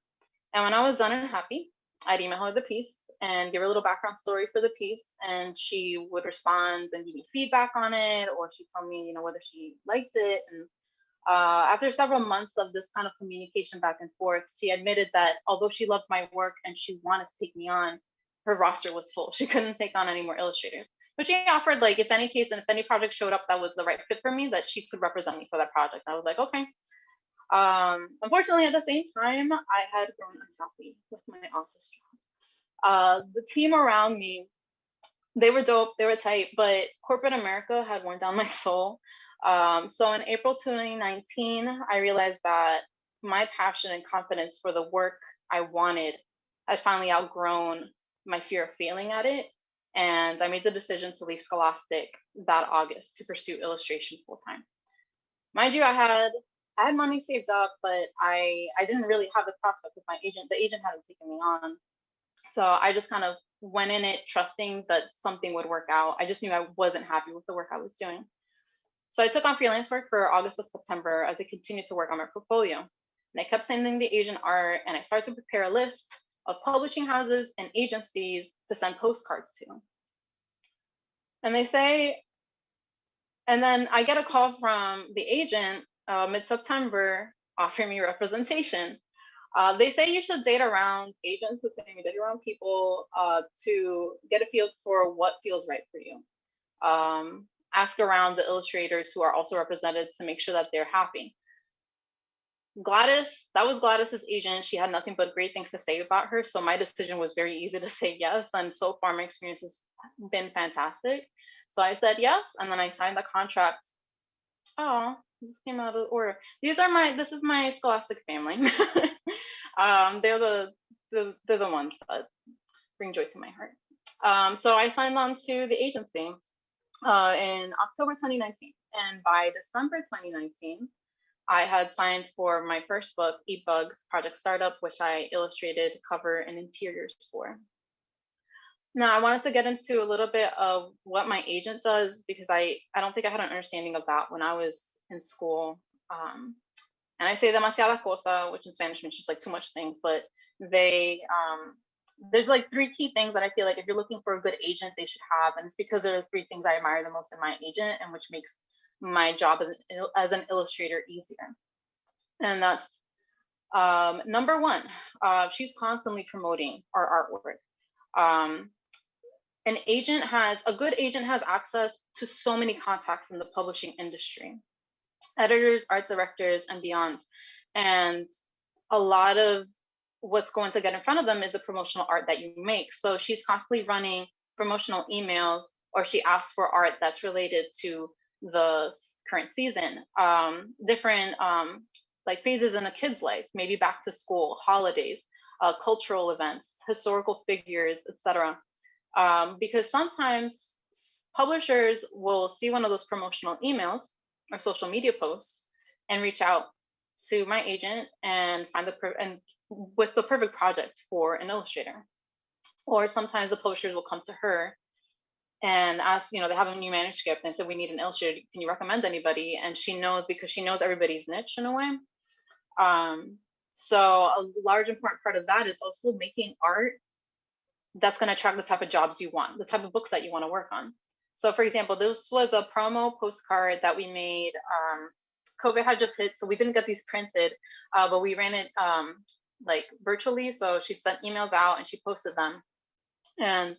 And when I was done and happy, I'd email her the piece and give her a little background story for the piece, and she would respond and give me feedback on it, or she'd tell me, whether she liked it. And after several months of this kind of communication back and forth, she admitted that although she loved my work and she wanted to take me on, her roster was full. She couldn't take on any more illustrators. But she offered, like, if any case and if any project showed up that was the right fit for me, that she could represent me for that project. I was like, okay. Unfortunately, at the same time, I had grown unhappy with my office job. The team around me, they were dope, they were tight, but corporate America had worn down my soul. So in April 2019, I realized that my passion and confidence for the work I wanted had finally outgrown my fear of failing at it. And I made the decision to leave Scholastic that August to pursue illustration full time. Mind you, I had money saved up, but I didn't really have the prospect with my agent. The agent hadn't taken me on. So I just kind of went in it trusting that something would work out. I just knew I wasn't happy with the work I was doing. So I took on freelance work for August and September as I continued to work on my portfolio. And I kept sending the agent art, and I started to prepare a list of publishing houses and agencies to send postcards to. And then I get a call from the agent mid-September offering me representation. They say you should date around agents, the same you date around people, to get a feel for what feels right for you. Ask around the illustrators who are also represented to make sure that they're happy. Gladys, that was Gladys's agent. She had nothing but great things to say about her. So my decision was very easy to say yes. And so far my experience has been fantastic. So I said yes, and then I signed the contract. Oh, This came out of order. This is my scholastic family. They're the ones that bring joy to my heart. So I signed on to the agency in October 2019, and by December 2019, I had signed for my first book, eBugs Project Startup, which I illustrated cover and interiors for. Now, I wanted to get into a little bit of what my agent does, because I don't think I had an understanding of that when I was in school. And I say demasiada cosa, which in Spanish means just like too much things, but there's like 3 key things that I feel like if you're looking for a good agent, they should have. And it's because there are 3 things I admire the most in my agent, and which makes my job as an illustrator easier. And that's number 1, she's constantly promoting our artwork. A good agent has access to so many contacts in the publishing industry, editors, art directors, and beyond. And a lot of what's going to get in front of them is the promotional art that you make. So she's constantly running promotional emails, or she asks for art that's related to the current season, different like phases in a kid's life, maybe back to school, holidays, cultural events, historical figures, etc. Because sometimes publishers will see one of those promotional emails or social media posts and reach out to my agent and find with the perfect project for an illustrator. Or sometimes the publishers will come to her and ask, they have a new manuscript and say, we need an illustrator. Can you recommend anybody? And she knows, because she knows everybody's niche in a way. So a large important part of that is also making art that's going to attract the type of jobs you want, the type of books that you want to work on. So for example, this was a promo postcard that we made. COVID had just hit, so we didn't get these printed, but we ran it like virtually. So she sent emails out and she posted them. And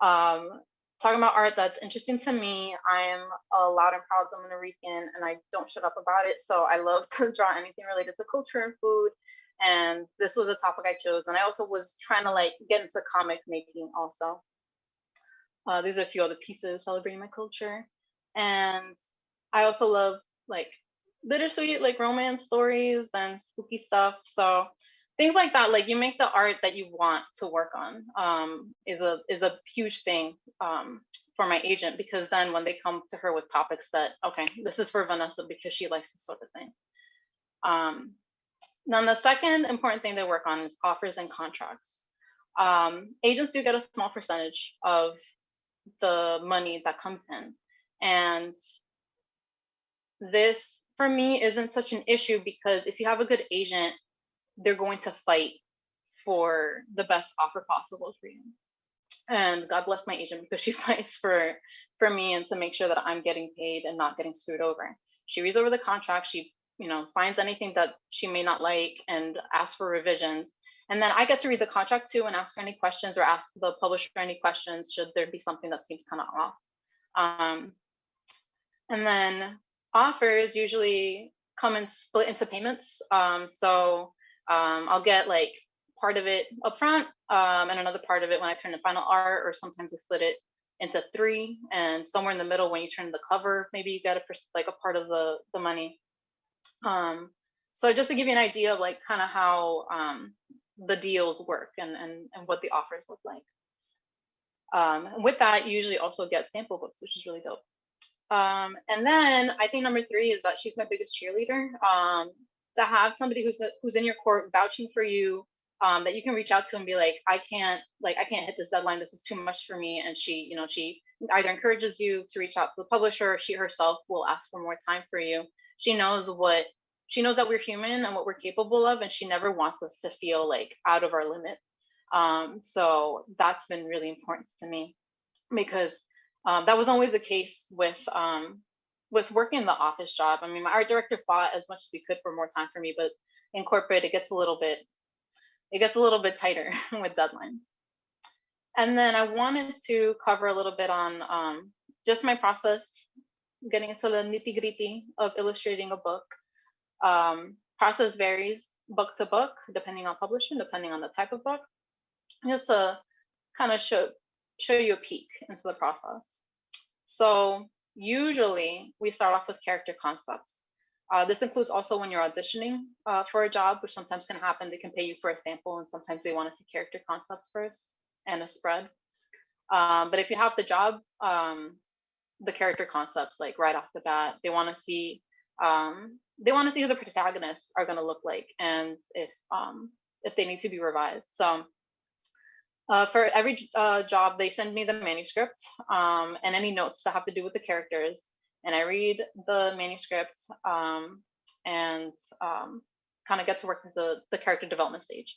talking about art that's interesting to me, I am a loud and proud Dominican Rican, and I don't shut up about it. So I love to draw anything related to culture and food. And this was a topic I chose. And I also was trying to like get into comic making also. These are a few other pieces celebrating my culture. And I also love like bittersweet, like romance stories and spooky stuff. So things like that, like you make the art that you want to work on is a huge thing for my agent, because then when they come to her with topics that, okay, this is for Vanessa because she likes this sort of thing. Then the second important thing they work on is offers and contracts. Agents do get a small percentage of the money that comes in. And this, for me, isn't such an issue, because if you have a good agent, they're going to fight for the best offer possible for you. And God bless my agent, because she fights for me and to make sure that I'm getting paid and not getting screwed over. She reads over the contract. She finds anything that she may not like and asks for revisions. And then I get to read the contract too and ask for any questions, or ask the publisher any questions should there be something that seems kind of off. And then offers usually come and split into payments. So I'll get like part of it upfront and another part of it when I turn the final art, or sometimes I split it into 3, and somewhere in the middle when you turn the cover, maybe you get like a part of the money. So just to give you an idea of like kind of how the deals work and what the offers look like. With that, you usually also get sample books, which is really dope. And then I think number 3 is that she's my biggest cheerleader. To have somebody who's in your court vouching for you, that you can reach out to and be like, I can't hit this deadline. This is too much for me. And she either encourages you to reach out to the publisher, or she herself will ask for more time for you. She knows that we're human and what we're capable of, and she never wants us to feel like out of our limit. So that's been really important to me, because that was always the case with working the office job. I mean, my art director fought as much as he could for more time for me, but in corporate, it gets a little bit tighter with deadlines. And then I wanted to cover a little bit on just my process, getting into the nitty-gritty of illustrating a book. Process varies book to book, depending on publishing, depending on the type of book, just to kind of show you a peek into the process. So usually we start off with character concepts. This includes also when you're auditioning for a job, which sometimes can happen. They can pay you for a sample, and sometimes they want to see character concepts first and a spread. But if you have the job, the character concepts, like right off the bat, they want to see who the protagonists are going to look like, and if they need to be revised. So for every job, they send me the manuscript and any notes that have to do with the characters, and I read the manuscript and kind of get to work with the character development stage.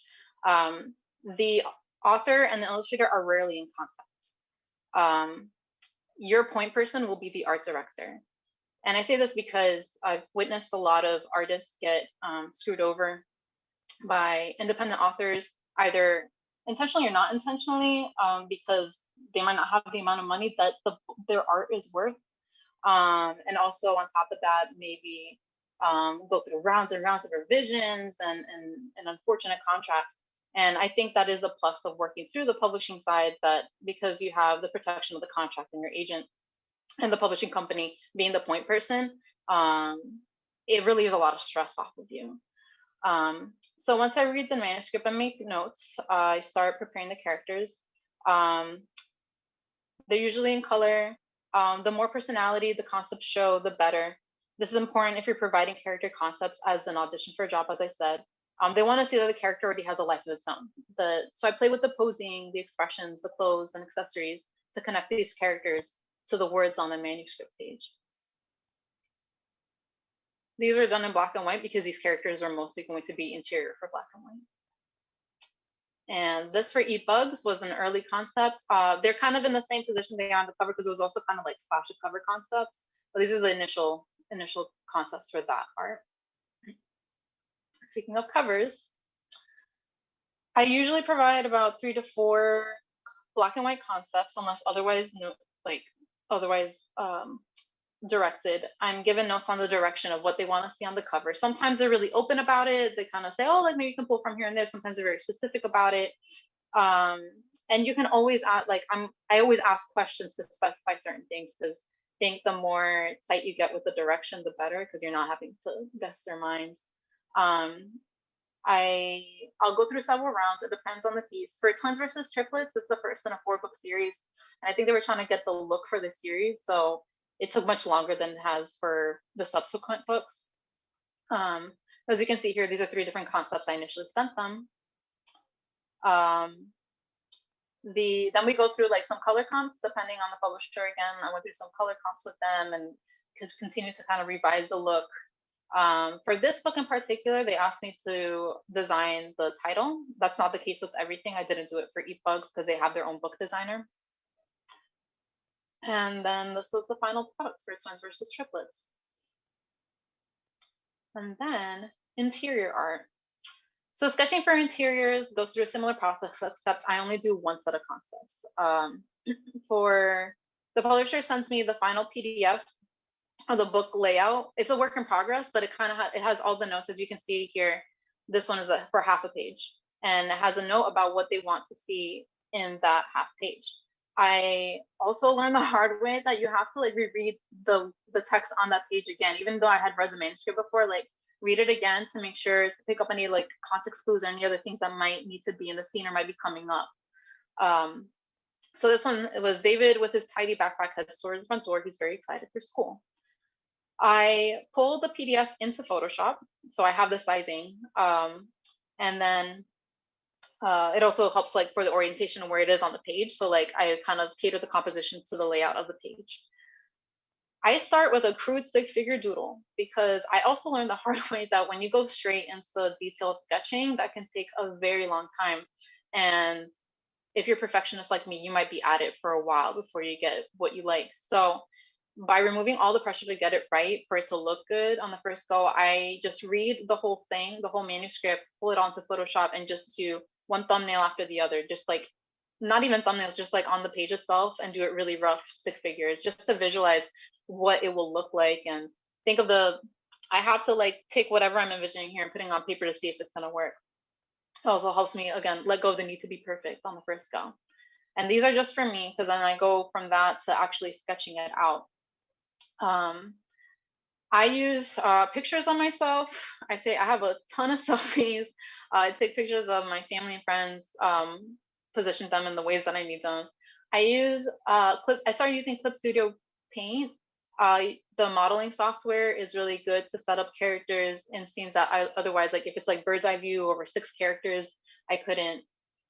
The author and the illustrator are rarely in contact. Your point person will be the art director. And I say this because I've witnessed a lot of artists get screwed over by independent authors, either intentionally or not intentionally, because they might not have the amount of money that their art is worth. And also on top of that, maybe go through rounds and rounds of revisions and unfortunate contracts. And I think that is a plus of working through the publishing side, that because you have the protection of the contract and your agent and the publishing company being the point person, it really is a lot of stress off of you. So once I read the manuscript and make notes, I start preparing the characters. They're usually in color. The more personality the concepts show, the better. This is important if you're providing character concepts as an audition for a job, as I said. They want to see that the character already has a life of its own. So I play with the posing, the expressions, the clothes, and accessories to connect these characters to the words on the manuscript page. These are done in black and white because these characters are mostly going to be interior for black and white. And this for Eat Bugs was an early concept. They're kind of in the same position they are on the cover because it was also kind of like slash of cover concepts. But these are the initial concepts for that art. Speaking of covers, I usually provide about 3 to 4 black and white concepts, unless otherwise directed. I'm given notes on the direction of what they want to see on the cover. Sometimes they're really open about it. They kind of say, oh, like maybe you can pull from here and there. Sometimes they're very specific about it. And you can always ask, I always ask questions to specify certain things, because I think the more tight you get with the direction, the better, because you're not having to guess their minds. I'll go through several rounds. It depends on the piece. For Twins versus Triplets, it's the first in a 4-book series. And I think they were trying to get the look for the series, so it took much longer than it has for the subsequent books. As you can see here, these are 3 different concepts I initially sent them. Then we go through like some color comps, depending on the publisher. Again, I went through some color comps with them and could continue to kind of revise the look. For this book in particular, they asked me to design the title. That's not the case with everything. I didn't do it for Eat Bugs because they have their own book designer. And then this was the final product for Twins versus Triplets. And then interior art. So sketching for interiors goes through a similar process, except I only do 1 set of concepts. For the publisher sends me the final PDF of the book layout. It's a work in progress, but it kind of it has all the notes, as you can see here. This one is for half a page, and it has a note about what they want to see in that half page. I also learned the hard way that you have to like reread the text on that page again, even though I had read the manuscript before. Like, read it again to make sure to pick up any like context clues or any other things that might need to be in the scene or might be coming up. So this one, it was David with his tidy backpack heads towards the front door. He's very excited for school. I pulled the PDF into Photoshop, so I have the sizing, and then it also helps like for the orientation of where it is on the page. So like I kind of cater the composition to the layout of the page. I start with a crude stick figure doodle because I also learned the hard way that when you go straight into detailed sketching, that can take a very long time. And if you're a perfectionist like me, you might be at it for a while before you get what you like. So by removing all the pressure to get it right, for it to look good on the first go, I just read the whole thing, the whole manuscript, pull it onto Photoshop, and just do one thumbnail after the other, just like not even thumbnails, just like on the page itself, and do it really rough stick figures just to visualize what it will look like and think of I have to like take whatever I'm envisioning here and putting on paper to see if it's going to work. It also helps me, again, let go of the need to be perfect on the first go. And these are just for me, because then I go from that to actually sketching it out. I use pictures of myself. I have a ton of selfies. I take pictures of my family and friends, position them in the ways that I need them. I use I started using Clip Studio Paint. The modeling software is really good to set up characters in scenes that I otherwise, like if it's like bird's eye view over 6 characters, I couldn't.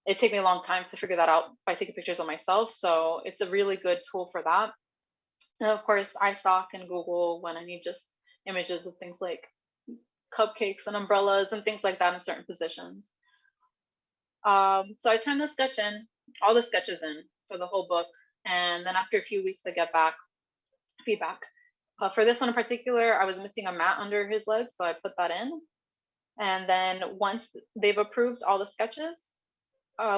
It took me a long time to figure that out by taking pictures of myself. So it's a really good tool for that. And of course, iStock and Google when I need just images of things like cupcakes and umbrellas and things like that in certain positions. So I turn the sketch in, all the sketches in for the whole book. And then after a few weeks, I get back feedback. For this one in particular, I was missing a mat under his leg, so I put that in. And then once they've approved all the sketches,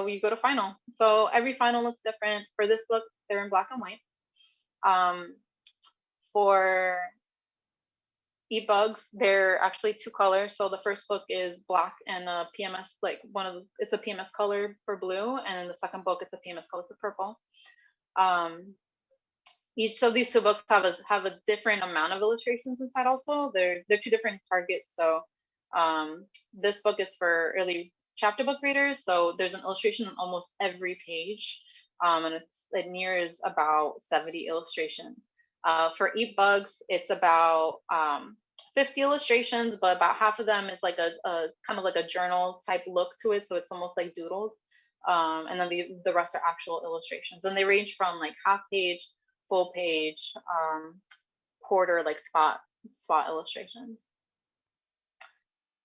we go to final. So every final looks different. For this book, they're in black and white. For eBugs, they're actually 2 colors. So the first book is black and a PMS, like it's a PMS color for blue, and in the second book, it's a PMS color for purple. Each of these 2 books have a different amount of illustrations inside. Also, they're 2 different targets. So this book is for early chapter book readers. So there's an illustration on almost every page, and it nears about 70 illustrations. For eBugs, it's about 50 illustrations, but about half of them is like a kind of like a journal type look to it. So it's almost like doodles. And then the rest are actual illustrations. And they range from like half page, full page, quarter, like spot illustrations.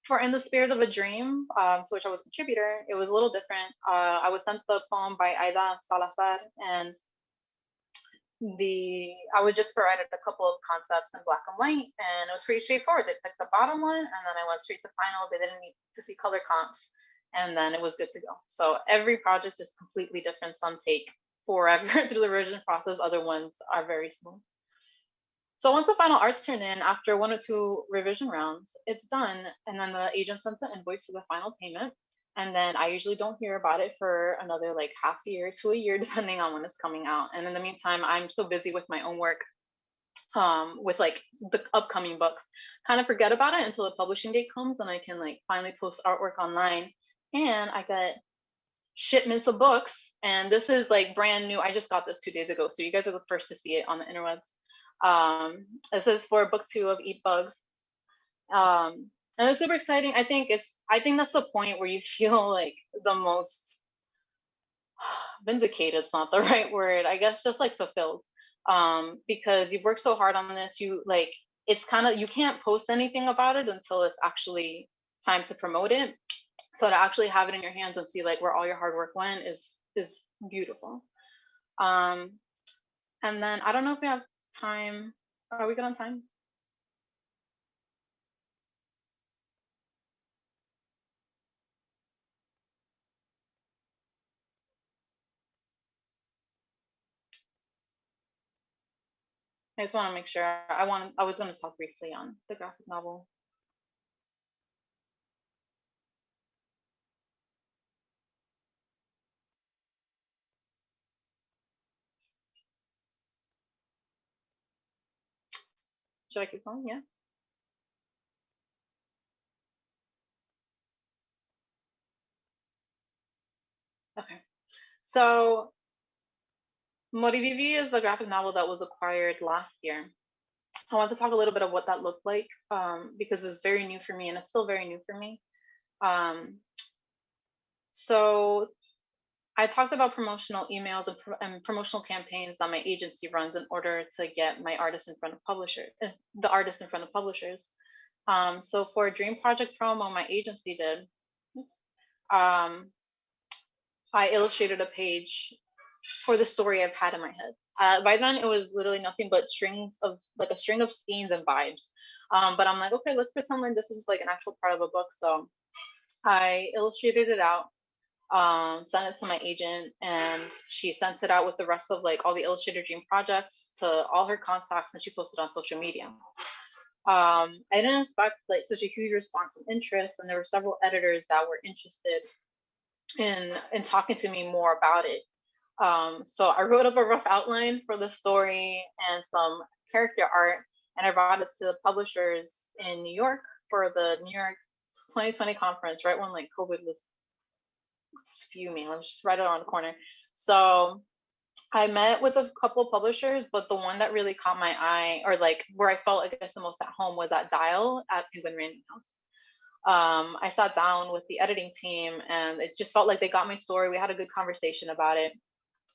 For In the Spirit of a Dream, to which I was a contributor, it was a little different. I was sent the poem by Aida Salazar, and I was just provided a couple of concepts in black and white, and it was pretty straightforward. They picked the bottom one, and then I went straight to final. They didn't need to see color comps, and then it was good to go. So every project is completely different. Some take forever through the revision process. Other ones are very smooth. So once the final art's turned in, after 1 or 2 revision rounds, it's done, and then the agent sends an invoice for the final payment. And then I usually don't hear about it for another like half a year to a year, depending on when it's coming out. And in the meantime, I'm so busy with my own work, with like the upcoming books, kind of forget about it until the publishing date comes, and I can like finally post artwork online. And I get shipments of books, and this is like brand new. I just got this 2 days ago, so you guys are the first to see it on the interwebs. This is for book 2 of eBugs. And it's super exciting. I think that's the point where you feel like the most vindicated. It's not the right word, I guess, just like fulfilled, because you've worked so hard on this. It's kind of, you can't post anything about it until it's actually time to promote it. So to actually have it in your hands and see like where all your hard work went is beautiful. And then I don't know if we have time. Are we good on time? I just want to make sure. I was going to talk briefly on the graphic novel. Should I keep going? Yeah. Okay. So Morivivi is a graphic novel that was acquired last year. I want to talk a little bit of what that looked like, because it's very new for me, and it's still very new for me. So I talked about promotional emails and promotional campaigns that my agency runs in order to get my artists in front of publishers, the artists in front of publishers. So for a Dream Project promo my agency did, I illustrated a page for the story I've had in my head. By then, it was literally nothing but a string of scenes and vibes. But I'm like, okay, let's pretend like this is like an actual part of a book. So I illustrated it out, sent it to my agent, and she sent it out with the rest of like all the Illustrator Dream projects to all her contacts, and she posted on social media. I didn't expect like such a huge response and interest, and there were several editors that were interested in talking to me more about it. So I wrote up a rough outline for the story and some character art, and I brought it to the publishers in New York for the New York 2020 conference, right when like COVID was fuming. Let's just right around the corner. So I met with a couple of publishers, but the one that really caught my eye, or like where I felt, I guess, the most at home, was at Dial at Penguin Random House. I sat down with the editing team, and it just felt like they got my story. We had a good conversation about it.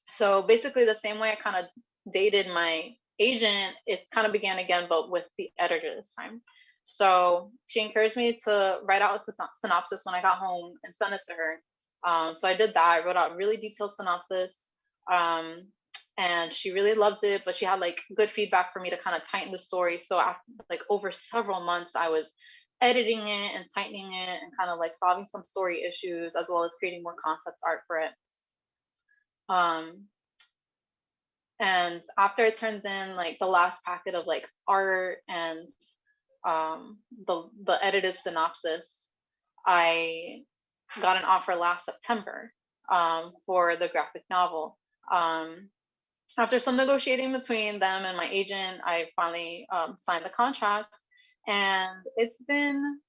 So basically, the same way I kind of dated my agent, it kind of began again, but with the editor this time. So she encouraged me to write out a synopsis when I got home and send it to her. So I did that. I wrote out a really detailed synopsis. And she really loved it, but she had like good feedback for me to kind of tighten the story. So after like over several months, I was editing it and tightening it and kind of like solving some story issues, as well as creating more concept art for it. And after I turned in like the last packet of like art and the edited synopsis, I got an offer last September for the graphic novel. After some negotiating between them and my agent, I finally signed the contract, and it's been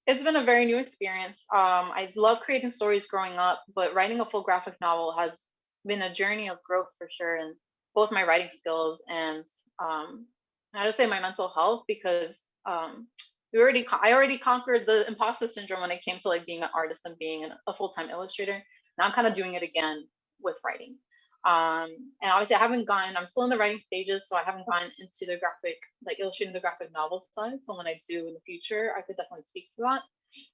a very new experience. I love creating stories growing up, but writing a full graphic novel has been a journey of growth for sure, in both my writing skills and I would say my mental health, because I already conquered the imposter syndrome when it came to like being an artist and being a full-time illustrator. Now I'm kind of doing it again with writing. And obviously I'm still in the writing stages, so I haven't gone into the illustrating the graphic novel side. So when I do in the future, I could definitely speak to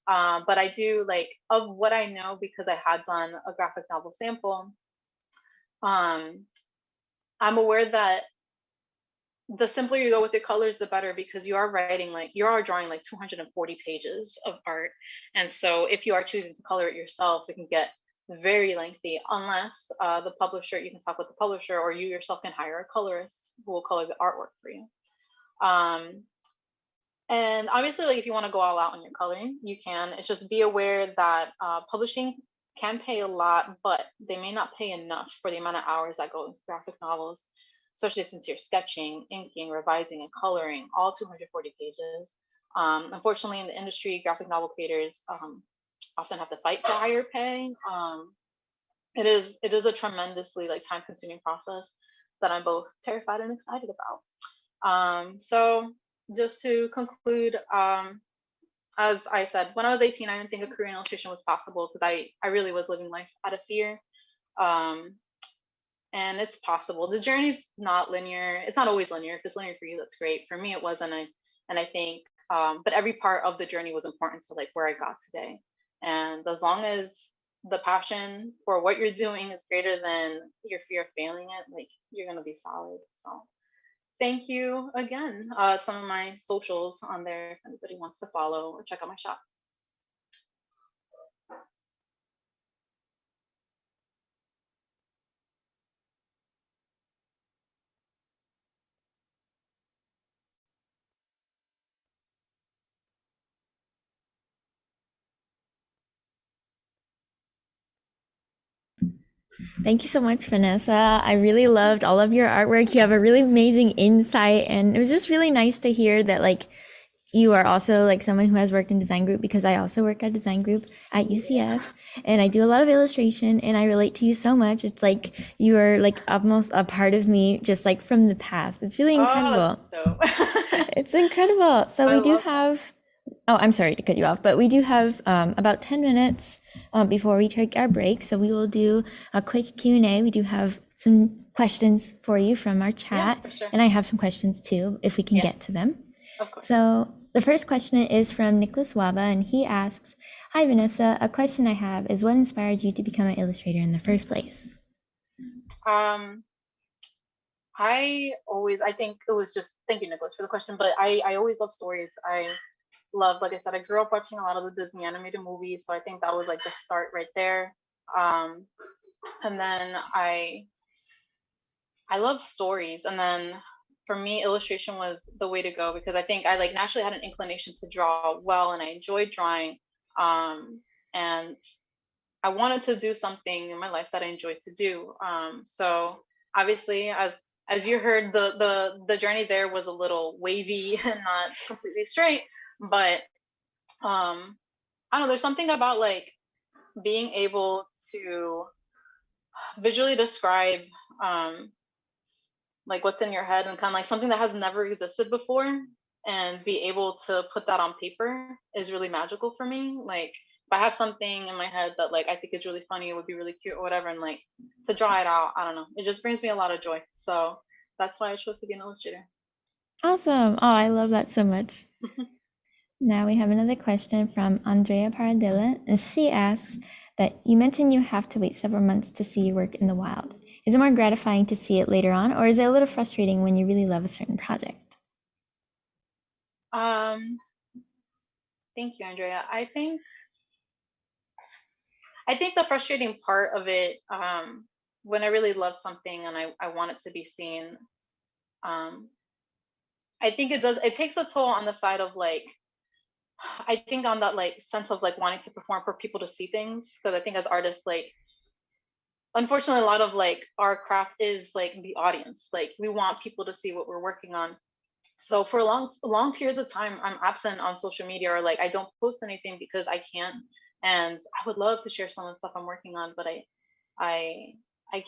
that. But I do, like, of what I know, because I had done a graphic novel sample, I'm aware that the simpler you go with your colors, the better, because you are drawing like 240 pages of art. And so if you are choosing to color it yourself, it can get very lengthy, unless you can talk with the publisher, or you yourself can hire a colorist who will color the artwork for you. And obviously, like, if you want to go all out on your coloring, you can. It's just be aware that publishing can pay a lot, but they may not pay enough for the amount of hours that go into graphic novels, especially since you're sketching, inking, revising, and coloring all 240 pages. Unfortunately, in the industry, graphic novel creators often have to fight for higher pay. It is a tremendously like time-consuming process that I'm both terrified and excited about. So just to conclude, as I said, when I was 18, I didn't think a career in illustration was possible, because I really was living life out of fear. And it's possible. The journey's not linear. It's not always linear. If it's linear for you, that's great. For me, it wasn't. And I think, but every part of the journey was important to like where I got today. And as long as the passion for what you're doing is greater than your fear of failing it, like, you're gonna be solid. So thank you again. Some of my socials on there if anybody wants to follow or check out my shop. Thank you so much, Vanessa. I really loved all of your artwork. You have a really amazing insight, and it was just really nice to hear that like you are also like someone who has worked in design group, because I also work at design group at UCF, and I do a lot of illustration, and I relate to you so much. It's like you are like almost a part of me, just like from the past. It's really incredible. Oh, it's incredible. So we do have, oh, I'm sorry to cut you off, but we do have about 10 minutes before we take our break. So we will do a quick Q&A. We do have some questions for you from our chat. Yeah, for sure. And I have some questions too, if we can get to them. Of course. So the first question is from Nicholas Waba, and he asks, "Hi Vanessa, a question I have is, what inspired you to become an illustrator in the first place?" I think it was just, thank you, Nicholas, for the question, but I always love stories. I love, like I said, I grew up watching a lot of the Disney animated movies, so I think that was like the start right there. And then I love stories, and then for me, illustration was the way to go, because I think I like naturally had an inclination to draw well, and I enjoyed drawing. And I wanted to do something in my life that I enjoyed to do. So obviously, as as you heard, the journey there was a little wavy and not completely straight, but I don't know, there's something about like being able to visually describe like what's in your head and kind of like something that has never existed before, and be able to put that on paper is really magical for me. Like if I have something in my head that like I think is really funny, it would be really cute or whatever, and like to draw it out, I don't know, it just brings me a lot of joy. So that's why I chose to be an illustrator. Awesome. Oh, I love that so much. Now we have another question from Andrea Paradilla, and she asks that you mentioned you have to wait several months to see your work in the wild. Is it more gratifying to see it later on, or is it a little frustrating when you really love a certain project? Thank you, Andrea. I think the frustrating part of it, when I really love something and I want it to be seen, I think it takes a toll on the side of like, I think on that like sense of like wanting to perform for people to see things. Because I think as artists, like, unfortunately, a lot of like our craft is like the audience. Like we want people to see what we're working on. So for long periods of time, I'm absent on social media, or like I don't post anything because I can't. And I would love to share some of the stuff I'm working on, but I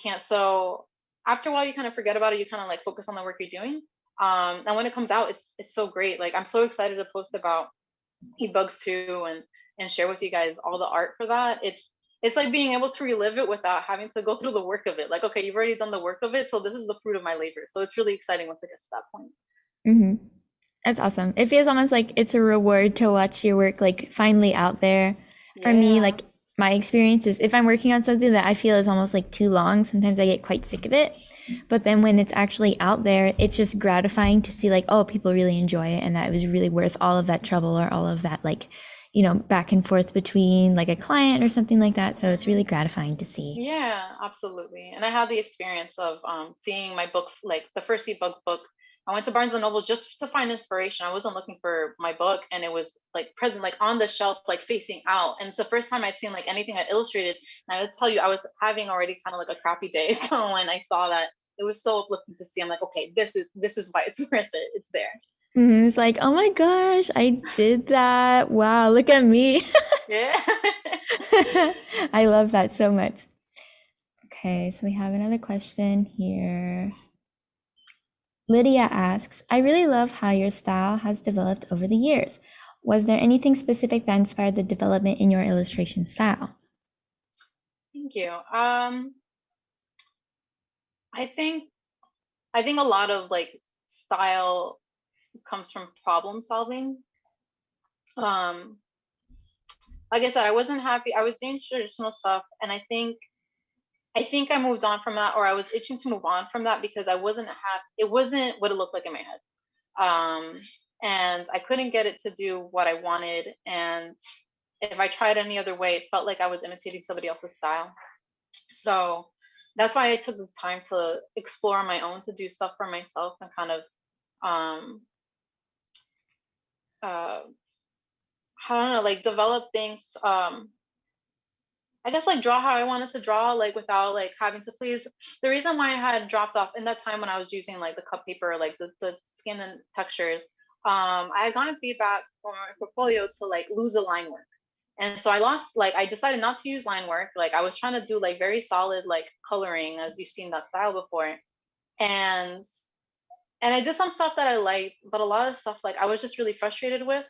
can't. So after a while, you kind of forget about it. You kind of like focus on the work you're doing. And when it comes out, it's so great. Like I'm so excited to post about ebugs too, and share with you guys all the art for that. It's like being able to relive it without having to go through the work of it. Like, okay, you've already done the work of it, so this is the fruit of my labor. So it's really exciting once it gets to that point. Mm-hmm. That's awesome. It feels almost like it's a reward to watch your work like finally out there. For me, like my experience is if I'm working on something that I feel is almost like too long, sometimes I get quite sick of it. But then when it's actually out there, it's just gratifying to see like, oh, people really enjoy it and that it was really worth all of that trouble or all of that like, you know, back and forth between like a client or something like that. So it's really gratifying to see. Yeah, absolutely. And I had the experience of seeing my book, like the first eBugs book. I went to Barnes and Noble just to find inspiration. I wasn't looking for my book, and it was like present, like on the shelf, like facing out. And it's the first time I'd seen like anything I illustrated. And I would tell you, I was having already kind of like a crappy day. So when I saw that, it was so uplifting to see. I'm like, okay, this is why it's worth it. It's there. It's like, oh my gosh, I did that. Wow, look at me. Yeah. I love that so much. Okay, so we have another question here. Lydia asks, I really love how your style has developed over the years. Was there anything specific that inspired the development in your illustration style? Thank you. I think a lot of like style comes from problem solving. Like I said, I wasn't happy. I was doing traditional stuff, and I think I moved on from that, or I was itching to move on from that because I wasn't happy. It wasn't what it looked like in my head. And I couldn't get it to do what I wanted. And if I tried any other way, it felt like I was imitating somebody else's style. So that's why I took the time to explore on my own, to do stuff for myself and kind of I don't know, like develop things. I guess like draw how I wanted to draw, like without like having to please. The reason why I had dropped off in that time when I was using like the cut paper, like the skin and textures, I had gotten feedback from my portfolio to like lose a line work. And so I decided not to use line work. Like I was trying to do like very solid like coloring, as you've seen that style before. And I did some stuff that I liked, but a lot of stuff like I was just really frustrated with.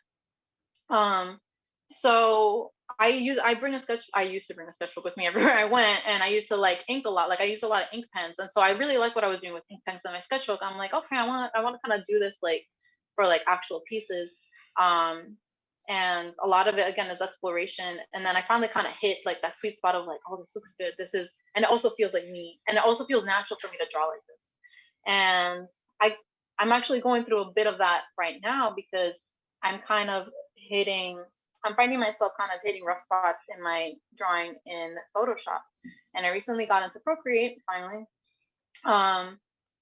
So I used to bring a sketchbook with me everywhere I went, and I used to like ink a lot. Like I used a lot of ink pens, and so I really like what I was doing with ink pens in my sketchbook. I'm like, okay, I want to kind of do this like for like actual pieces. And a lot of it again is exploration. And then I finally kind of hit like that sweet spot of like, oh, this looks good. And it also feels like me, and it also feels natural for me to draw like this. And I'm actually going through a bit of that right now because I'm finding myself kind of hitting rough spots in my drawing in Photoshop. And I recently got into Procreate finally.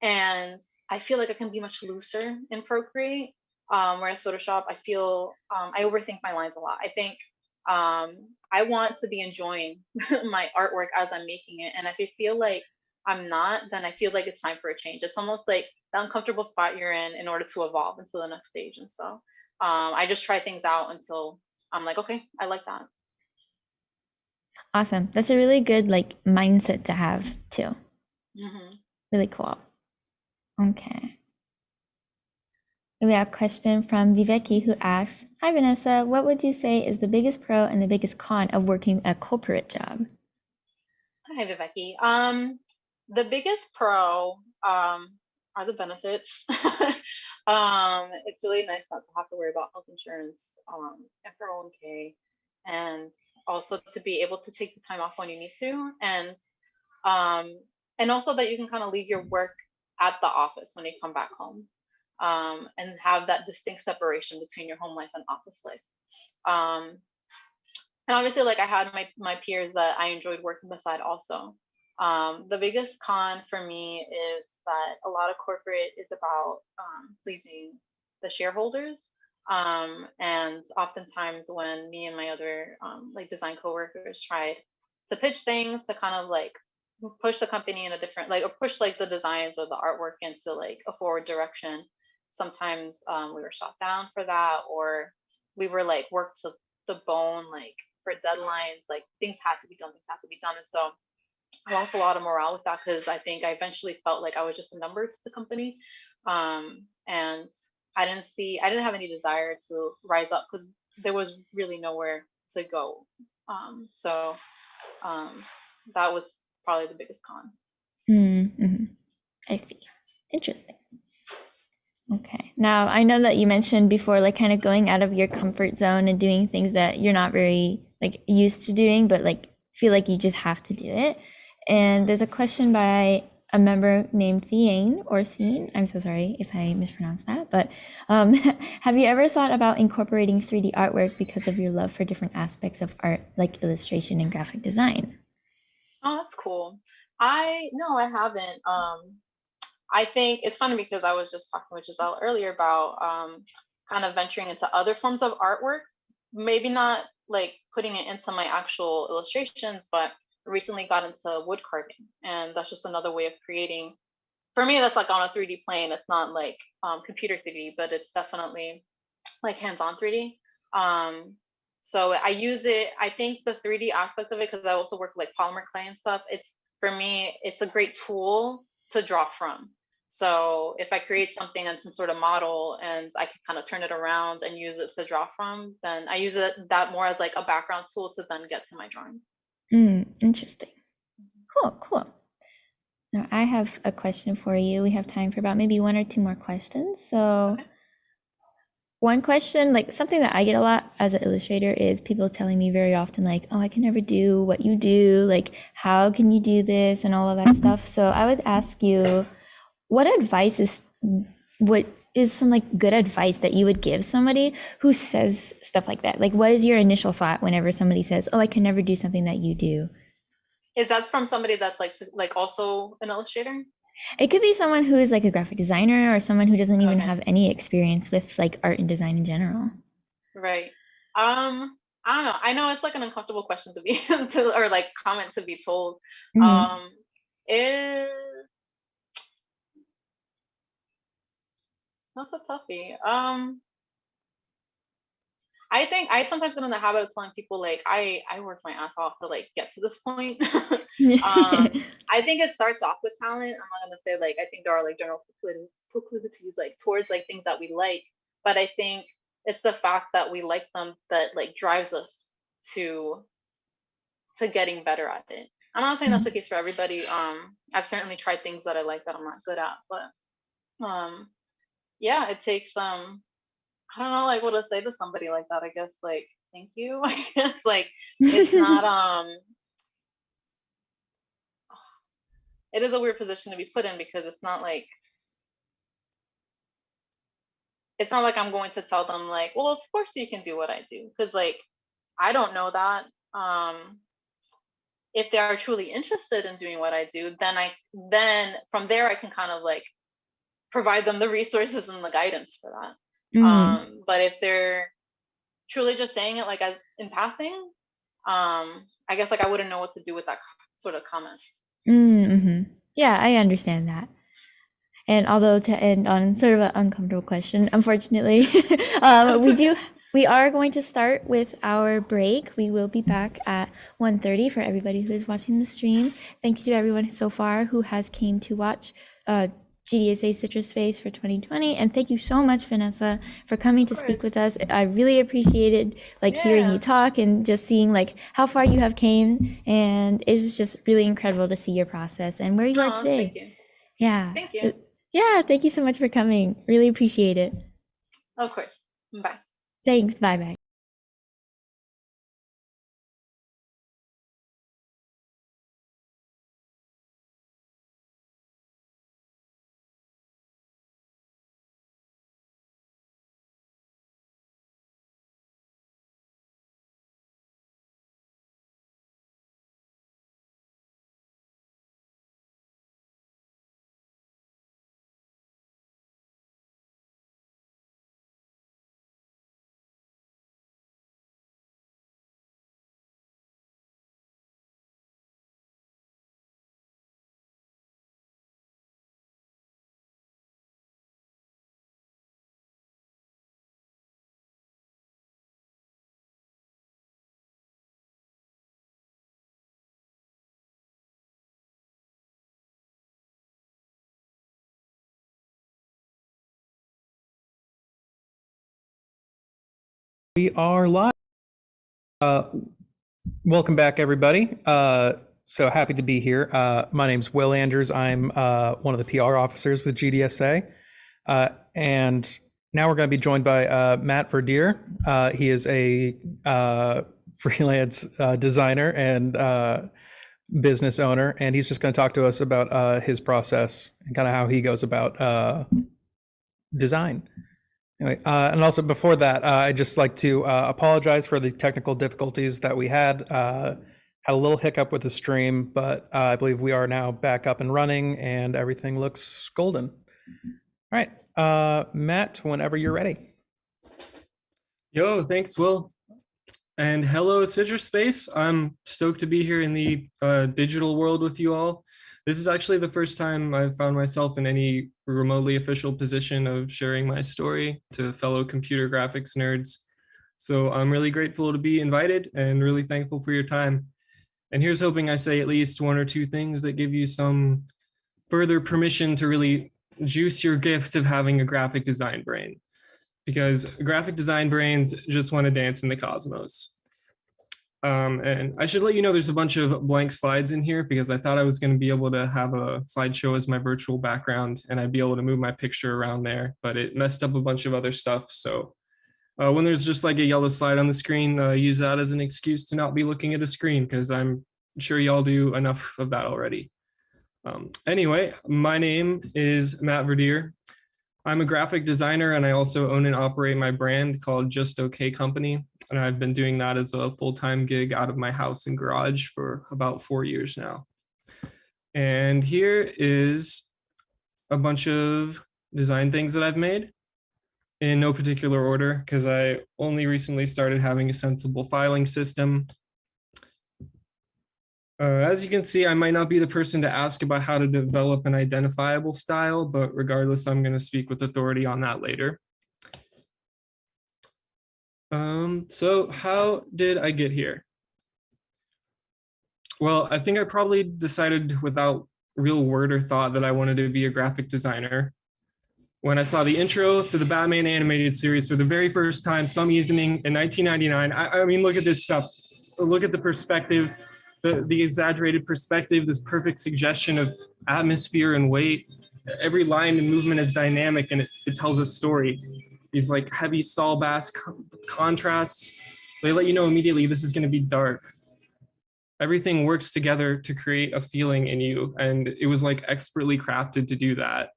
And I feel like I can be much looser in Procreate. Whereas Photoshop, I feel I overthink my lines a lot. I think I want to be enjoying my artwork as I'm making it. And if I feel like I'm not, then I feel like it's time for a change. It's almost like the uncomfortable spot you're in order to evolve into the next stage. And so I just try things out until I'm like, okay, I like that. Awesome. That's a really good like mindset to have too. Really cool. Okay. We have a question from Viveki who asks, hi Vanessa, what would you say is the biggest pro and the biggest con of working a corporate job? Hi, Viveki. The biggest pro are the benefits. It's really nice not to have to worry about health insurance and 401k, and also to be able to take the time off when you need to, and also that you can kind of leave your work at the office when you come back home, and have that distinct separation between your home life and office life. And obviously, like I had my peers that I enjoyed working beside also. The biggest con for me is that a lot of corporate is about pleasing the shareholders. And oftentimes when me and my other like design coworkers tried to pitch things to kind of like push the company in a different, like, or push like the designs or the artwork into like a forward direction, sometimes we were shot down for that, or we were like worked to the bone, like for deadlines, like things had to be done. And so I lost a lot of morale with that, because I think I eventually felt like I was just a number to the company. And I didn't have any desire to rise up, because there was really nowhere to go. So that was probably the biggest con. Mm-hmm. I see. Interesting. Okay. Now, I know that you mentioned before, like kind of going out of your comfort zone and doing things that you're not very like used to doing, but like feel like you just have to do it. And there's a question by a member named Thien. I'm so sorry if I mispronounced that, but have you ever thought about incorporating 3D artwork because of your love for different aspects of art, like illustration and graphic design? Oh, that's cool. No, I haven't. I think it's funny because I was just talking with Giselle earlier about kind of venturing into other forms of artwork, maybe not like putting it into my actual illustrations, but recently got into wood carving, and that's just another way of creating. For me, that's like on a 3D plane. It's not like computer 3D, but it's definitely like hands-on 3D. So I use it. I think the 3D aspect of it, because I also work with like polymer clay and stuff. For me, it's a great tool to draw from. So if I create something on some sort of model and I can kind of turn it around and use it to draw from, then I use that more as like a background tool to then get to my drawing. Interesting. Cool. Now I have a question for you. We have time for about maybe 1 or 2 more questions. So Okay. one question, like something that I get a lot as an illustrator, is people telling me very often like, oh, I can never do what you do. Like, how can you do this and all of that stuff? So I would ask you, what is some like good advice that you would give somebody who says stuff like that? Like, what is your initial thought whenever somebody says, oh, I can never do something that you do? Is that from somebody that's like also an illustrator? It could be someone who is like a graphic designer, or someone who doesn't even Okay. have any experience with like art and design in general. Right. I don't know. I know it's like an uncomfortable question to be or like comment to be told. Mhm. Is That's a toughie. I think I sometimes get in the habit of telling people like I worked my ass off to like get to this point. I think it starts off with talent. I'm not gonna say like I think there are like general proclivities like towards like things that we like, but I think it's the fact that we like them that like drives us to getting better at it. I'm not saying that's the case for everybody. I've certainly tried things that I like that I'm not good at, but yeah, it takes I don't know like what to say to somebody like that. I guess like thank you. I guess like it's not it is a weird position to be put in, because it's not like I'm going to tell them like, well, of course you can do what I do, because like I don't know that. If they are truly interested in doing what I do, then from there I can kind of like provide them the resources and the guidance for that. But if they're truly just saying it like as in passing, I guess like I wouldn't know what to do with that sort of comment. Mm-hmm. Yeah, I understand that. And although to end on sort of an uncomfortable question, unfortunately, we are going to start with our break. We will be back at 1:30 for everybody who is watching the stream. Thank you to everyone so far who has came to watch GDSA Citruspace for 2020. And thank you so much, Vanessa, for coming to speak with us. I really appreciated hearing you talk and just seeing how far you have came. And it was just really incredible to see your process and where you are today. Thank you. Yeah. Thank you. Yeah, thank you so much for coming. Really appreciate it. Of course. Bye. Thanks. Bye-bye. We are live. Welcome back, everybody. So happy to be here. My name's Will Andrews. I'm one of the PR officers with GDSA. And now we're going to be joined by Matt Verdier. He is a freelance designer and business owner, and he's just going to talk to us about his process and kind of how he goes about design. Anyway, and also before that, I'd just like to apologize for the technical difficulties that we had. Had a little hiccup with the stream, but I believe we are now back up and running and everything looks golden. All right, Matt, whenever you're ready. Yo, thanks, Will. And hello, Citruspace. I'm stoked to be here in the digital world with you all. This is actually the first time I've found myself in any remotely official position of sharing my story to fellow computer graphics nerds. So I'm really grateful to be invited and really thankful for your time. And here's hoping I say at least one or two things that give you some further permission to really juice your gift of having a graphic design brain. Because graphic design brains just want to dance in the cosmos. And I should let you know there's a bunch of blank slides in here because I thought I was going to be able to have a slideshow as my virtual background and I'd be able to move my picture around there, but it messed up a bunch of other stuff. So when there's just like a yellow slide on the screen, use that as an excuse to not be looking at a screen because I'm sure y'all do enough of that already. Anyway, my name is Matt Verdier. I'm a graphic designer and I also own and operate my brand called Just Okay Company. And I've been doing that as a full-time gig out of my house and garage for about 4 years now. And here is a bunch of design things that I've made in no particular order because I only recently started having a sensible filing system. As you can see, I might not be the person to ask about how to develop an identifiable style, but regardless, I'm going to speak with authority on that later. So how did I get here? Well, I think I probably decided without real word or thought that I wanted to be a graphic designer when I saw the intro to the Batman animated series for the very first time some evening in 1999. I mean, look at this stuff. Look at the perspective, the exaggerated perspective, this perfect suggestion of atmosphere and weight. Every line and movement is dynamic and it tells a story. These like heavy Saul Bass contrasts, they let you know immediately this is going to be dark. Everything works together to create a feeling in you, and it was like expertly crafted to do that.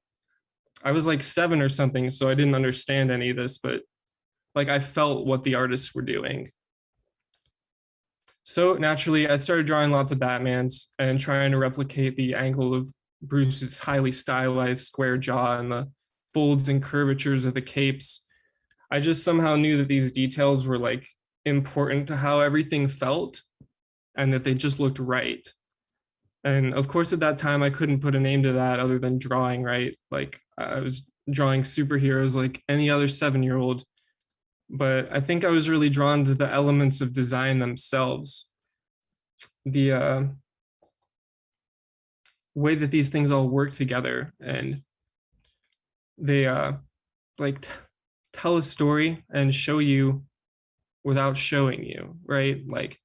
I was like 7 or something, so I didn't understand any of this, but like I felt what the artists were doing. So naturally, I started drawing lots of Batmans and trying to replicate the angle of Bruce's highly stylized square jaw and the folds and curvatures of the capes. I just somehow knew that these details were like important to how everything felt and that they just looked right. And of course, at that time, I couldn't put a name to that other than drawing, right? Like I was drawing superheroes like any other 7-year-old. But I think I was really drawn to the elements of design themselves. The way that these things all work together, and they tell a story and show you without showing you, right? Like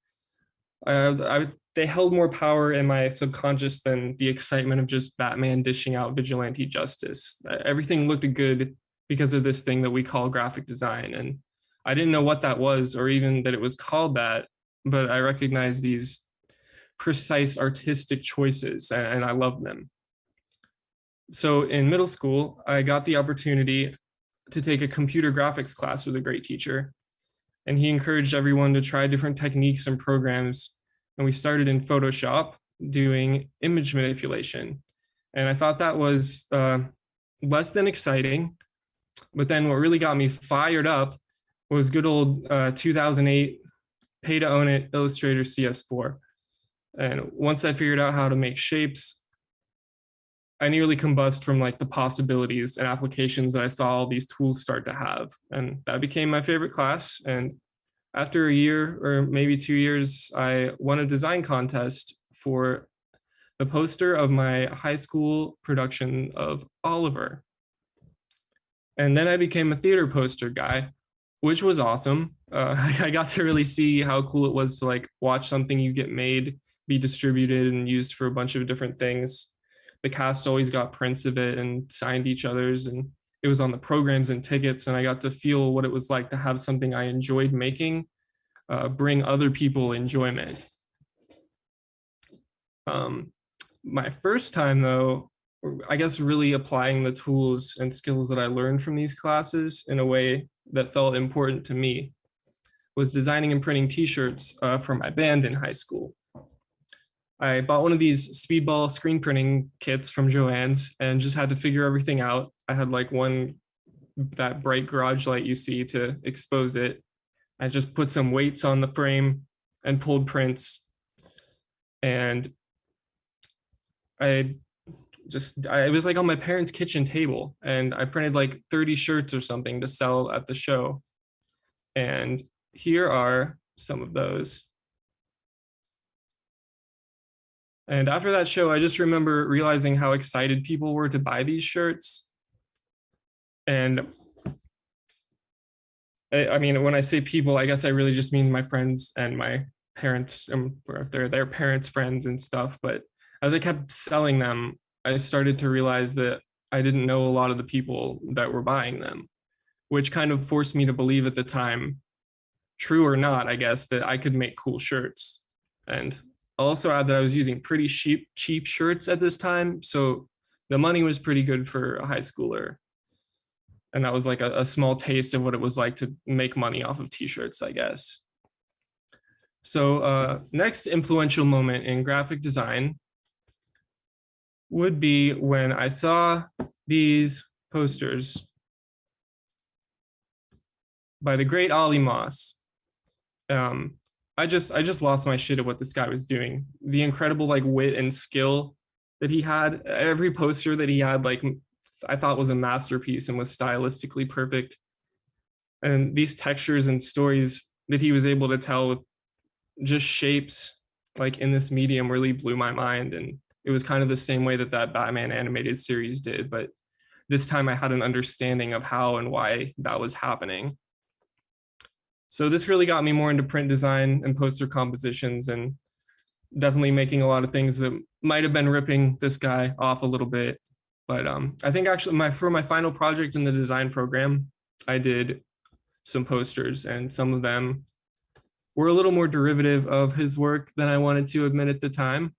they held more power in my subconscious than the excitement of just Batman dishing out vigilante justice. Everything looked good because of this thing that we call graphic design. And I didn't know what that was or even that it was called that, but I recognized these precise artistic choices and I loved them. So in middle school, I got the opportunity to take a computer graphics class with a great teacher. And he encouraged everyone to try different techniques and programs. And we started in Photoshop doing image manipulation. And I thought that was less than exciting. But then what really got me fired up was good old 2008 pay to own it Illustrator CS4. And once I figured out how to make shapes, I nearly combust from like the possibilities and applications that I saw all these tools start to have. And that became my favorite class. And after a year or maybe 2 years, I won a design contest for the poster of my high school production of Oliver. And then I became a theater poster guy, which was awesome. I got to really see how cool it was to like watch something you get made be distributed and used for a bunch of different things. The cast always got prints of it and signed each other's, and it was on the programs and tickets, and I got to feel what it was like to have something I enjoyed making bring other people enjoyment. My first time though, I guess really applying the tools and skills that I learned from these classes in a way that felt important to me was designing and printing t-shirts for my band in high school. I bought one of these speedball screen printing kits from Joann's and just had to figure everything out. I had like that bright garage light you see to expose it. I just put some weights on the frame and pulled prints. And it was like on my parents' kitchen table, and I printed like 30 shirts or something to sell at the show. And here are some of those. And after that show, I just remember realizing how excited people were to buy these shirts. And I mean, when I say people, I guess I really just mean my friends and my parents, or if they're their parents' friends and stuff. But as I kept selling them, I started to realize that I didn't know a lot of the people that were buying them, which kind of forced me to believe at the time, true or not, I guess, that I could make cool shirts. And I'll also add that I was using pretty cheap shirts at this time. So the money was pretty good for a high schooler. And that was like a small taste of what it was like to make money off of t-shirts, I guess. So next influential moment in graphic design would be when I saw these posters by the great Ollie Moss. I just lost my shit at what this guy was doing. The incredible like wit and skill that he had. Every poster that he had, like, I thought was a masterpiece and was stylistically perfect. And these textures and stories that he was able to tell with just shapes like in this medium really blew my mind. And it was kind of the same way that Batman animated series did, but this time I had an understanding of how and why that was happening. So this really got me more into print design and poster compositions, and definitely making a lot of things that might have been ripping this guy off a little bit. But I think actually for my final project in the design program, I did some posters, and some of them were a little more derivative of his work than I wanted to admit at the time.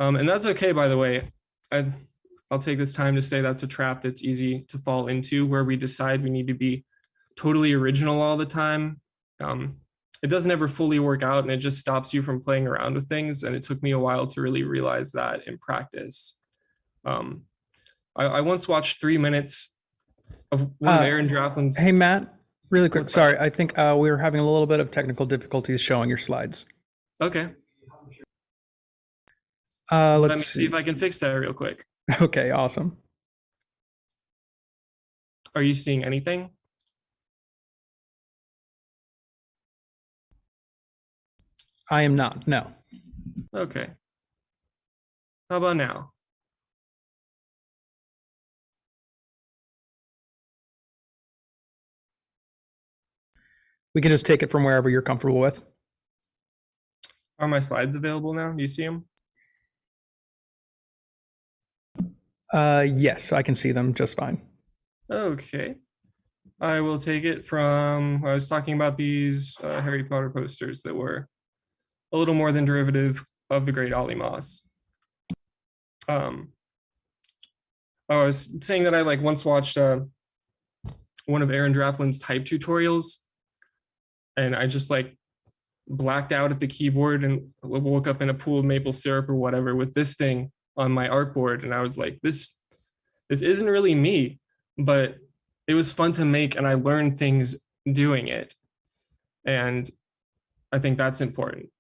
And that's okay, by the way. I'll take this time to say that's a trap that's easy to fall into, where we decide we need to be totally original all the time. It doesn't ever fully work out, and it just stops you from playing around with things. And it took me a while to really realize that in practice. I once watched 3 minutes of one of Aaron Draplин's. Hey, Matt, really quick. Sorry, I think we were having a little bit of technical difficulties showing your slides. Okay. Let me Let's see see. if I can fix that real quick. Okay, awesome. Are you seeing anything? I am not. No. Okay. How about now? We can just take it from wherever you're comfortable with. Are my slides available now? Do you see them? Yes, I can see them just fine. Okay. I will take it from, I was talking about these Harry Potter posters that were a little more than derivative of the great Ollie Moss. I was saying that I like once watched one of Aaron Draplин's type tutorials, and I just like blacked out at the keyboard and woke up in a pool of maple syrup or whatever with this thing on my artboard, and I was like, this isn't really me, but it was fun to make, and I learned things doing it, and I think that's important.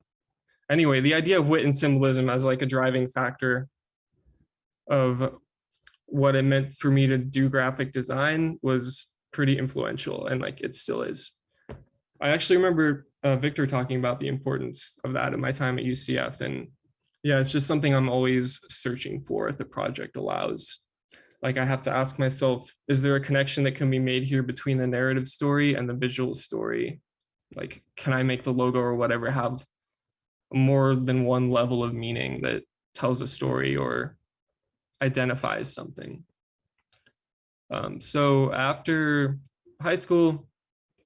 Anyway, the idea of wit and symbolism as like a driving factor of what it meant for me to do graphic design was pretty influential, and like it still is. I actually remember Victor talking about the importance of that in my time at UCF, and yeah, it's just something I'm always searching for if the project allows. Like I have to ask myself, is there a connection that can be made here between the narrative story and the visual story? Like, can I make the logo or whatever have more than one level of meaning that tells a story or identifies something? So after high school,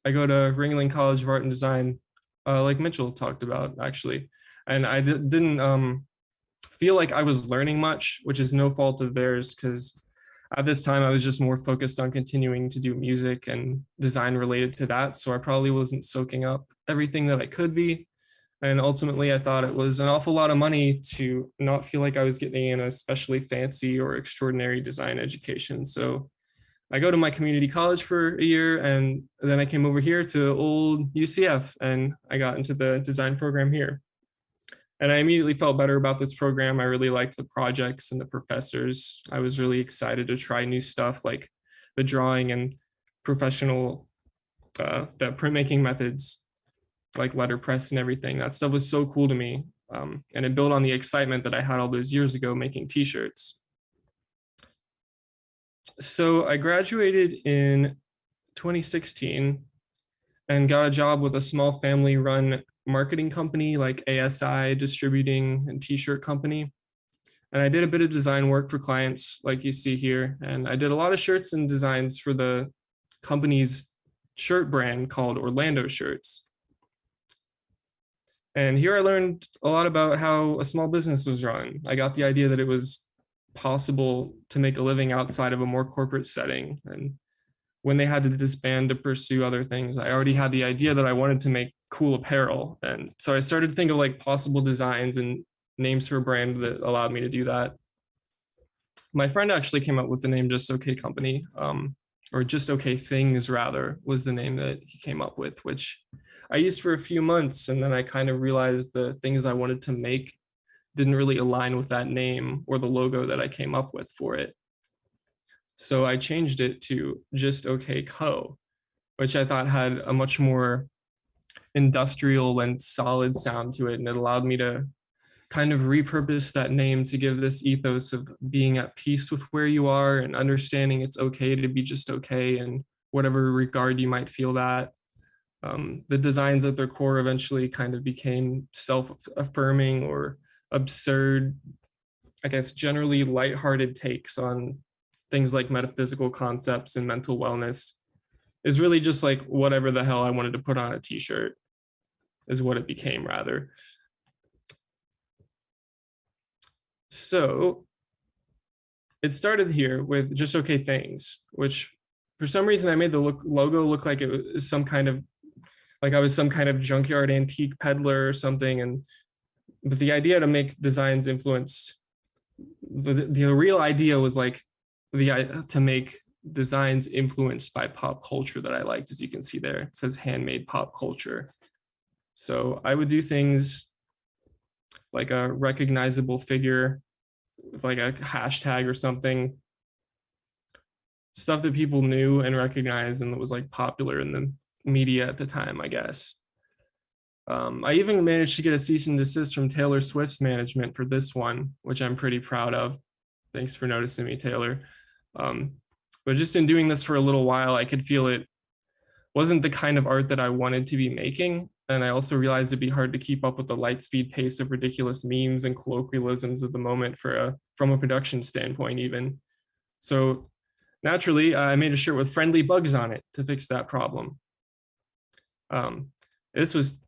I go to Ringling College of Art and Design, like Mitchell talked about actually. And I didn't feel like I was learning much, which is no fault of theirs, because at this time I was just more focused on continuing to do music and design related to that. So I probably wasn't soaking up everything that I could be. And ultimately I thought it was an awful lot of money to not feel like I was getting an especially fancy or extraordinary design education. So I go to my community college for a year, and then I came over here to old UCF and I got into the design program here. And I immediately felt better about this program. I really liked the projects and the professors. I was really excited to try new stuff like the drawing and professional, the printmaking methods, like letterpress and everything. That stuff was so cool to me. And it built on the excitement that I had all those years ago making t-shirts. So I graduated in 2016 and got a job with a small family-run marketing company like ASI Distributing and T-shirt company. And I did a bit of design work for clients like you see here. And I did a lot of shirts and designs for the company's shirt brand called Orlando Shirts. And here I learned a lot about how a small business was run. I got the idea that it was possible to make a living outside of a more corporate setting. And when they had to disband to pursue other things, I already had the idea that I wanted to make cool apparel. And so I started to think of like possible designs and names for a brand that allowed me to do that. My friend actually came up with the name Just Okay Company, or Just Okay Things rather, was the name that he came up with, which I used for a few months. And then I kind of realized the things I wanted to make didn't really align with that name or the logo that I came up with for it. So I changed it to Just Okay Co, which I thought had a much more industrial and solid sound to it. And it allowed me to kind of repurpose that name to give this ethos of being at peace with where you are and understanding it's okay to be just okay in whatever regard you might feel that. The designs at their core eventually kind of became self-affirming or absurd, I guess, generally lighthearted takes on things like metaphysical concepts and mental wellness. Is really just like whatever the hell I wanted to put on a t-shirt is what it became rather. So it started here with Just Okay Things, which for some reason I made the logo look like it was some kind of, like I was some kind of junkyard antique peddler or something. But the idea to make designs influenced, the real idea was like to make designs influenced by pop culture that I liked. As you can see there, it says handmade pop culture. So I would do things like a recognizable figure with like a hashtag or something. Stuff that people knew and recognized and that was like popular in the media at the time, I guess. I even managed to get a cease and desist from Taylor Swift's management for this one, which I'm pretty proud of. Thanks for noticing me, Taylor. But just in doing this for a little while, I could feel it wasn't the kind of art that I wanted to be making. And I also realized it'd be hard to keep up with the light speed pace of ridiculous memes and colloquialisms of the moment from a production standpoint even. So naturally, I made a shirt with friendly bugs on it to fix that problem. This was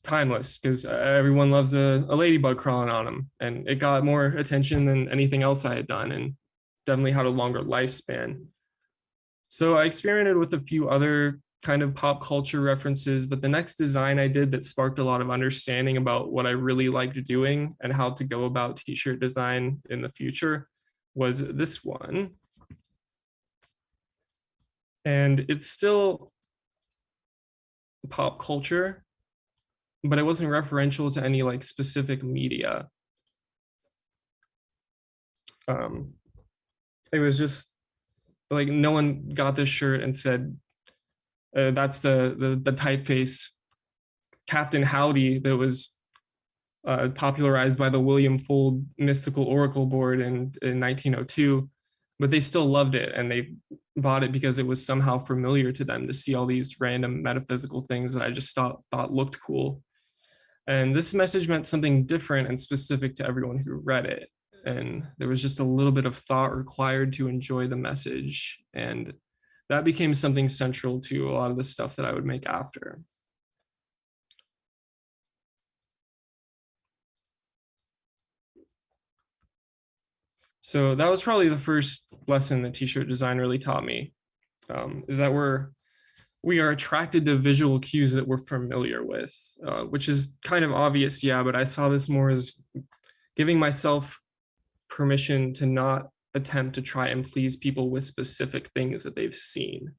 timeless because everyone loves a ladybug crawling on them, and it got more attention than anything else I had done and definitely had a longer lifespan. So I experimented with a few other kind of pop culture references, but the next design I did that sparked a lot of understanding about what I really liked doing and how to go about t-shirt design in the future was this one. And it's still pop culture, but it wasn't referential to any like specific media. It was just like no one got this shirt and said, that's the typeface Captain Howdy that was popularized by the William Fuld Mystical Oracle board in 1902, but they still loved it and they bought it because it was somehow familiar to them to see all these random metaphysical things that I just thought looked cool. And this message meant something different and specific to everyone who read it. And there was just a little bit of thought required to enjoy the message. And that became something central to a lot of the stuff that I would make after. So that was probably the first lesson that t-shirt design really taught me, is that we are attracted to visual cues that we're familiar with, which is kind of obvious, yeah, but I saw this more as giving myself permission to not attempt to try and please people with specific things that they've seen,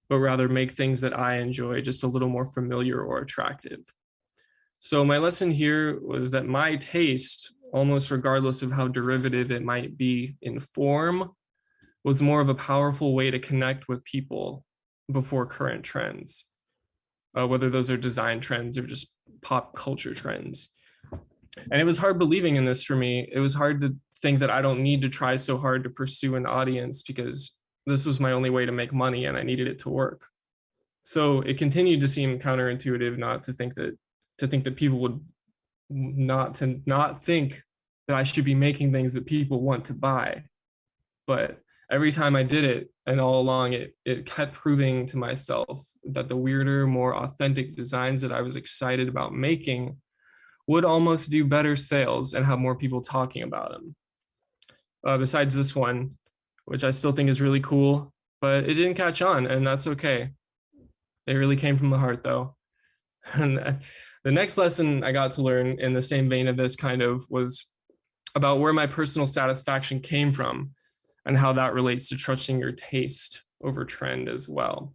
but rather make things that I enjoy just a little more familiar or attractive. So my lesson here was that my taste, almost regardless of how derivative it might be in form, was more of a powerful way to connect with people before current trends, whether those are design trends or just pop culture trends. And it was hard believing in this for me. It was hard to think that I don't need to try so hard to pursue an audience because this was my only way to make money and I needed it to work. So it continued to seem counterintuitive not to think that people would not think that I should be making things that people want to buy. But every time I did it, and all along, it kept proving to myself that the weirder, more authentic designs that I was excited about making would almost do better sales and have more people talking about them. Besides this one, which I still think is really cool, but it didn't catch on, and that's okay. It really came from the heart, though. And the next lesson I got to learn in the same vein of this kind of was about where my personal satisfaction came from and how that relates to trusting your taste over trend as well.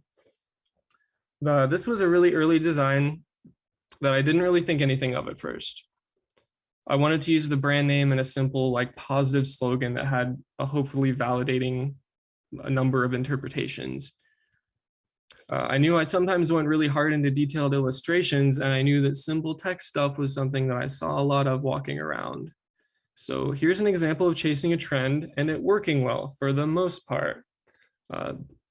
This was a really early design that I didn't really think anything of at first. I wanted to use the brand name in a simple, like, positive slogan that had a hopefully validating a number of interpretations. I knew I sometimes went really hard into detailed illustrations, and I knew that simple text stuff was something that I saw a lot of walking around. So here's an example of chasing a trend and it working well for the most part.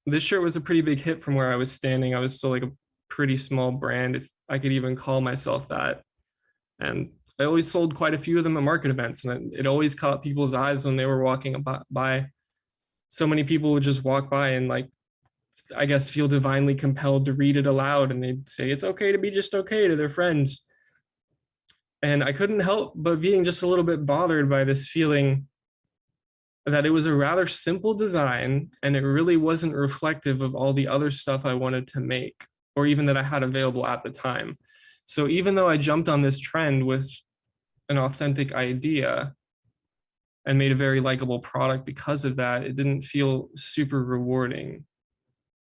This shirt was a pretty big hit from where I was standing. I was still like a pretty small brand, if I could even call myself that. And I always sold quite a few of them at market events, and it always caught people's eyes when they were walking by. So many people would just walk by and, like, I guess, feel divinely compelled to read it aloud, and they'd say it's okay to be just okay to their friends. And I couldn't help but being just a little bit bothered by this feeling that it was a rather simple design and it really wasn't reflective of all the other stuff I wanted to make, or even that I had available at the time. So even though I jumped on this trend with an authentic idea and made a very likable product because of that, it didn't feel super rewarding.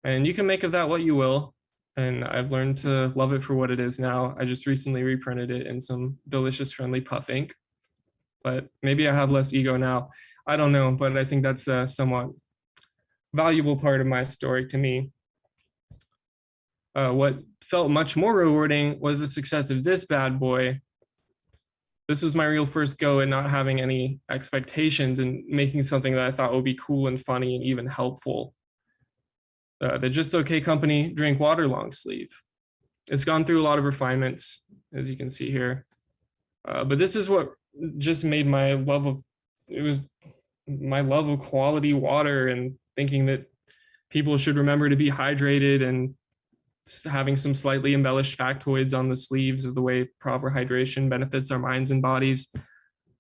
And you can make of that what you will. And I've learned to love it for what it is now. I just recently reprinted it in some delicious friendly puff ink. but maybe I have less ego now. I don't know, but I think that's a somewhat valuable part of my story to me. What felt much more rewarding was the success of this bad boy. This was my real first go at not having any expectations and making something that I thought would be cool and funny and even helpful. The Just Okay company drink water long sleeve. It's gone through a lot of refinements, as you can see here. But this is what just made my love of quality water and thinking that people should remember to be hydrated and having some slightly embellished factoids on the sleeves of the way proper hydration benefits our minds and bodies.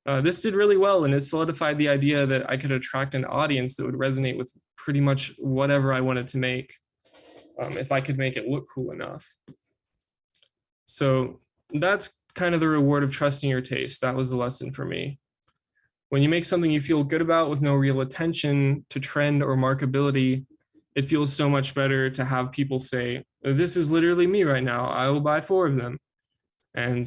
This did really well, and it solidified the idea that I could attract an audience that would resonate with pretty much whatever I wanted to make, if I could make it look cool enough. So that's kind of the reward of trusting your taste. That was the lesson for me. When you make something you feel good about with no real attention to trend or markability, it feels so much better to have people say, this is literally me right now. I will buy 4 of them. And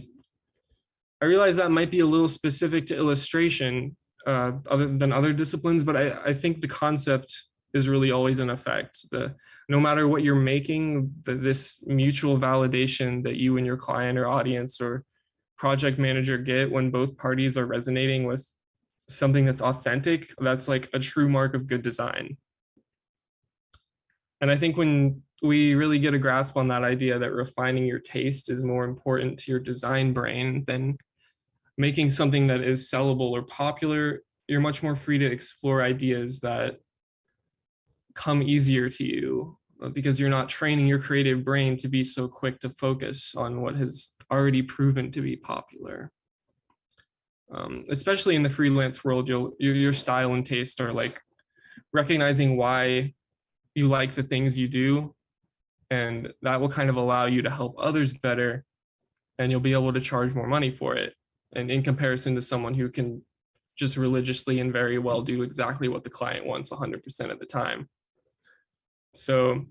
I realize that might be a little specific to illustration other than other disciplines, but I think the concept is really always in effect. No matter what you're making, this mutual validation that you and your client or audience or project manager get when both parties are resonating with something that's authentic, that's like a true mark of good design. And I think when we really get a grasp on that idea that refining your taste is more important to your design brain than making something that is sellable or popular, you're much more free to explore ideas that come easier to you because you're not training your creative brain to be so quick to focus on what has already proven to be popular. Especially in the freelance world, your style and taste are like recognizing why you like the things you do, and that will kind of allow you to help others better, and you'll be able to charge more money for it. And in comparison to someone who can just religiously and very well do exactly what the client wants 100% of the time. So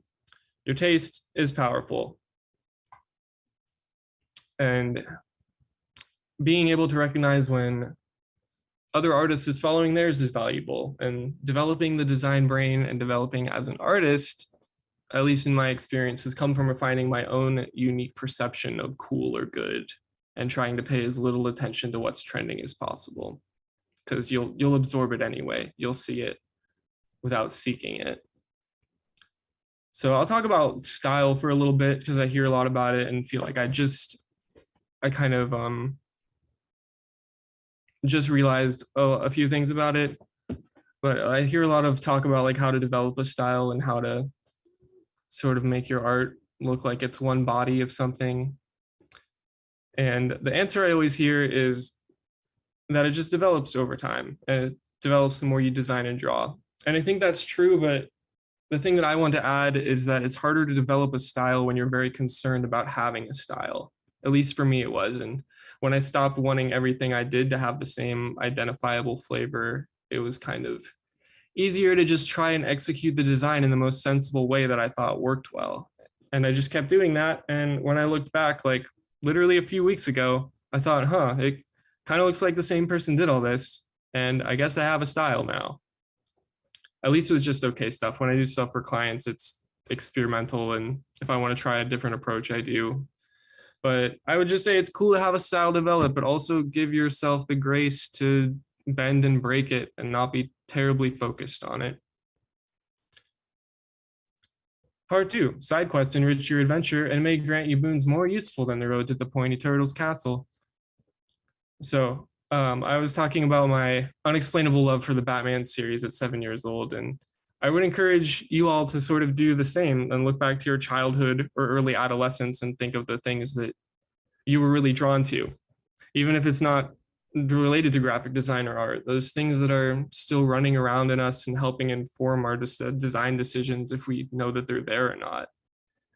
your taste is powerful. And being able to recognize when other artists is following theirs is valuable, and developing the design brain and developing as an artist, at least in my experience, has come from refining my own unique perception of cool or good and trying to pay as little attention to what's trending as possible, because you'll absorb it anyway. You'll see it without seeking it. So I'll talk about style for a little bit because I hear a lot about it and feel like I kind of just realized a few things about it, but I hear a lot of talk about like how to develop a style and how to sort of make your art look like it's one body of something. And the answer I always hear is that it just develops over time, and it develops the more you design and draw. And I think that's true, but the thing that I want to add is that it's harder to develop a style when you're very concerned about having a style. At least for me it was. And when I stopped wanting everything I did to have the same identifiable flavor, it was kind of easier to just try and execute the design in the most sensible way that I thought worked well. And I just kept doing that. And when I looked back, like literally a few weeks ago, I thought, it kind of looks like the same person did all this. And I guess I have a style now. At least with Just Okay stuff. When I do stuff for clients, it's experimental. And if I want to try a different approach, I do. But I would just say it's cool to have a style develop, but also give yourself the grace to bend and break it and not be terribly focused on it. Part 2, side quests enrich your adventure and may grant you boons more useful than the road to the pointy turtle's castle. So I was talking about my unexplainable love for the Batman series at 7 years old, and I would encourage you all to sort of do the same and look back to your childhood or early adolescence and think of the things that you were really drawn to, even if it's not related to graphic design or art, those things that are still running around in us and helping inform our design decisions if we know that they're there or not.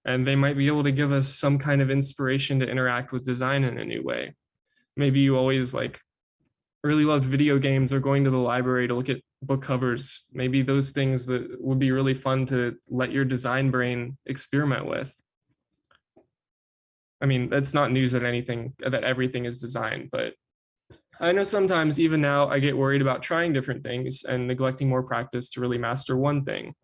And they might be able to give us some kind of inspiration to interact with design in a new way. Maybe you always really loved video games or going to the library to look at book covers. Maybe those things that would be really fun to let your design brain experiment with. I mean, that's not news that everything is design, but I know sometimes even now I get worried about trying different things and neglecting more practice to really master one thing.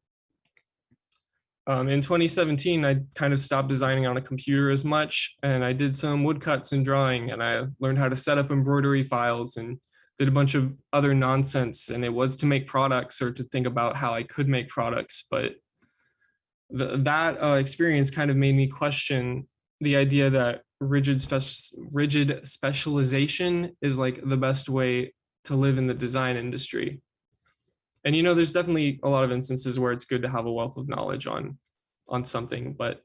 In 2017, I kind of stopped designing on a computer as much, and I did some woodcuts and drawing, and I learned how to set up embroidery files and did a bunch of other nonsense. And it was to make products or to think about how I could make products. But that experience kind of made me question the idea that rigid specialization is like the best way to live in the design industry. And you know, there's definitely a lot of instances where it's good to have a wealth of knowledge on something, but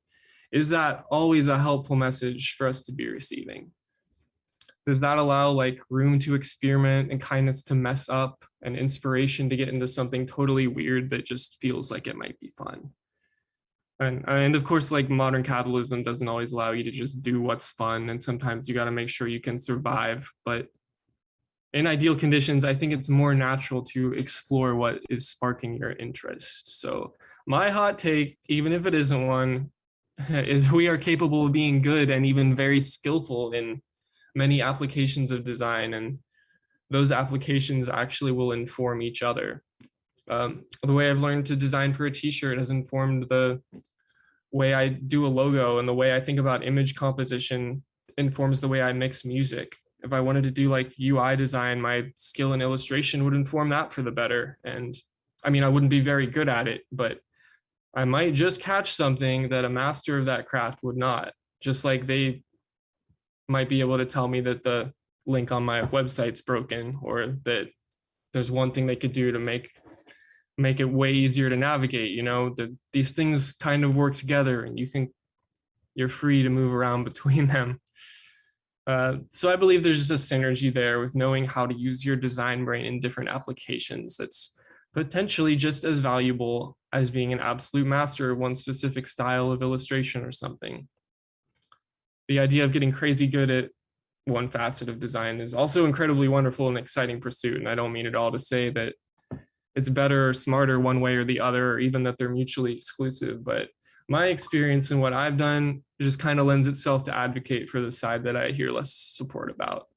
is that always a helpful message for us to be receiving? Does that allow like room to experiment and kindness to mess up and inspiration to get into something totally weird that just feels like it might be fun? And of course, like modern capitalism doesn't always allow you to just do what's fun, and sometimes you got to make sure you can survive. But in ideal conditions, I think it's more natural to explore what is sparking your interest. So my hot take, even if it isn't one, is we are capable of being good and even very skillful in many applications of design, and those applications actually will inform each other. The way I've learned to design for a t-shirt has informed the way I do a logo, and the way I think about image composition informs the way I mix music. If I wanted to do like UI design, my skill in illustration would inform that for the better. And I mean, I wouldn't be very good at it, but I might just catch something that a master of that craft would not. Just like they might be able to tell me that the link on my website's broken, or that there's one thing they could do to make it way easier to navigate. You know, these things kind of work together, and you're free to move around between them. So I believe there's just a synergy there with knowing how to use your design brain in different applications that's potentially just as valuable as being an absolute master of one specific style of illustration or something. The idea of getting crazy good at one facet of design is also incredibly wonderful and exciting pursuit. And I don't mean it all to say that it's better or smarter one way or the other, or even that they're mutually exclusive, but my experience and what I've done just kind of lends itself to advocate for the side that I hear less support about,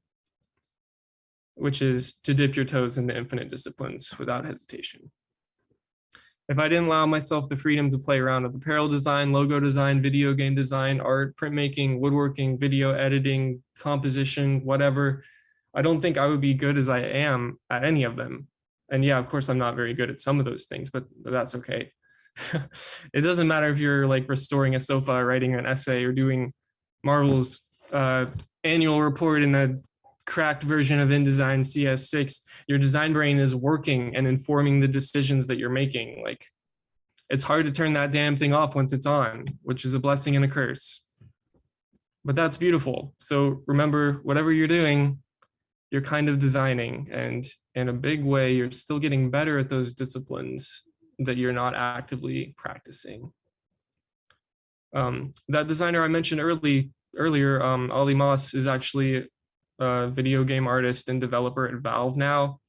which is to dip your toes into infinite disciplines without hesitation. If I didn't allow myself the freedom to play around with apparel design, logo design, video game design, art, printmaking, woodworking, video editing, composition, whatever, I don't think I would be good as I am at any of them. And yeah, of course, I'm not very good at some of those things, but that's okay. It doesn't matter if you're like restoring a sofa, writing an essay, or doing Marvel's annual report in a cracked version of InDesign CS6. Your design brain is working and informing the decisions that you're making. Like, it's hard to turn that damn thing off once it's on, which is a blessing and a curse. But that's beautiful. So remember, whatever you're doing, you're kind of designing, and in a big way, you're still getting better at those disciplines that you're not actively practicing. That designer I mentioned earlier, Ali Moss, is actually a video game artist and developer at Valve now.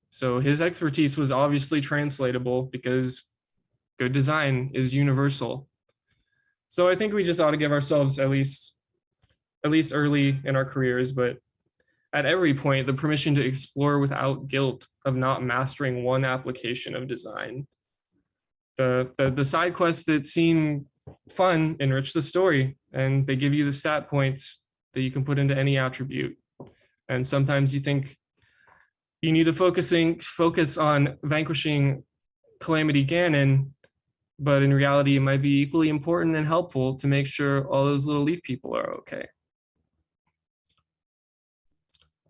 So his expertise was obviously translatable because good design is universal. So I think we just ought to give ourselves at least early in our careers, but at every point, the permission to explore without guilt of not mastering one application of design. The side quests that seem fun enrich the story, and they give you the stat points that you can put into any attribute. And sometimes you think you need to focus on vanquishing Calamity Ganon, but in reality, it might be equally important and helpful to make sure all those little leaf people are okay.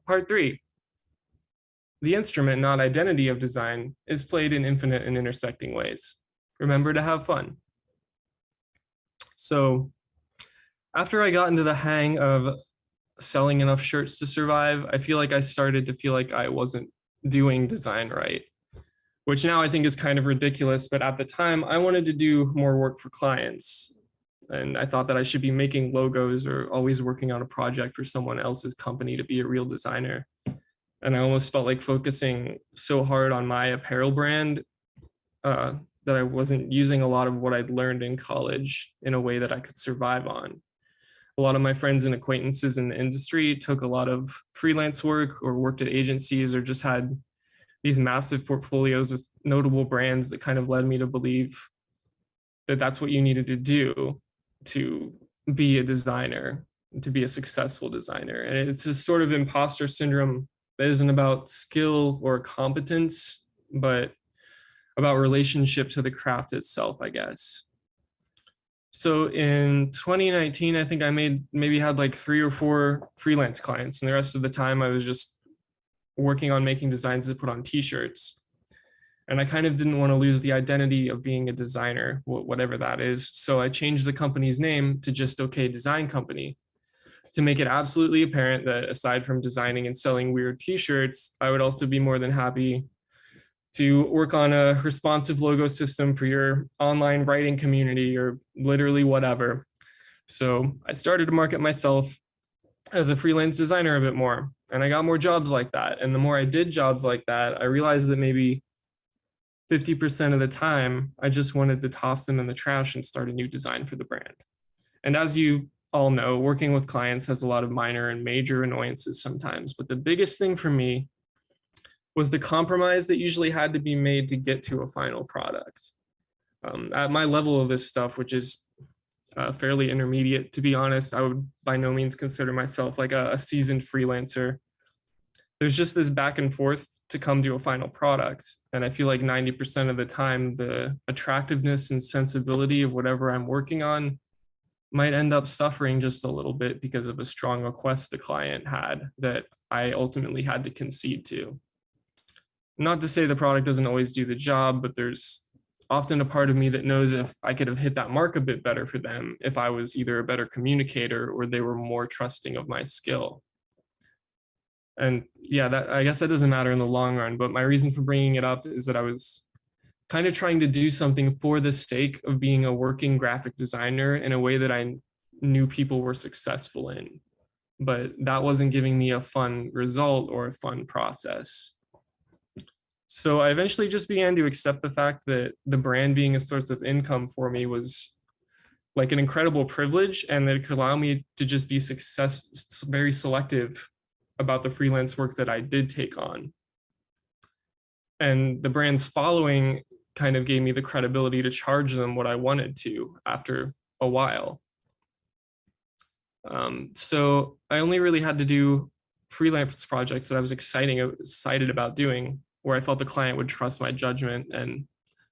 Part 3. The instrument, not identity of design, is played in infinite and intersecting ways. Remember to have fun. So after I got into the hang of selling enough shirts to survive, I feel like I started to feel like I wasn't doing design right, which now I think is kind of ridiculous. But at the time, I wanted to do more work for clients. And I thought that I should be making logos or always working on a project for someone else's company to be a real designer. And I almost felt like focusing so hard on my apparel brand that I wasn't using a lot of what I'd learned in college in a way that I could survive on. a lot of my friends and acquaintances in the industry took a lot of freelance work or worked at agencies or just had these massive portfolios with notable brands that kind of led me to believe that that's what you needed to do to be a designer, to be a successful designer. And it's this sort of imposter syndrome that isn't about skill or competence, but about relationship to the craft itself, I guess. So in 2019, I think I maybe had like 3 or 4 freelance clients, and the rest of the time I was just working on making designs to put on t-shirts. And I kind of didn't want to lose the identity of being a designer, whatever that is. So I changed the company's name to just OK Design Company to make it absolutely apparent that aside from designing and selling weird t-shirts, I would also be more than happy to work on a responsive logo system for your online writing community or literally whatever. So I started to market myself as a freelance designer a bit more, and I got more jobs like that. And the more I did jobs like that, I realized that maybe 50% of the time, I just wanted to toss them in the trash and start a new design for the brand. And as you all know, working with clients has a lot of minor and major annoyances sometimes, but the biggest thing for me was the compromise that usually had to be made to get to a final product. At my level of this stuff, which is fairly intermediate, to be honest, I would by no means consider myself like a seasoned freelancer. There's just this back and forth to come to a final product. And I feel like 90% of the time, the attractiveness and sensibility of whatever I'm working on might end up suffering just a little bit because of a strong request the client had that I ultimately had to concede to. Not to say the product doesn't always do the job, but there's often a part of me that knows if I could have hit that mark a bit better for them, if I was either a better communicator or they were more trusting of my skill. And yeah, I guess that doesn't matter in the long run, but my reason for bringing it up is that I was kind of trying to do something for the sake of being a working graphic designer in a way that I knew people were successful in, but that wasn't giving me a fun result or a fun process. So I eventually just began to accept the fact that the brand being a source of income for me was like an incredible privilege, and that it could allow me to just be very selective about the freelance work that I did take on. And the brand's following kind of gave me the credibility to charge them what I wanted to after a while. So I only really had to do freelance projects that I was excited about doing, where I felt the client would trust my judgment, and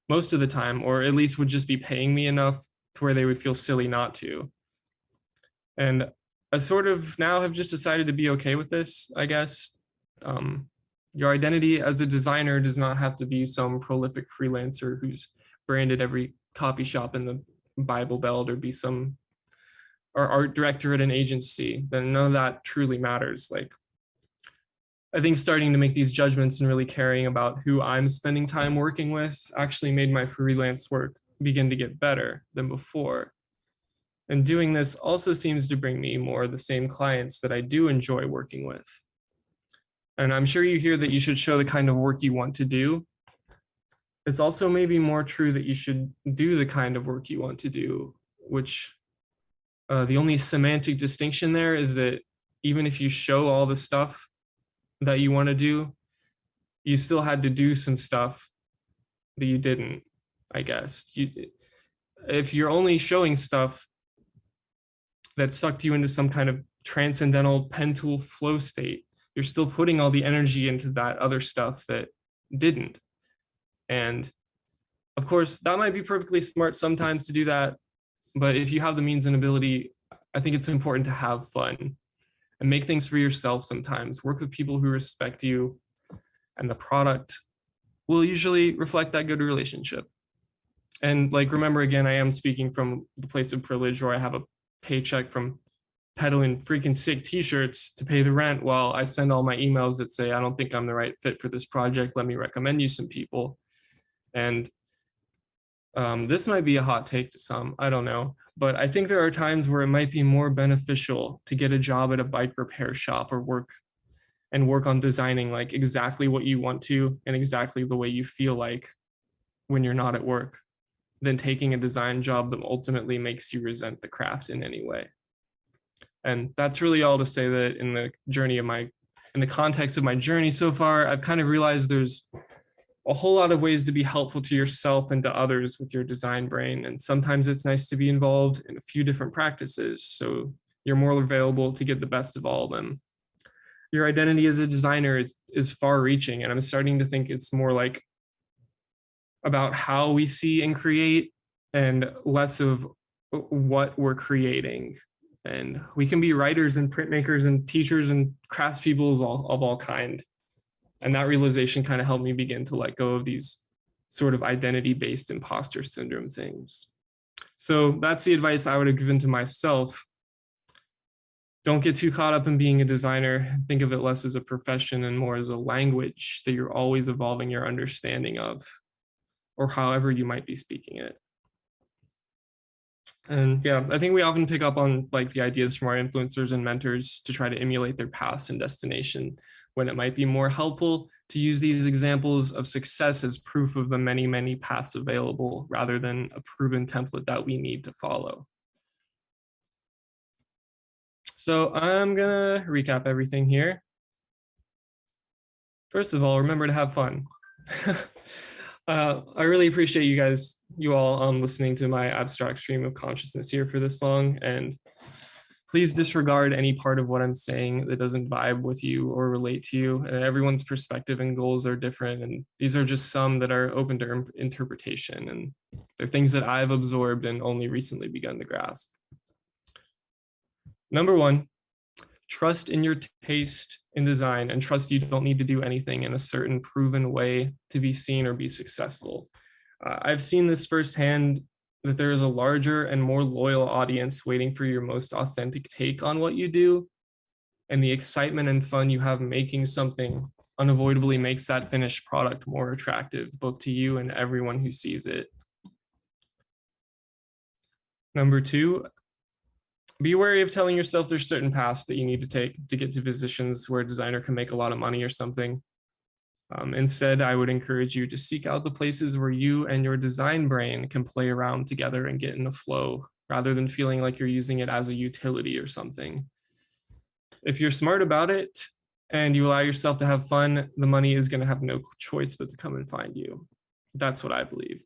most of the time, or at least would just be paying me enough to where they would feel silly not to. And I sort of now have just decided to be okay with this, I guess. Your identity as a designer does not have to be some prolific freelancer who's branded every coffee shop in the Bible Belt, or be some or art director at an agency. Then none of that truly matters. Like, I think starting to make these judgments and really caring about who I'm spending time working with actually made my freelance work begin to get better than before. And doing this also seems to bring me more of the same clients that I do enjoy working with. And I'm sure you hear that you should show the kind of work you want to do. It's also maybe more true that you should do the kind of work you want to do, which the only semantic distinction there is that even if you show all the stuff that you want to do, you still had to do some stuff that you didn't, I guess. If you're only showing stuff that sucked you into some kind of transcendental pen tool flow state, you're still putting all the energy into that other stuff that didn't. And of course, that might be perfectly smart sometimes to do that, but if you have the means and ability, I think it's important to have fun and make things for yourself sometimes. Work with people who respect you, and the product will usually reflect that good relationship. And like, remember again, I am speaking from the place of privilege where I have a paycheck from peddling freaking sick t-shirts to pay the rent, while I send all my emails that say, I don't think I'm the right fit for this project. Let me recommend you some people. And this might be a hot take to some, I don't know, but I think there are times where it might be more beneficial to get a job at a bike repair shop or work on designing like exactly what you want to and exactly the way you feel like when you're not at work, than taking a design job that ultimately makes you resent the craft in any way. And that's really all to say that in the context of my journey so far, I've kind of realized there's a whole lot of ways to be helpful to yourself and to others with your design brain. And sometimes it's nice to be involved in a few different practices, so you're more available to get the best of all of them. Your identity as a designer is far reaching, and I'm starting to think it's more like about how we see and create and less of what we're creating. And we can be writers and printmakers and teachers and craftspeople of all kind. And that realization kind of helped me begin to let go of these sort of identity-based imposter syndrome things. So that's the advice I would have given to myself. Don't get too caught up in being a designer. Think of it less as a profession and more as a language that you're always evolving your understanding of, or however you might be speaking it. And yeah, I think we often pick up on like the ideas from our influencers and mentors to try to emulate their paths and destination, when it might be more helpful to use these examples of success as proof of the many, many paths available rather than a proven template that we need to follow. So I'm gonna recap everything here. First of all, remember to have fun. I really appreciate you all listening to my abstract stream of consciousness here for this long, and please disregard any part of what I'm saying that doesn't vibe with you or relate to you. And everyone's perspective and goals are different, and these are just some that are open to interpretation, and they're things that I've absorbed and only recently begun to grasp. Number one, trust in your taste in design, and trust you don't need to do anything in a certain proven way to be seen or be successful. I've seen this firsthand, that there is a larger and more loyal audience waiting for your most authentic take on what you do, and the excitement and fun you have making something unavoidably makes that finished product more attractive, both to you and everyone who sees it. Number two, be wary of telling yourself there's certain paths that you need to take to get to positions where a designer can make a lot of money or something. Instead, I would encourage you to seek out the places where you and your design brain can play around together and get in a flow, rather than feeling like you're using it as a utility or something. If you're smart about it and you allow yourself to have fun, the money is going to have no choice but to come and find you. That's what I believe.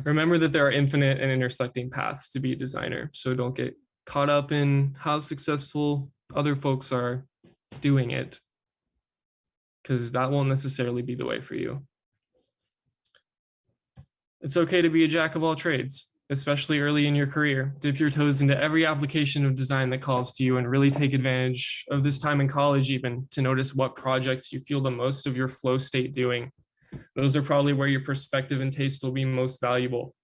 Remember that there are infinite and intersecting paths to be a designer, so don't get caught up in how successful other folks are doing it, because that won't necessarily be the way for you. It's okay to be a jack of all trades, especially early in your career. Dip your toes into every application of design that calls to you, and really take advantage of this time in college even to notice what projects you feel the most of your flow state doing. Those are probably where your perspective and taste will be most valuable.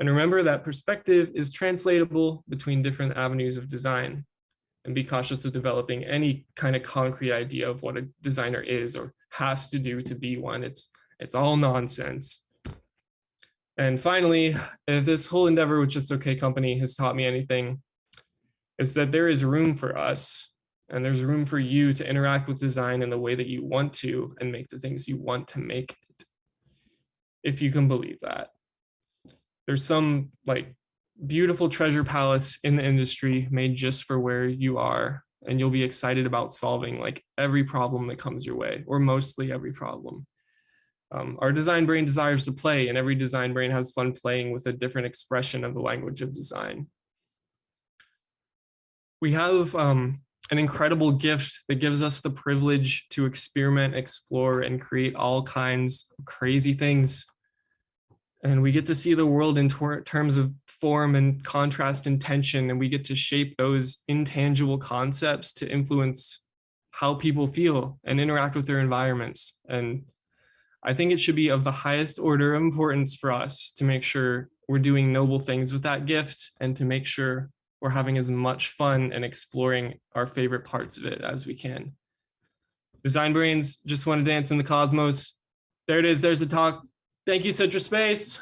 And remember that perspective is translatable between different avenues of design. And be cautious of developing any kind of concrete idea of what a designer is or has to do to be one. It's all nonsense. And finally, if this whole endeavor with Just Okay Company has taught me anything, it's that there is room for us, and there's room for you to interact with design in the way that you want to and make the things you want to make it, if you can believe that. There's some like beautiful treasure palace in the industry made just for where you are, and you'll be excited about solving like every problem that comes your way, or mostly every problem. Our design brain desires to play, and every design brain has fun playing with a different expression of the language of design. We have an incredible gift that gives us the privilege to experiment, explore, and create all kinds of crazy things. And we get to see the world in terms of form and contrast and tension, and we get to shape those intangible concepts to influence how people feel and interact with their environments. And I think it should be of the highest order of importance for us to make sure we're doing noble things with that gift, and to make sure we're having as much fun and exploring our favorite parts of it as we can. Design brains just want to dance in the cosmos. There it is, there's the talk. Thank you, Citruspace.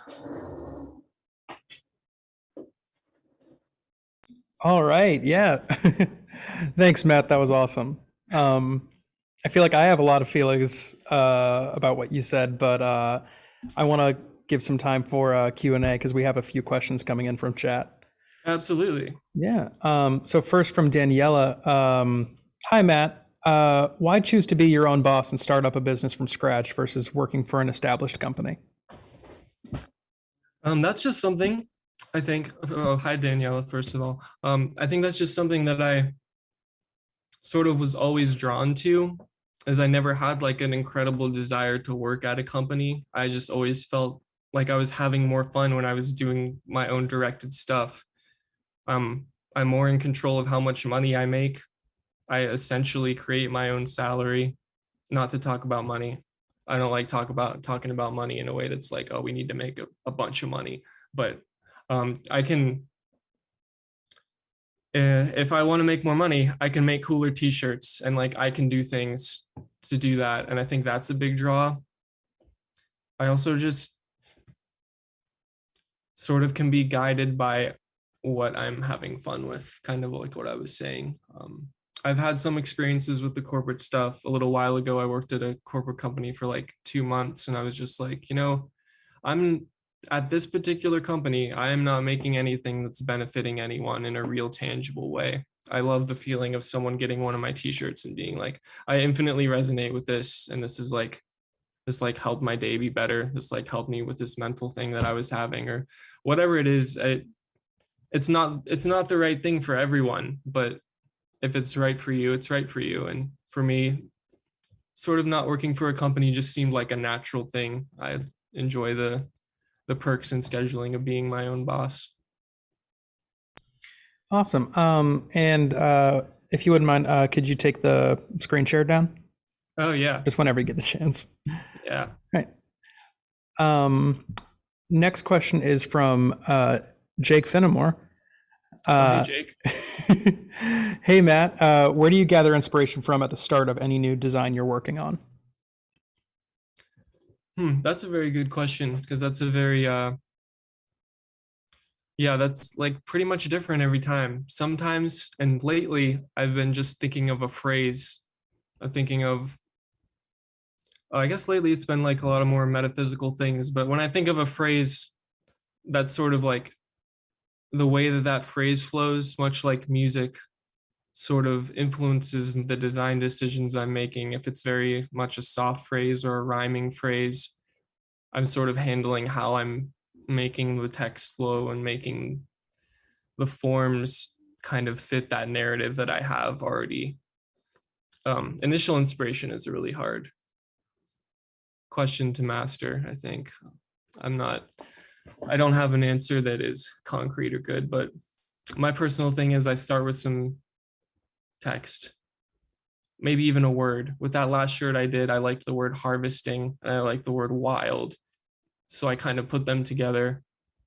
All right, yeah. Thanks, Matt. That was awesome. I feel like I have a lot of feelings about what you said, but I want to give some time for Q&A because we have a few questions coming in from chat. Absolutely. Yeah. So first from Daniela. Hi, Matt. Why choose to be your own boss and start up a business from scratch versus working for an established company? That's just something I think. Oh, hi, Daniela, first of all. I think that's just something that I sort of was always drawn to, as I never had like an incredible desire to work at a company. I just always felt like I was having more fun when I was doing my own directed stuff. I'm more in control of how much money I make. I essentially create my own salary, not to talk about money. I don't like talking about money in a way that's like, oh, we need to make a bunch of money. But I can, if I want to make more money, I can make cooler t-shirts, and like I can do things to do that. And I think that's a big draw. I also just sort of can be guided by what I'm having fun with, kind of like what I was saying. I've had some experiences with the corporate stuff. A little while ago, I worked at a corporate company for like 2 months, and I was just like, I'm at this particular company, I am not making anything that's benefiting anyone in a real tangible way. I love the feeling of someone getting one of my t-shirts and being like, I infinitely resonate with this. And this like helped my day be better. This like helped me with this mental thing that I was having, or whatever it is. It's not the right thing for everyone, but if it's right for you, it's right for you. And for me, sort of not working for a company just seemed like a natural thing. I enjoy the perks and scheduling of being my own boss. Awesome. And if you wouldn't mind, could you take the screen share down? Oh yeah. Just whenever you get the chance. Yeah. Right. Next question is from Jake Fenimore. Hey, Jake. Hey, Matt. Where do you gather inspiration from at the start of any new design you're working on? That's a very good question, because that's a very yeah, that's like pretty much different every time. Sometimes, and lately, I've been just thinking of a phrase. I'm thinking of, I guess lately it's been like a lot of more metaphysical things, but when I think of a phrase, that's sort of like the way that phrase flows, much like music sort of influences the design decisions I'm making. If it's very much a soft phrase or a rhyming phrase, I'm sort of handling how I'm making the text flow and making the forms kind of fit that narrative that I have already. Initial inspiration is a really hard question to master, I think. I don't have an answer that is concrete or good, but my personal thing is I start with some text, maybe even a word. With that last shirt I did, I liked the word harvesting and I liked the word wild. So I kind of put them together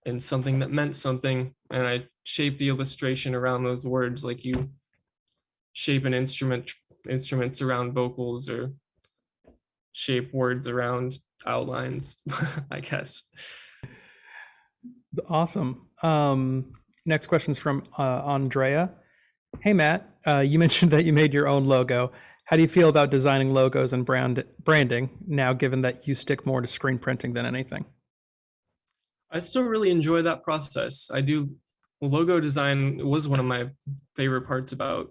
in something that meant something, and I shaped the illustration around those words, like you shape an instruments around vocals, or shape words around outlines, I guess. Awesome. Next question is from Andrea. Hey, Matt, you mentioned that you made your own logo. How do you feel about designing logos and branding now, given that you stick more to screen printing than anything? I still really enjoy that process. I do. Logo design was one of my favorite parts about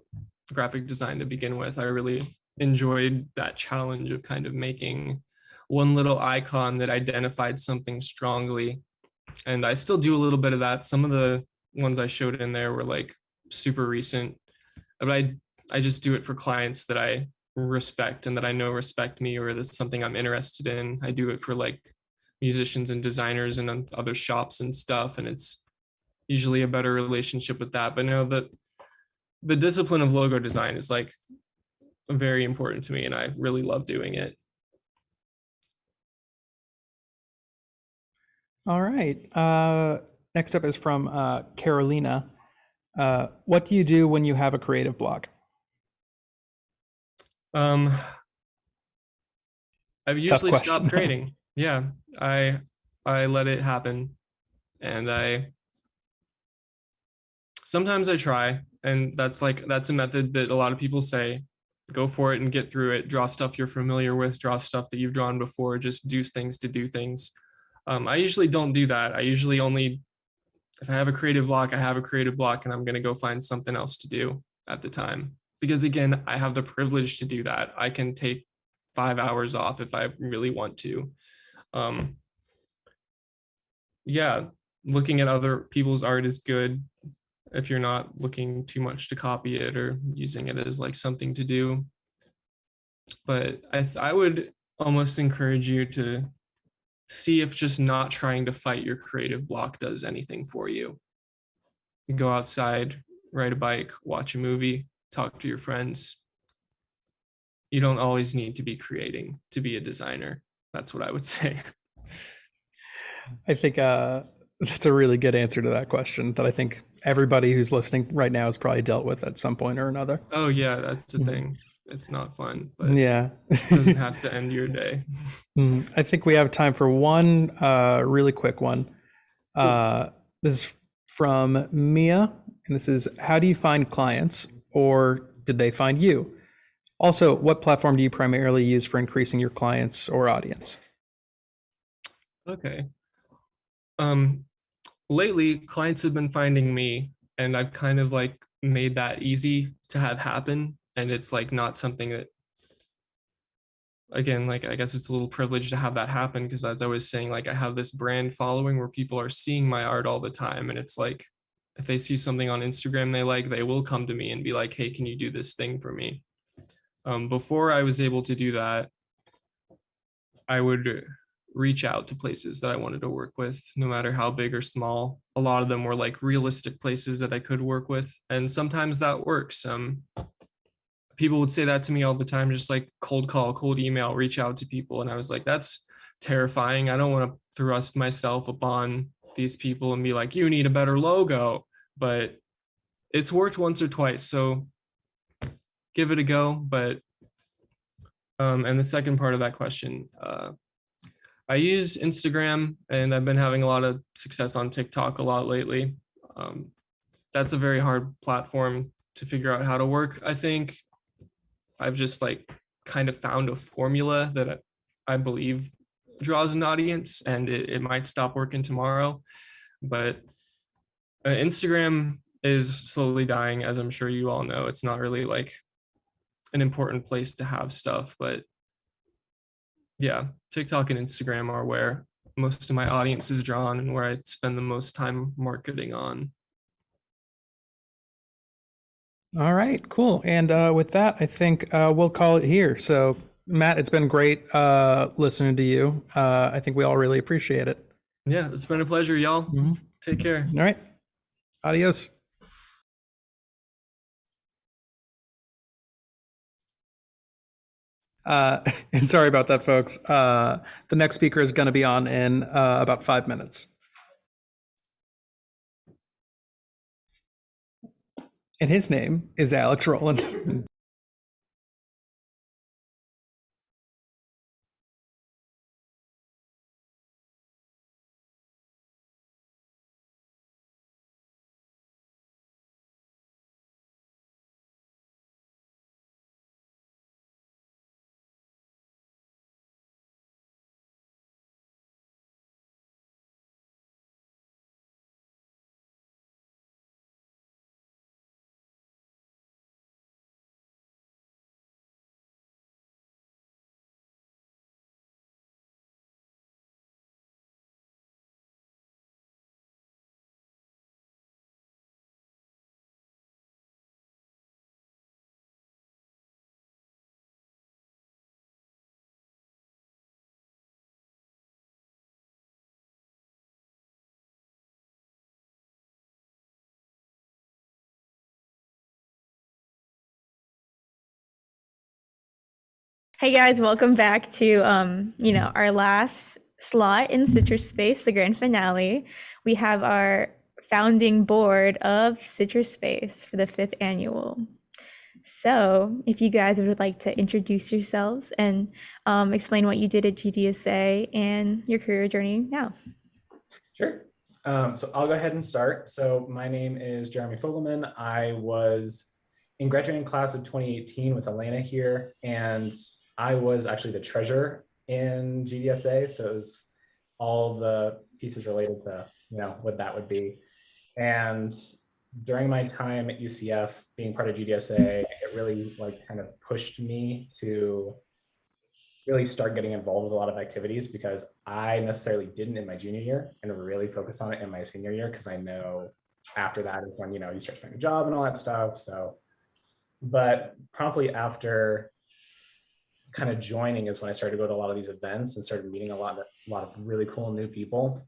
graphic design to begin with. I really enjoyed that challenge of kind of making one little icon that identified something strongly. And I still do a little bit of that. Some of the ones I showed in there were like super recent, but I just do it for clients that I respect and that I know respect me, or that's something I'm interested in. I do it for like musicians and designers and other shops and stuff, and it's usually a better relationship with that. But no, the discipline of logo design is like very important to me, and I really love doing it. All right. Next up is from Carolina. What do you do when you have a creative block? I've usually stopped creating. Yeah, I let it happen, and sometimes I try, and that's a method that a lot of people say, go for it and get through it. Draw stuff you're familiar with, draw stuff that you've drawn before, just do things to do things. I usually don't do that. I usually only if I have a creative block, I have a creative block, and I'm going to go find something else to do at the time. Because again, I have the privilege to do that. I can take 5 hours off if I really want to. Yeah, looking at other people's art is good if you're not looking too much to copy it or using it as like something to do. But I would almost encourage you to see if just not trying to fight your creative block does anything for you. Go outside, ride a bike, watch a movie, talk to your friends. You don't always need to be creating to be a designer. That's what I would say. I think that's a really good answer to that question that I think everybody who's listening right now has probably dealt with at some point or another. Oh yeah, that's the thing. It's not fun, but Yeah. it doesn't have to end your day. I think we have time for one really quick one. This is from Mia, and this is, how do you find clients, or did they find you? Also, what platform do you primarily use for increasing your clients or audience? Okay. Lately, clients have been finding me, and I've kind of like made that easy to have happen. And it's like not something that, again, like I guess it's a little privileged to have that happen, because as I was saying, like I have this brand following where people are seeing my art all the time. And it's like, if they see something on Instagram they like, they will come to me and be like, hey, can you do this thing for me? Before I was able to do that, I would reach out to places that I wanted to work with, no matter how big or small. A lot of them were like realistic places that I could work with. And sometimes that works. People would say that to me all the time, just like cold call, cold email, reach out to people. And I was like, that's terrifying. I don't want to thrust myself upon these people and be like, you need a better logo. But it's worked once or twice. So give it a go. But and the second part of that question, I use Instagram, and I've been having a lot of success on TikTok a lot lately. That's a very hard platform to figure out how to work. I think I've just like kind of found a formula that I believe draws an audience, and it might stop working tomorrow. But Instagram is slowly dying, as I'm sure you all know. It's not really like an important place to have stuff, but yeah, TikTok and Instagram are where most of my audience is drawn and where I spend the most time marketing on. All right, cool. And with that, I think we'll call it here. So, Matt, it's been great listening to you. I think we all really appreciate it. Yeah, it's been a pleasure, y'all. Take care. All right. Adios. And sorry about that, folks. The next speaker is going to be on in about 5 minutes. And his name is Alex Rowland. Hey guys, welcome back to our last slot in Citruspace, the grand finale. We have our founding board of Citruspace for the 5th annual. So if you guys would like to introduce yourselves and explain what you did at GDSA and your career journey now. Sure. So I'll go ahead and start. So my name is Jeremy Fogleman. I was in graduating class of 2018 with Alayna here, and I was actually the treasurer in GDSA. So it was all the pieces related to, what that would be. And during my time at UCF, being part of GDSA, it really like kind of pushed me to really start getting involved with a lot of activities, because I necessarily didn't in my junior year and really focus on it in my senior year, because I know after that is when, you know, you start to find a job and all that stuff. So, but promptly after kind of joining is when I started to go to a lot of these events and started meeting a lot of really cool new people,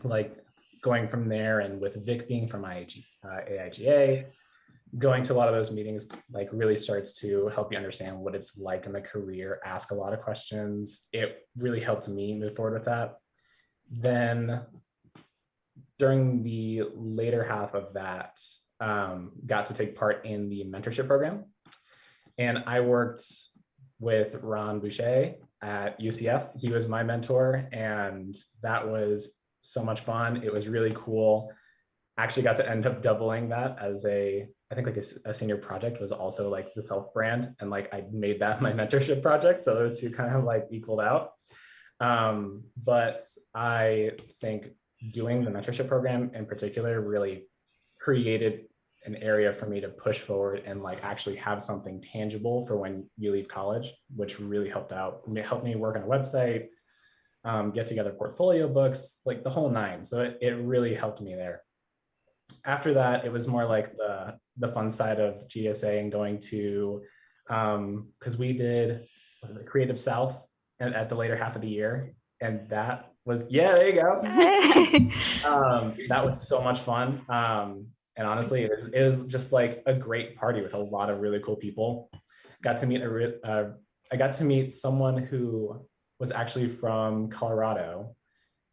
like going from there. And with Vic being from AIGA, going to a lot of those meetings like really starts to help you understand what it's like in the career, ask a lot of questions. It really helped me move forward with that. Then during the later half of that, got to take part in the mentorship program. And I worked with Ron Boucher at UCF. He was my mentor, and that was so much fun. It was really cool. Actually got to end up doubling that as I think like a senior project was also like the self brand, and like I made that my mentorship project. So the two kind of like equaled out. But I think doing the mentorship program in particular really created an area for me to push forward and like actually have something tangible for when you leave college, which really helped out. It helped me work on a website, get together portfolio books, like the whole nine. So it really helped me there. After that, it was more like the fun side of GDSA and going to, because we did the Creative South at the later half of the year. And that was, yeah, there you go. That was so much fun. And honestly, it was just like a great party with a lot of really cool people. Got to meet I got to meet someone who was actually from Colorado.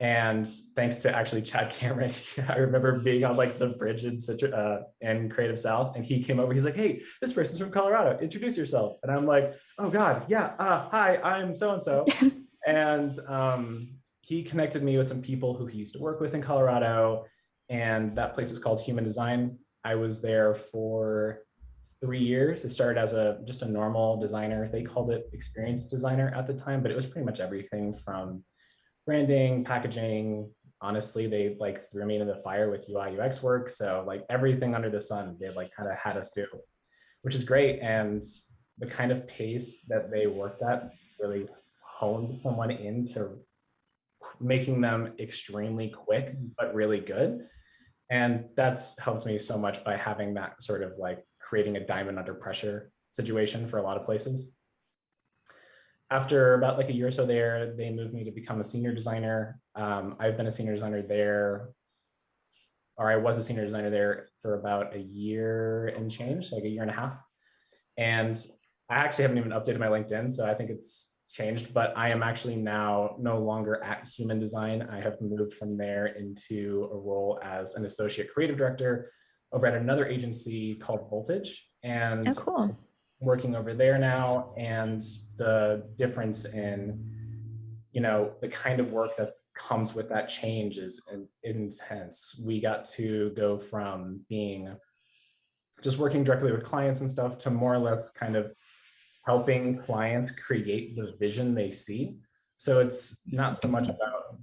And thanks to actually Chad Cameron, I remember being on like the bridge in Creative South, and he came over. He's like, "Hey, this person's from Colorado. Introduce yourself." And I'm like, "Oh God, yeah. Hi, I'm so and so." And he connected me with some people who he used to work with in Colorado, and that place was called Human Design. I was there for 3 years. It started as just a normal designer. They called it experienced designer at the time, but it was pretty much everything from branding, packaging. Honestly, they like threw me into the fire with UI UX work. So like everything under the sun, they like kind of had us do, which is great. And the kind of pace that they worked at really honed someone into making them extremely quick, but really good. And that's helped me so much by having that sort of like creating a diamond under pressure situation for a lot of places. After about like a year or so there, they moved me to become a senior designer. I've been a senior designer there, or I was a senior designer there for about a year and change, like a year and a half. And I actually haven't even updated my LinkedIn, so I think it's changed, but I am actually now no longer at Human Design. I have moved from there into a role as an associate creative director over at another agency called Voltage. And Oh, cool. Working over there now, and the difference in, you know, the kind of work that comes with that change is intense. We got to go from being just working directly with clients and stuff to more or less kind of helping clients create the vision they see. So it's not so much about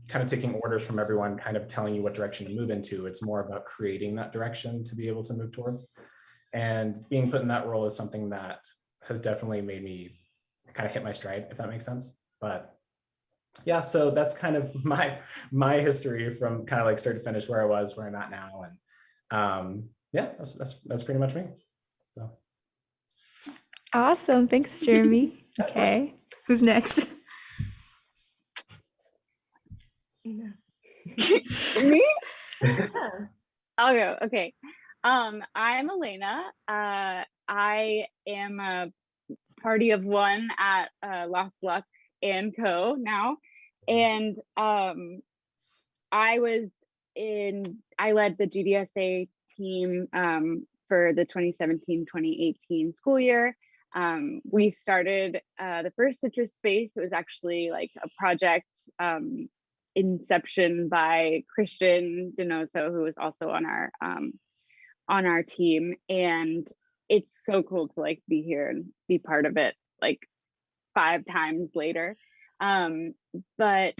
kind of taking orders from everyone, kind of telling you what direction to move into. It's more about creating that direction to be able to move towards. And being put in that role is something that has definitely made me kind of hit my stride, if that makes sense. But yeah, so that's kind of my history from kind of like start to finish, where I was, where I'm at now. And yeah, that's pretty much me. So. Awesome. Thanks, Jeremy. Okay. Who's next? Me? I'll go. Okay. I'm Alayna. I am a party of one at Lost Luck and Co. now. And I led the GDSA team for the 2017-2018 school year. We started the first Citruspace. It was actually like a project inception by Christian Donoso, who was also on our team. And it's so cool to like be here and be part of it like 5 times later. But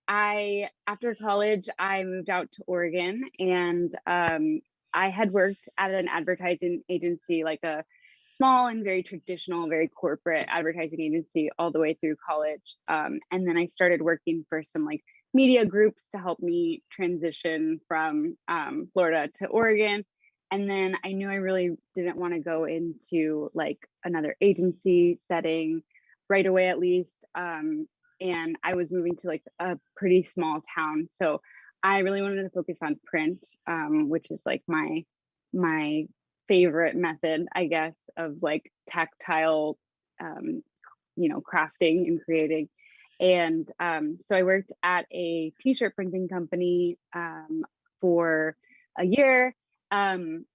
after college, I moved out to Oregon, and I had worked at an advertising agency, like a small and very traditional, very corporate advertising agency all the way through college. And then I started working for some like media groups to help me transition from Florida to Oregon. And then I knew I really didn't want to go into like another agency setting right away, at least. And I was moving to like a pretty small town. So I really wanted to focus on print, which is like my favorite method, I guess, of like tactile, crafting and creating. And so I worked at a t-shirt printing company for a year. And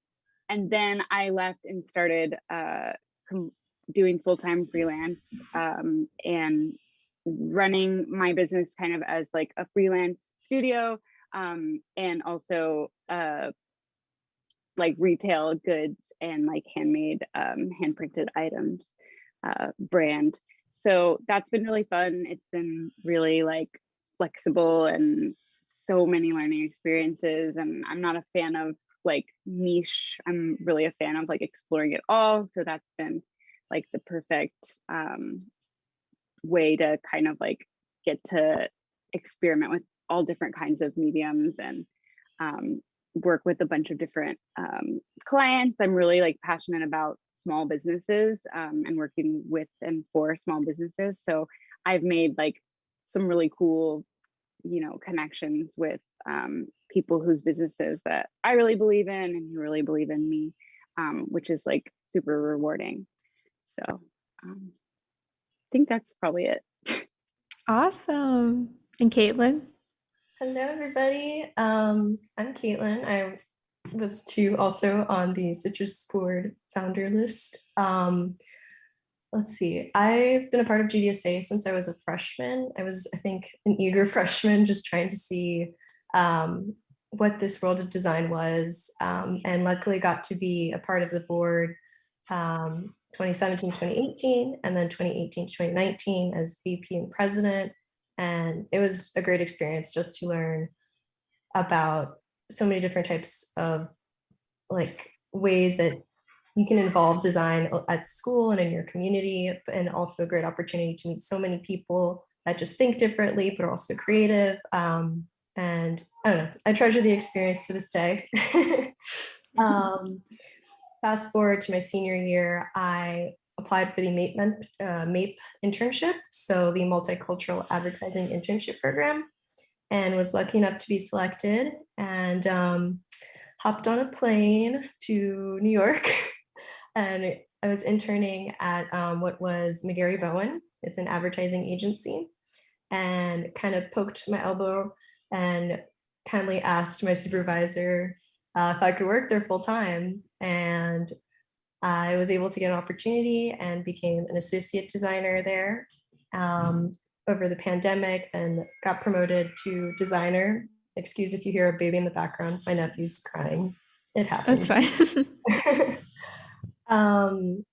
then I left and started doing full-time freelance and running my business kind of as like a freelance studio, and also like retail goods and like handmade hand printed items brand. So that's been really fun. It's been really like flexible and so many learning experiences. And I'm not a fan of like niche. I'm really a fan of like exploring it all. So that's been like the perfect way to kind of like get to experiment with all different kinds of mediums and work with a bunch of different clients. I'm really like passionate about small businesses and working with and for small businesses. So I've made like some really cool, connections with people whose businesses that I really believe in and who really believe in me, which is like super rewarding. So I think that's probably it. Awesome. And Kaitlyn? Hello, everybody. I'm Kaitlyn. I was too also on the Citrus board founder list. Let's see. I've been a part of GDSA since I was a freshman. I was, I think, an eager freshman, just trying to see what this world of design was, and luckily got to be a part of the board 2017, 2018, and then 2018 to 2019 as VP and president. And it was a great experience just to learn about so many different types of like ways that you can involve design at school and in your community, and also a great opportunity to meet so many people that just think differently, but are also creative. And I don't know, I treasure the experience to this day. Fast forward to my senior year, I applied for the MAPE internship, so the Multicultural Advertising Internship Program, and was lucky enough to be selected, and hopped on a plane to New York. And I was interning at what was McGarry Bowen. It's an advertising agency, and kind of poked my elbow and kindly asked my supervisor if I could work there full time. And I was able to get an opportunity and became an associate designer there over the pandemic, then got promoted to designer. Excuse if you hear a baby in the background, my nephew's crying. It happens. That's fine.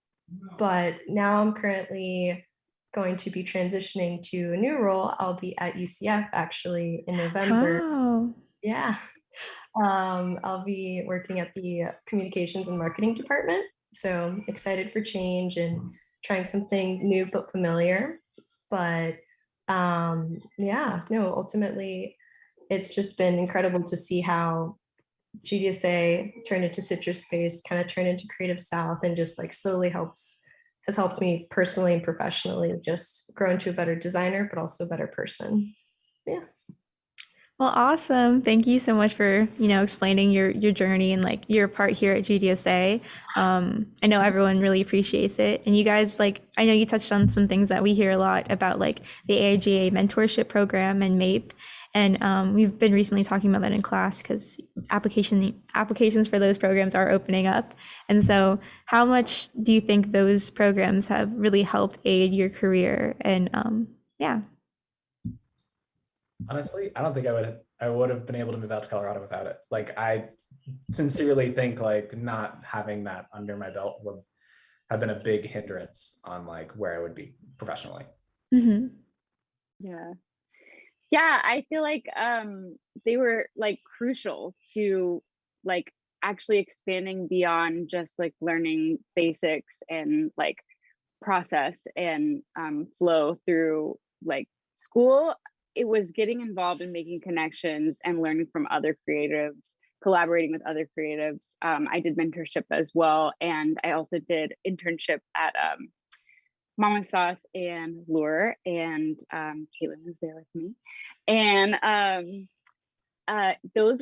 But now I'm currently going to be transitioning to a new role. I'll be at UCF actually in November. Oh. Yeah. I'll be working at the communications and marketing department. So excited for change and trying something new but familiar. But yeah, no, ultimately it's just been incredible to see how GDSA turned into Citruspace, kind of turned into Creative South, and just like slowly has helped me personally and professionally just grow into a better designer, but also a better person. Yeah. Well, awesome. Thank you so much for, explaining your journey and like your part here at GDSA. I know everyone really appreciates it. And you guys, I know you touched on some things that we hear a lot about, like the AIGA mentorship program and MAPE. And we've been recently talking about that in class because applications for those programs are opening up. And so how much do you think those programs have really helped aid your career? And yeah. Honestly, I don't think I would have been able to move out to Colorado without it. Like, I sincerely think like not having that under my belt would have been a big hindrance on like where I would be professionally. Mm-hmm. Yeah. Yeah, I feel like they were like crucial to like actually expanding beyond just like learning basics and like process and flow through like school. It was getting involved in making connections and learning from other creatives, collaborating with other creatives. I did mentorship as well, and I also did internship at Mama Sauce and Lure, and Kaitlyn was there with me, and those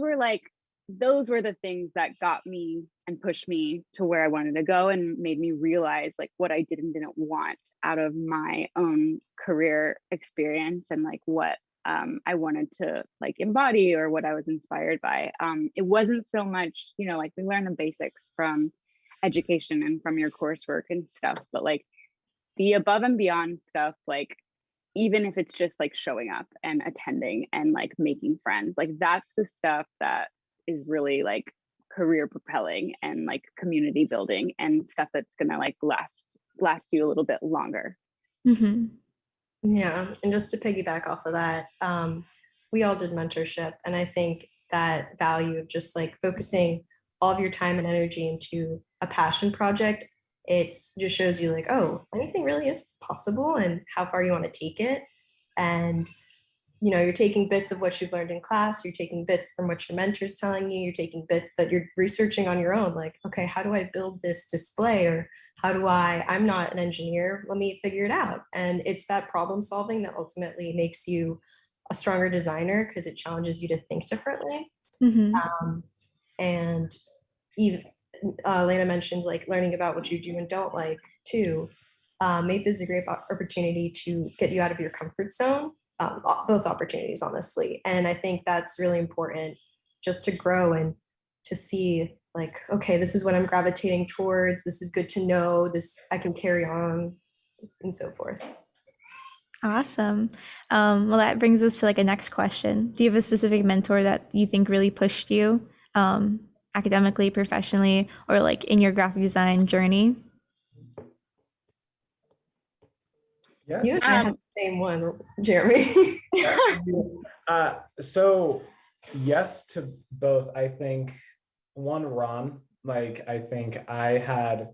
were the things that got me and pushed me to where I wanted to go and made me realize like what I did and didn't want out of my own career experience and like what I wanted to like embody or what I was inspired by. It wasn't so much, you know, like we learn the basics from education and from your coursework and stuff, but like the above and beyond stuff, like even if it's just like showing up and attending and like making friends, like that's the stuff that is really like career propelling and like community building and stuff that's gonna like last you a little bit longer. Mm-hmm. Yeah, and just to piggyback off of that, we all did mentorship, and I think that value of just like focusing all of your time and energy into a passion project, it just shows you like, oh, anything really is possible and how far you want to take it. And you know, you're taking bits of what you've learned in class, you're taking bits from what your mentor's telling you, you're taking bits that you're researching on your own, like, okay, how do I build this display? Or how do I'm not an engineer, let me figure it out. And it's that problem solving that ultimately makes you a stronger designer because it challenges you to think differently. Mm-hmm. And even Alayna mentioned like learning about what you do and don't like too. MAPE is a great opportunity to get you out of your comfort zone. Both opportunities, honestly. And I think that's really important just to grow and to see like, okay, this is what I'm gravitating towards. This is good to know. This I can carry on and so forth. Awesome. Well, that brings us to like a next question. Do you have a specific mentor that you think really pushed you academically, professionally, or like in your graphic design journey? Yes. You and I have the same one, Jeremy. So yes to both. I think one, Ron, like I think I had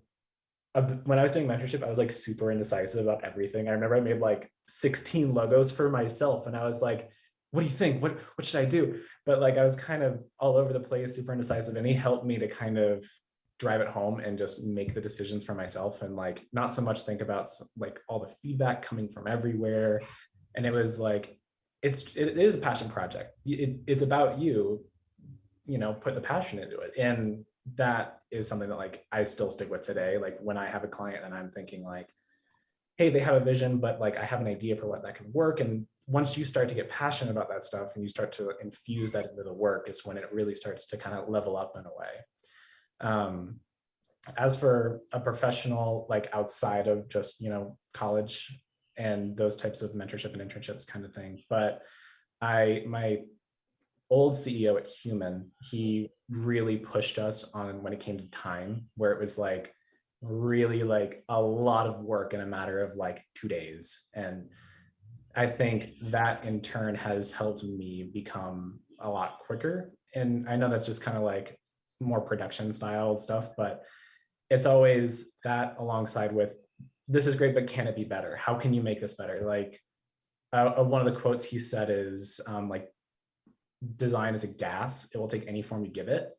when I was doing mentorship, I was like super indecisive about everything. I remember I made like 16 logos for myself and I was like, what do you think? What should I do? But like I was kind of all over the place, super indecisive, and he helped me to kind of drive it home and just make the decisions for myself and like not so much think about like all the feedback coming from everywhere. And it was like it is a passion project. It's about you know, put the passion into it. And that is something that like I still stick with today. Like when I have a client and I'm thinking like, hey, they have a vision, but like I have an idea for what that can work. And once you start to get passionate about that stuff and you start to infuse that into the work is when it really starts to kind of level up in a way. As for a professional, like outside of just, you know, college and those types of mentorship and internships kind of thing, but my old CEO at Human, he really pushed us on when it came to time, where it was like really like a lot of work in a matter of like 2 days. And I think that in turn has helped me become a lot quicker. And I know that's just kind of like more production style stuff, but it's always that alongside with, this is great, but can it be better? How can you make this better? Like one of the quotes he said is like, design is a gas, it will take any form you give it.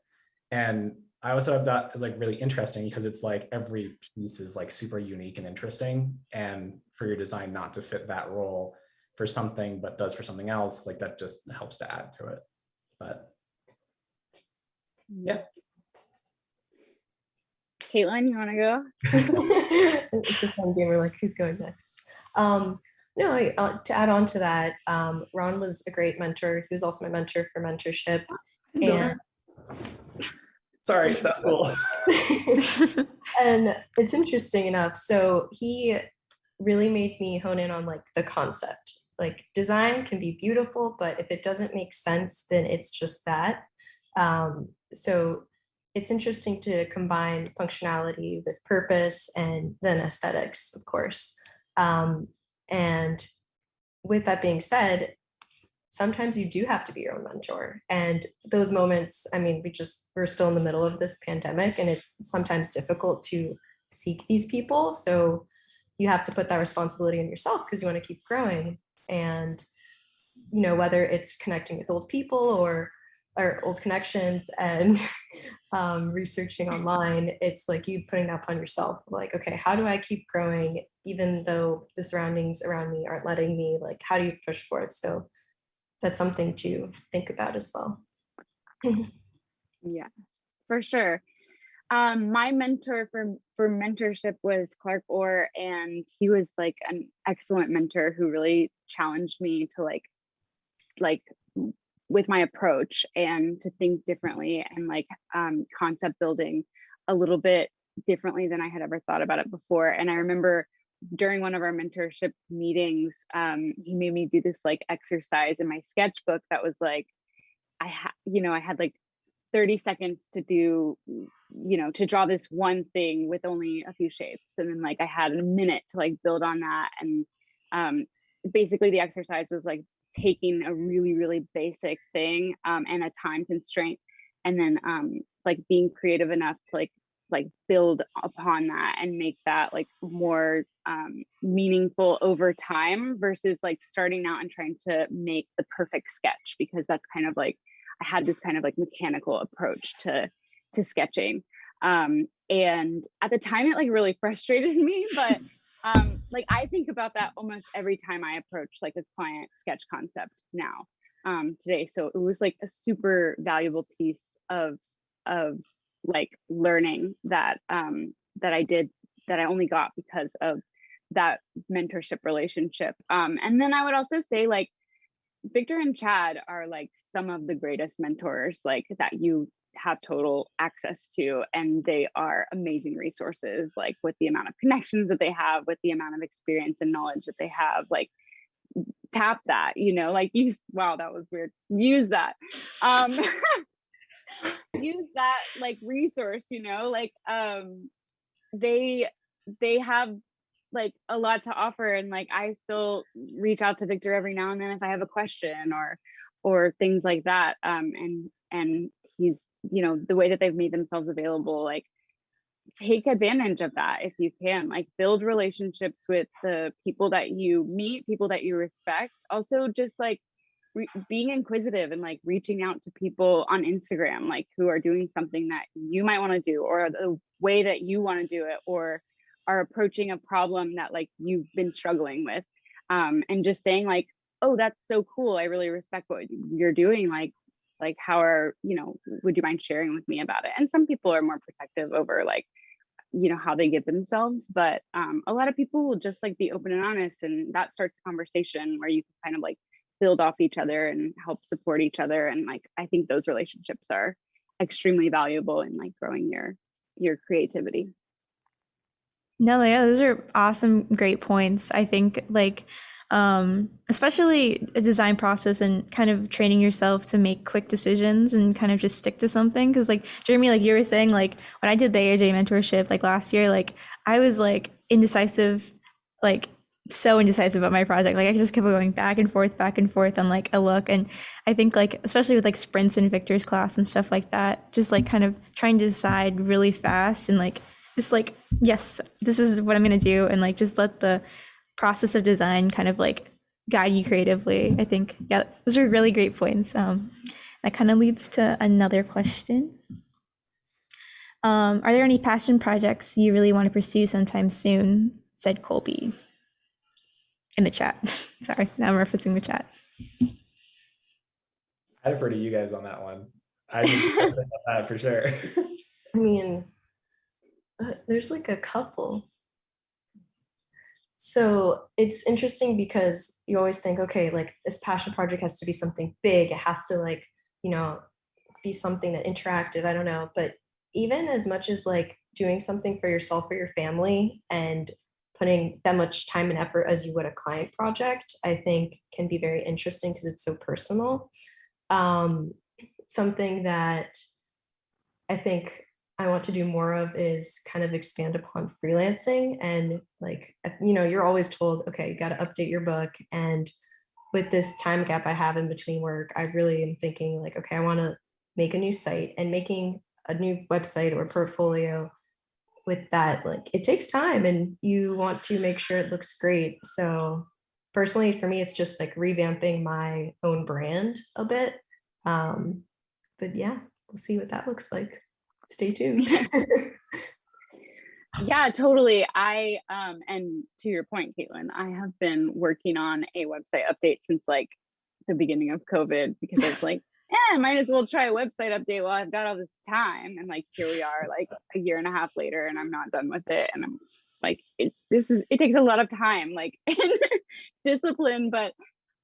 And I always thought of that as like really interesting because it's like every piece is like super unique and interesting. And for your design not to fit that role for something, but does for something else, like that just helps to add to it. But yeah. Kaitlyn, you want to go? It's a fun game. We're like, who's going next? No, to add on to that, Ron was a great mentor. He was also my mentor for mentorship. And sorry, that's cool. And it's interesting enough. So he really made me hone in on like the concept. Like design can be beautiful, but if it doesn't make sense, then it's just that. So it's interesting to combine functionality with purpose and then aesthetics, of course. And with that being said, sometimes you do have to be your own mentor. And those moments, I mean, we're still in the middle of this pandemic, and it's sometimes difficult to seek these people. So you have to put that responsibility on yourself because you want to keep growing. And, you know, whether it's connecting with old people or old connections and researching online, it's like you putting that upon yourself. Like, okay, how do I keep growing even though the surroundings around me aren't letting me? Like, how do you push for it? So that's something to think about as well. Yeah, for sure. My mentor for mentorship was Clark Orr, and he was like an excellent mentor who really challenged me to like with my approach and to think differently and like concept building a little bit differently than I had ever thought about it before. And I remember during one of our mentorship meetings, he made me do this like exercise in my sketchbook that was like, I had like 30 seconds to do, to draw this one thing with only a few shapes. And then like I had a minute to like build on that. And basically the exercise was like taking a really, really basic thing and a time constraint, and then like being creative enough to like build upon that and make that like more meaningful over time versus like starting out and trying to make the perfect sketch, because that's kind of like I had this kind of like mechanical approach to sketching. And at the time it like really frustrated me, but like I think about that almost every time I approach like a client sketch concept now today. So it was like a super valuable piece of like learning that that I only got because of that mentorship relationship. And then I would also say like Victor and Chad are like some of the greatest mentors like that you have total access to, and they are amazing resources, like with the amount of connections that they have, with the amount of experience and knowledge that they have. Like tap that, like use, wow, that was weird, use that use that like resource, like they have like a lot to offer. And like I still reach out to Victor every now and then if I have a question or things like that. And he's, the way that they've made themselves available, like take advantage of that if you can, like build relationships with the people that you meet, people that you respect. Also just like being inquisitive and like reaching out to people on Instagram, like who are doing something that you might want to do, or the way that you want to do it, or are approaching a problem that like you've been struggling with, and just saying like, oh, that's so cool, I really respect what you're doing, like how are, would you mind sharing with me about it? And some people are more protective over like, how they give themselves, but a lot of people will just like be open and honest, and that starts a conversation where you can kind of like build off each other and help support each other. And like I think those relationships are extremely valuable in like growing your creativity. No, yeah, those are awesome, great points. I think like especially a design process and kind of training yourself to make quick decisions and kind of just stick to something. Because like Jeremy, like you were saying, like when I did the AJ mentorship like last year, like I was like indecisive, like so indecisive about my project. Like I just kept going back and forth on like a look. And I think like especially with like sprints in Victor's class and stuff like that, just like kind of trying to decide really fast and like just like, yes, this is what I'm gonna do, and like just let the process of design kind of like guide you creatively. I think, yeah, those are really great points. That kind of leads to another question. Are there any passion projects you really want to pursue sometime soon? Said Colby in the chat. Sorry, now I'm referencing the chat. I defer to you guys on that one. I need to know about that for sure. I mean, there's like a couple. So it's interesting because you always think, okay, like this passion project has to be something big. It has to like, be something that interactive. I don't know. But even as much as like doing something for yourself or your family and putting that much time and effort as you would a client project, I think can be very interesting because it's so personal. Something that I think I want to do more of is kind of expand upon freelancing. And like, you're always told, okay, you got to update your book and with this time gap I have in between work, I really am thinking like, okay, I want to make a new site, and making a new website or portfolio with that, like it takes time and you want to make sure it looks great. So personally for me, it's just like revamping my own brand a bit. But yeah, we'll see what that looks like. Stay tuned. Yeah, totally. And to your point, Kaitlyn, I have been working on a website update since like the beginning of COVID, because I was like, I might as well try a website update while I've got all this time. And like, here we are like a year and a half later and I'm not done with it. And I'm like, it takes a lot of time, like and discipline. But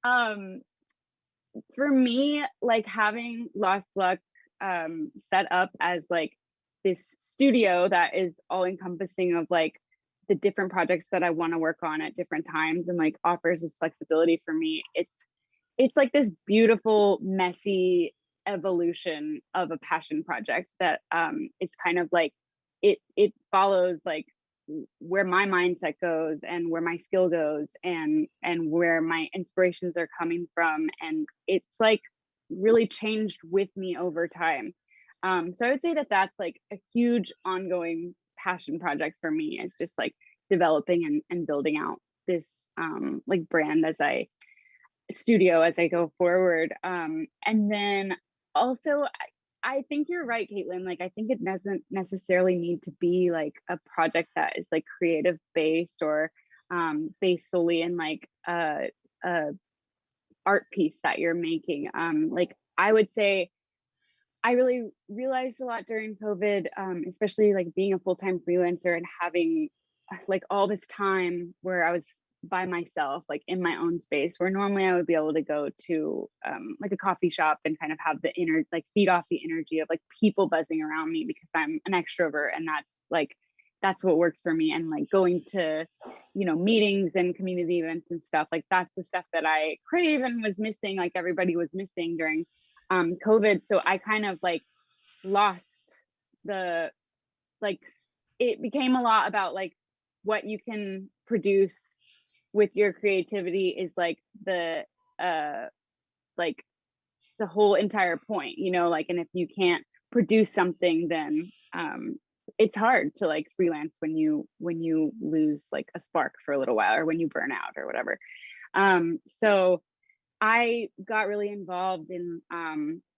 for me, like having Lost Luck set up as like this studio that is all encompassing of like the different projects that I want to work on at different times, and like offers this flexibility for me. It's like this beautiful, messy evolution of a passion project that it's kind of like it follows like where my mindset goes and where my skill goes and where my inspirations are coming from, and it's like really changed with me over time. So I would say that that's like a huge ongoing passion project for me. It's just like developing and building out this like brand as I go forward. And then also I think you're right, Kaitlyn. Like I think it doesn't necessarily need to be like a project that is like creative based or based solely in like a art piece that you're making. Like I would say I really realized a lot during COVID, especially like being a full-time freelancer and having like all this time where I was by myself, like in my own space, where normally I would be able to go to like a coffee shop and kind of have the feed off the energy of like people buzzing around me, because I'm an extrovert and that's what works for me. And like going to, meetings and community events and stuff, like that's the stuff that I crave and was missing, like everybody was missing during COVID. So I kind of like lost the, like, it became a lot about like what you can produce with your creativity is like the whole entire point, like, and if you can't produce something, then it's hard to like freelance when you lose like a spark for a little while, or when you burn out or whatever. So I got really involved in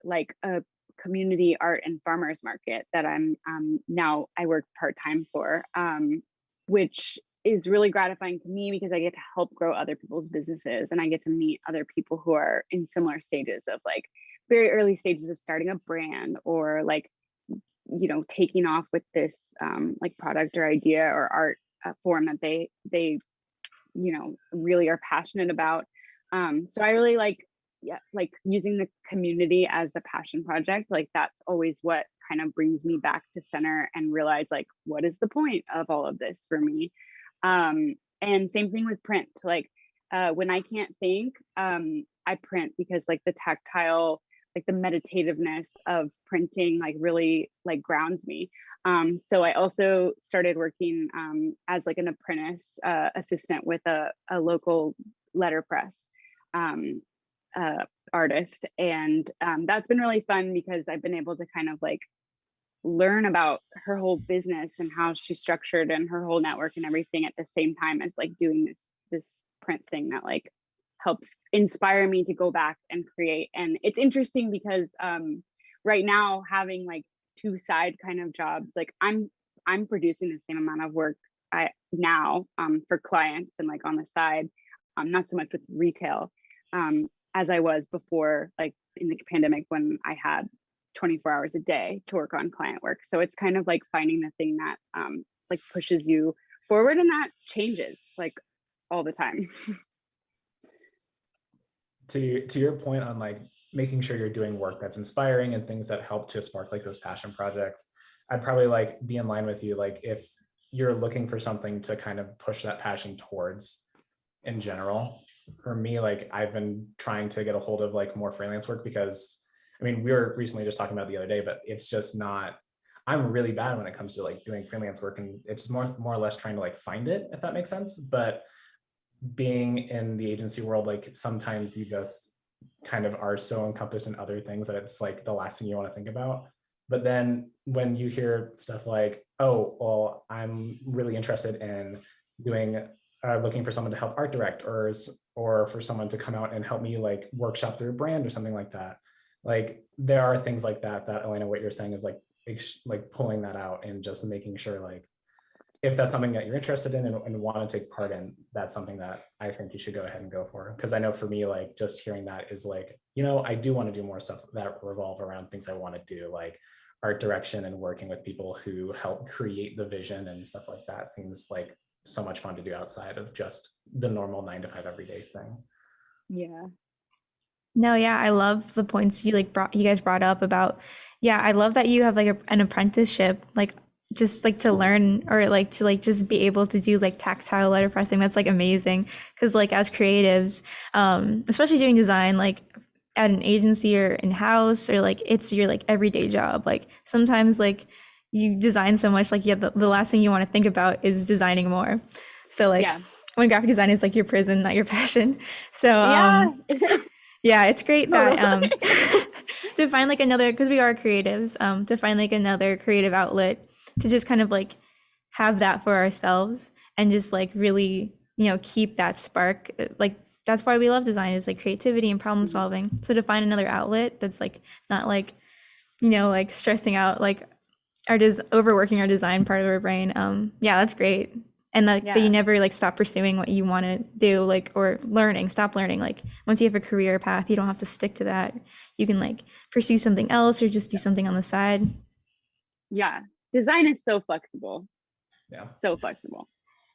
like a community art and farmers market that I'm now I work part-time for, which is really gratifying to me because I get to help grow other people's businesses, and I get to meet other people who are in similar stages of like very early stages of starting a brand, or like, taking off with this like product or idea or art form that they really are passionate about. So I really like using the community as a passion project. Like that's always what kind of brings me back to center and realize like, what is the point of all of this for me? And same thing with print. Like when I can't think, I print, because like the tactile, like the meditativeness of printing like really like grounds me. So I also started working as like an apprentice assistant with a local letterpress artist, and that's been really fun because I've been able to kind of like learn about her whole business and how she's structured and her whole network and everything at the same time as like doing this print thing that like helps inspire me to go back and create. And it's interesting because right now, having like two side kind of jobs, like I'm producing the same amount of work now for clients and like on the side, not so much with retail as I was before, like in the pandemic when I had 24 hours a day to work on client work. So it's kind of like finding the thing that like pushes you forward, and that changes like all the time. To your point on like making sure you're doing work that's inspiring and things that help to spark like those passion projects, I'd probably like be in line with you. Like if you're looking for something to kind of push that passion towards in general, for me, like I've been trying to get a hold of like more freelance work, because I mean, we were recently just talking about it the other day, but it's just not, I'm really bad when it comes to like doing freelance work, and it's more or less trying to like find it, if that makes sense. But being in the agency world, like sometimes you just kind of are so encompassed in other things that it's like the last thing you want to think about. But then when you hear stuff like, oh, well, I'm really interested in doing, looking for someone to help art direct, or for someone to come out and help me like workshop through a brand or something like that. Like there are things like that, Alayna, what you're saying is like pulling that out and just making sure like, if that's something that you're interested in and want to take part in, that's something that I think you should go ahead and go for. Because I know for me, like just hearing that is like, you know, I do want to do more stuff that revolve around things I want to do, like art direction and working with people who help create the vision and stuff like that seems like so much fun to do outside of just the normal 9-to-5 everyday thing. Yeah. No, yeah, I love the points you guys brought up about, yeah, I love that you have like an apprenticeship, like just like to learn or like to like just be able to do like tactile letterpressing. That's like amazing. Because like as creatives, especially doing design, like at an agency or in-house, or like it's your like everyday job. Like sometimes like you design so much, like yeah, the last thing you want to think about is designing more. So like when graphic design is like your prison, not your passion. So yeah, it's great that to find like another, because we are creatives, to find like another creative outlet to just kind of like have that for ourselves and just like really, you know, keep that spark. Like that's why we love design, is like creativity and problem solving. So to find another outlet that's like not like, you know, like stressing out like overworking our design part of our brain. Yeah, that's great. And that you never like stop pursuing what you want to do, like, or stop learning. Like once you have a career path, you don't have to stick to that. You can like pursue something else or just do something on the side. Yeah. Design is so flexible. Yeah. So flexible.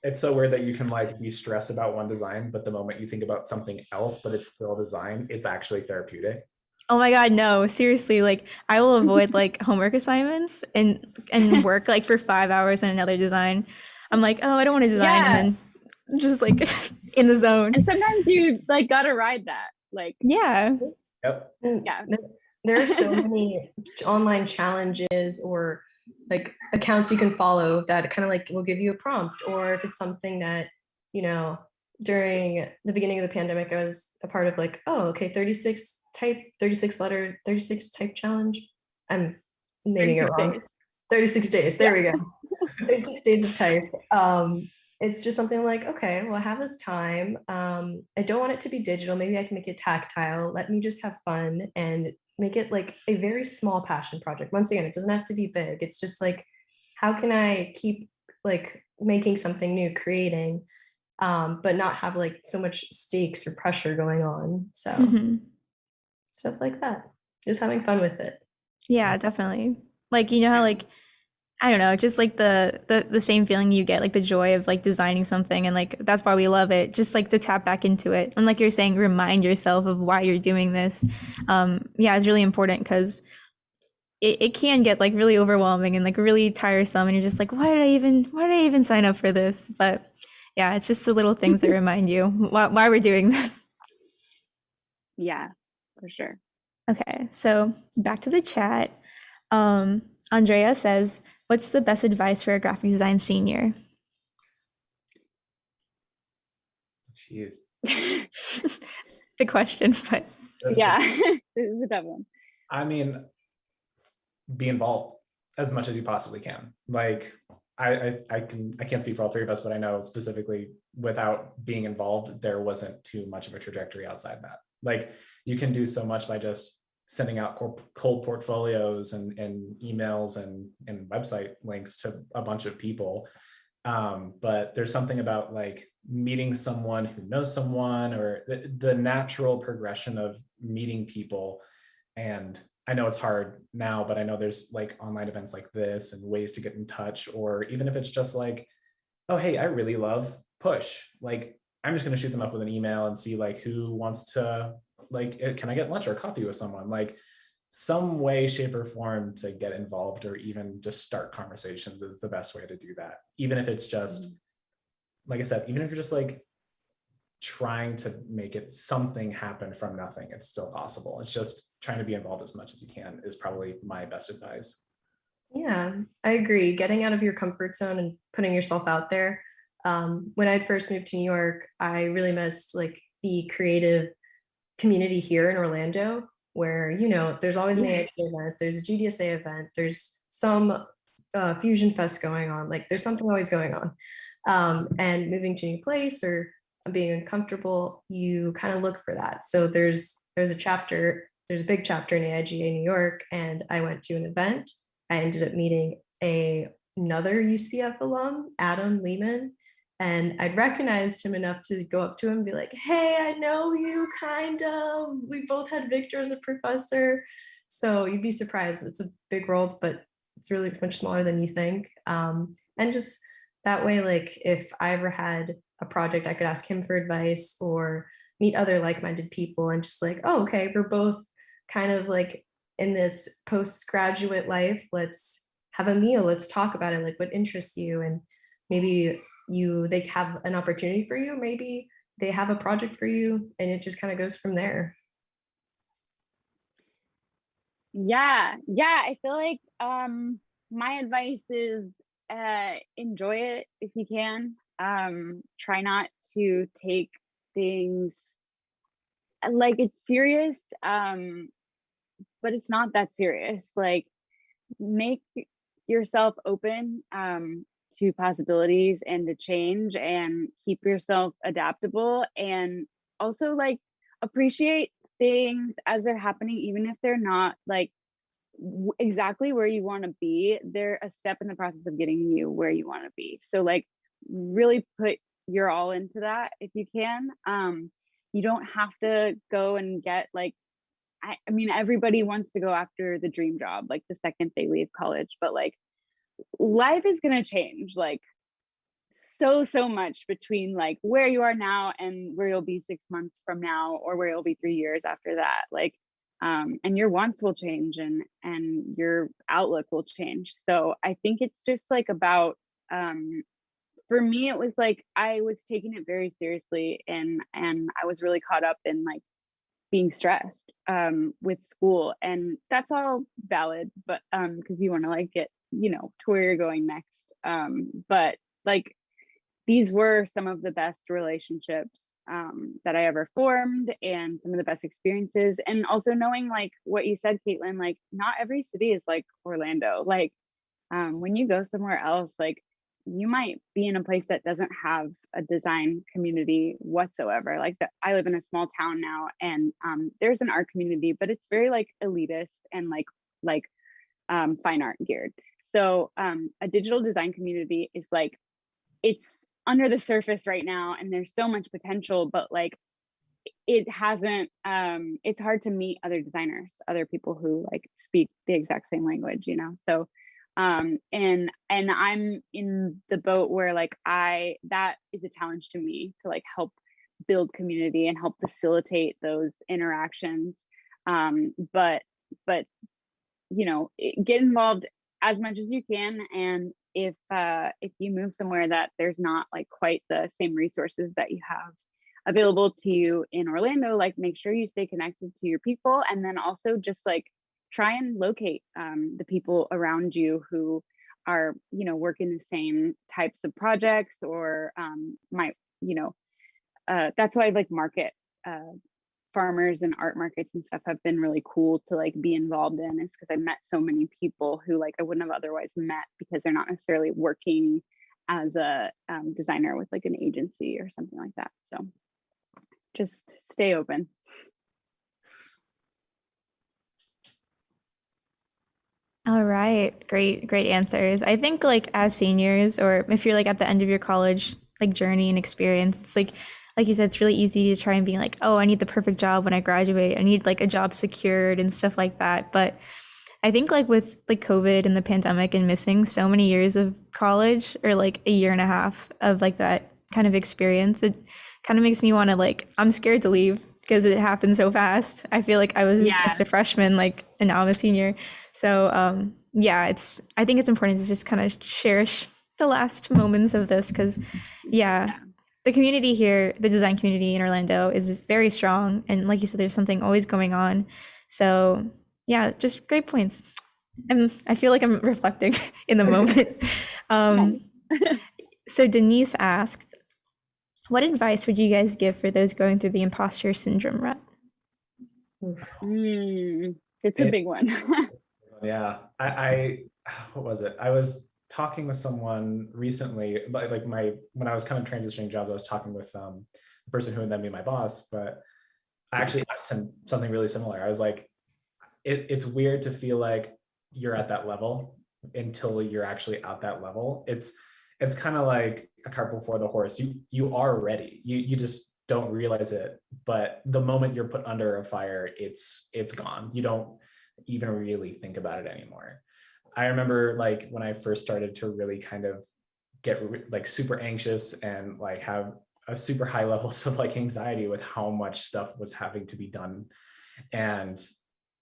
It's so weird that you can like be stressed about one design, but the moment you think about something else, but it's still design, it's actually therapeutic. Oh my God, no, seriously, like I will avoid like homework assignments and work like for 5 hours on another design. I'm like, oh, I don't want to design, and then I'm just like in the zone. And sometimes you like gotta ride that. Like Yep. Yeah. There are so many online challenges or like accounts you can follow that kind of like will give you a prompt, or if it's something that, you know, during the beginning of the pandemic, I was a part of like, oh, okay, 36 type challenge. I'm naming it wrong. 36 days. There we go. 36 days of type. It's just something like, okay, well, I have this time. I don't want it to be digital. Maybe I can make it tactile. Let me just have fun and make it like a very small passion project. Once again, it doesn't have to be big. It's just like, how can I keep like making something new, creating, but not have like so much stakes or pressure going on. So stuff like that, just having fun with it. Yeah, definitely. Like, you know how like, I don't know, just like the same feeling you get, like the joy of like designing something, and like that's why we love it, just like to tap back into it. And like you're saying, remind yourself of why you're doing this. Yeah, it's really important, because it can get like really overwhelming and like really tiresome, and you're just like, why did I even sign up for this? But yeah, it's just the little things that remind you why we're doing this. Yeah, for sure. Okay, so back to the chat. Andrea says, what's the best advice for a graphic design senior? Jeez. The question, but yeah, this is a tough one. I mean, be involved as much as you possibly can. Like I can't speak for all three of us, but I know specifically without being involved, there wasn't too much of a trajectory outside that. Like you can do so much by just sending out cold portfolios and emails and website links to a bunch of people. But there's something about like meeting someone who knows someone, or the natural progression of meeting people. And I know it's hard now, but I know there's like online events like this and ways to get in touch, or even if it's just like, oh, hey, I really love Push. Like, I'm just going to shoot them up with an email and see like who wants to, like, can I get lunch or coffee with someone? Like some way, shape or form to get involved, or even just start conversations is the best way to do that. Even if it's just, like I said, even if you're just like trying to make it something happen from nothing, it's still possible. It's just trying to be involved as much as you can is probably my best advice. Yeah, I agree. Getting out of your comfort zone and putting yourself out there. When I first moved to New York, I really missed like the creative community here in Orlando, where, you know, there's always an AIG event, there's a GDSA event, there's some Fusion Fest going on, like there's something always going on. And moving to a new place or being uncomfortable, you kind of look for that. So there's a chapter, there's a big chapter in AIGA New York, and I went to an event. I ended up meeting another UCF alum, Adam Lehman, and I'd recognized him enough to go up to him and be like, hey, I know you kind of, we both had Victor as a professor. So you'd be surprised. It's a big world, but it's really much smaller than you think. And just that way, like if I ever had a project, I could ask him for advice or meet other like-minded people and just like, oh, okay, we're both kind of like in this postgraduate life. Let's have a meal. Let's talk about it. Like what interests you? And maybe they have an opportunity for you. Maybe they have a project for you, and it just kind of goes from there. Yeah, I feel like my advice is enjoy it if you can. Try not to take things like it's serious, but it's not that serious. Like make yourself open to possibilities and to change, and keep yourself adaptable, and also like appreciate things as they're happening, even if they're not like exactly where you want to be. They're a step in the process of getting you where you want to be. So like really put your all into that if you can. You don't have to go and get like, I mean, everybody wants to go after the dream job like the second they leave college, but like life is going to change like so much between like where you are now and where you'll be 6 months from now, or where you'll be 3 years after that. Like and your wants will change, and your outlook will change. So I think it's just like about for me it was like I was taking it very seriously, and I was really caught up in like being stressed with school, and that's all valid, but because you want to like get, you know, to where you're going next. But like these were some of the best relationships that I ever formed, and some of the best experiences. And also knowing like what you said, Kaitlyn, like not every city is like Orlando. Like when you go somewhere else, like you might be in a place that doesn't have a design community whatsoever. Like I live in a small town now, and there's an art community, but it's very like elitist and like fine art geared. So a digital design community is like, it's under the surface right now, and there's so much potential, but like it hasn't it's hard to meet other designers, other people who like speak the exact same language, you know. So and I'm in the boat where like that is a challenge to me to like help build community and help facilitate those interactions. But you know, get involved as much as you can, and if you move somewhere that there's not like quite the same resources that you have available to you in Orlando, like make sure you stay connected to your people, and then also just like try and locate the people around you who are, you know, working the same types of projects, or might, you know, that's why like market farmers and art markets and stuff have been really cool to like be involved in, is because I met so many people who like I wouldn't have otherwise met, because they're not necessarily working as a designer with like an agency or something like that. So just stay open. All right, great answers. I think like as seniors, or if you're like at the end of your college like journey and experience, it's like you said, it's really easy to try and be like, oh, I need the perfect job when I graduate. I need like a job secured and stuff like that. But I think like with like COVID and the pandemic and missing so many years of college, or like a year and a half of like that kind of experience, it kind of makes me want to like, I'm scared to leave because it happened so fast. I feel like I was just a freshman, like, and now I'm a senior. So yeah, I think it's important to just kind of cherish the last moments of this, because the community here, the design community in Orlando, is very strong. And like you said, there's something always going on. So yeah, just great points. I feel like I'm reflecting in the moment. So Denise asked, what advice would you guys give for those going through the imposter syndrome rut? It's a big one. Yeah, I what was it? I was talking with someone recently, but like when I was kind of transitioning jobs, I was talking with the person who would then be my boss, but I actually asked him something really similar. I was like, it's weird to feel like you're at that level until you're actually at that level. It's kind of like a cart before the horse. You are ready. You just don't realize it. But the moment you're put under a fire, it's gone. You don't even really think about it anymore. I remember like when I first started to really kind of get like super anxious and like have a super high levels of like anxiety with how much stuff was having to be done. And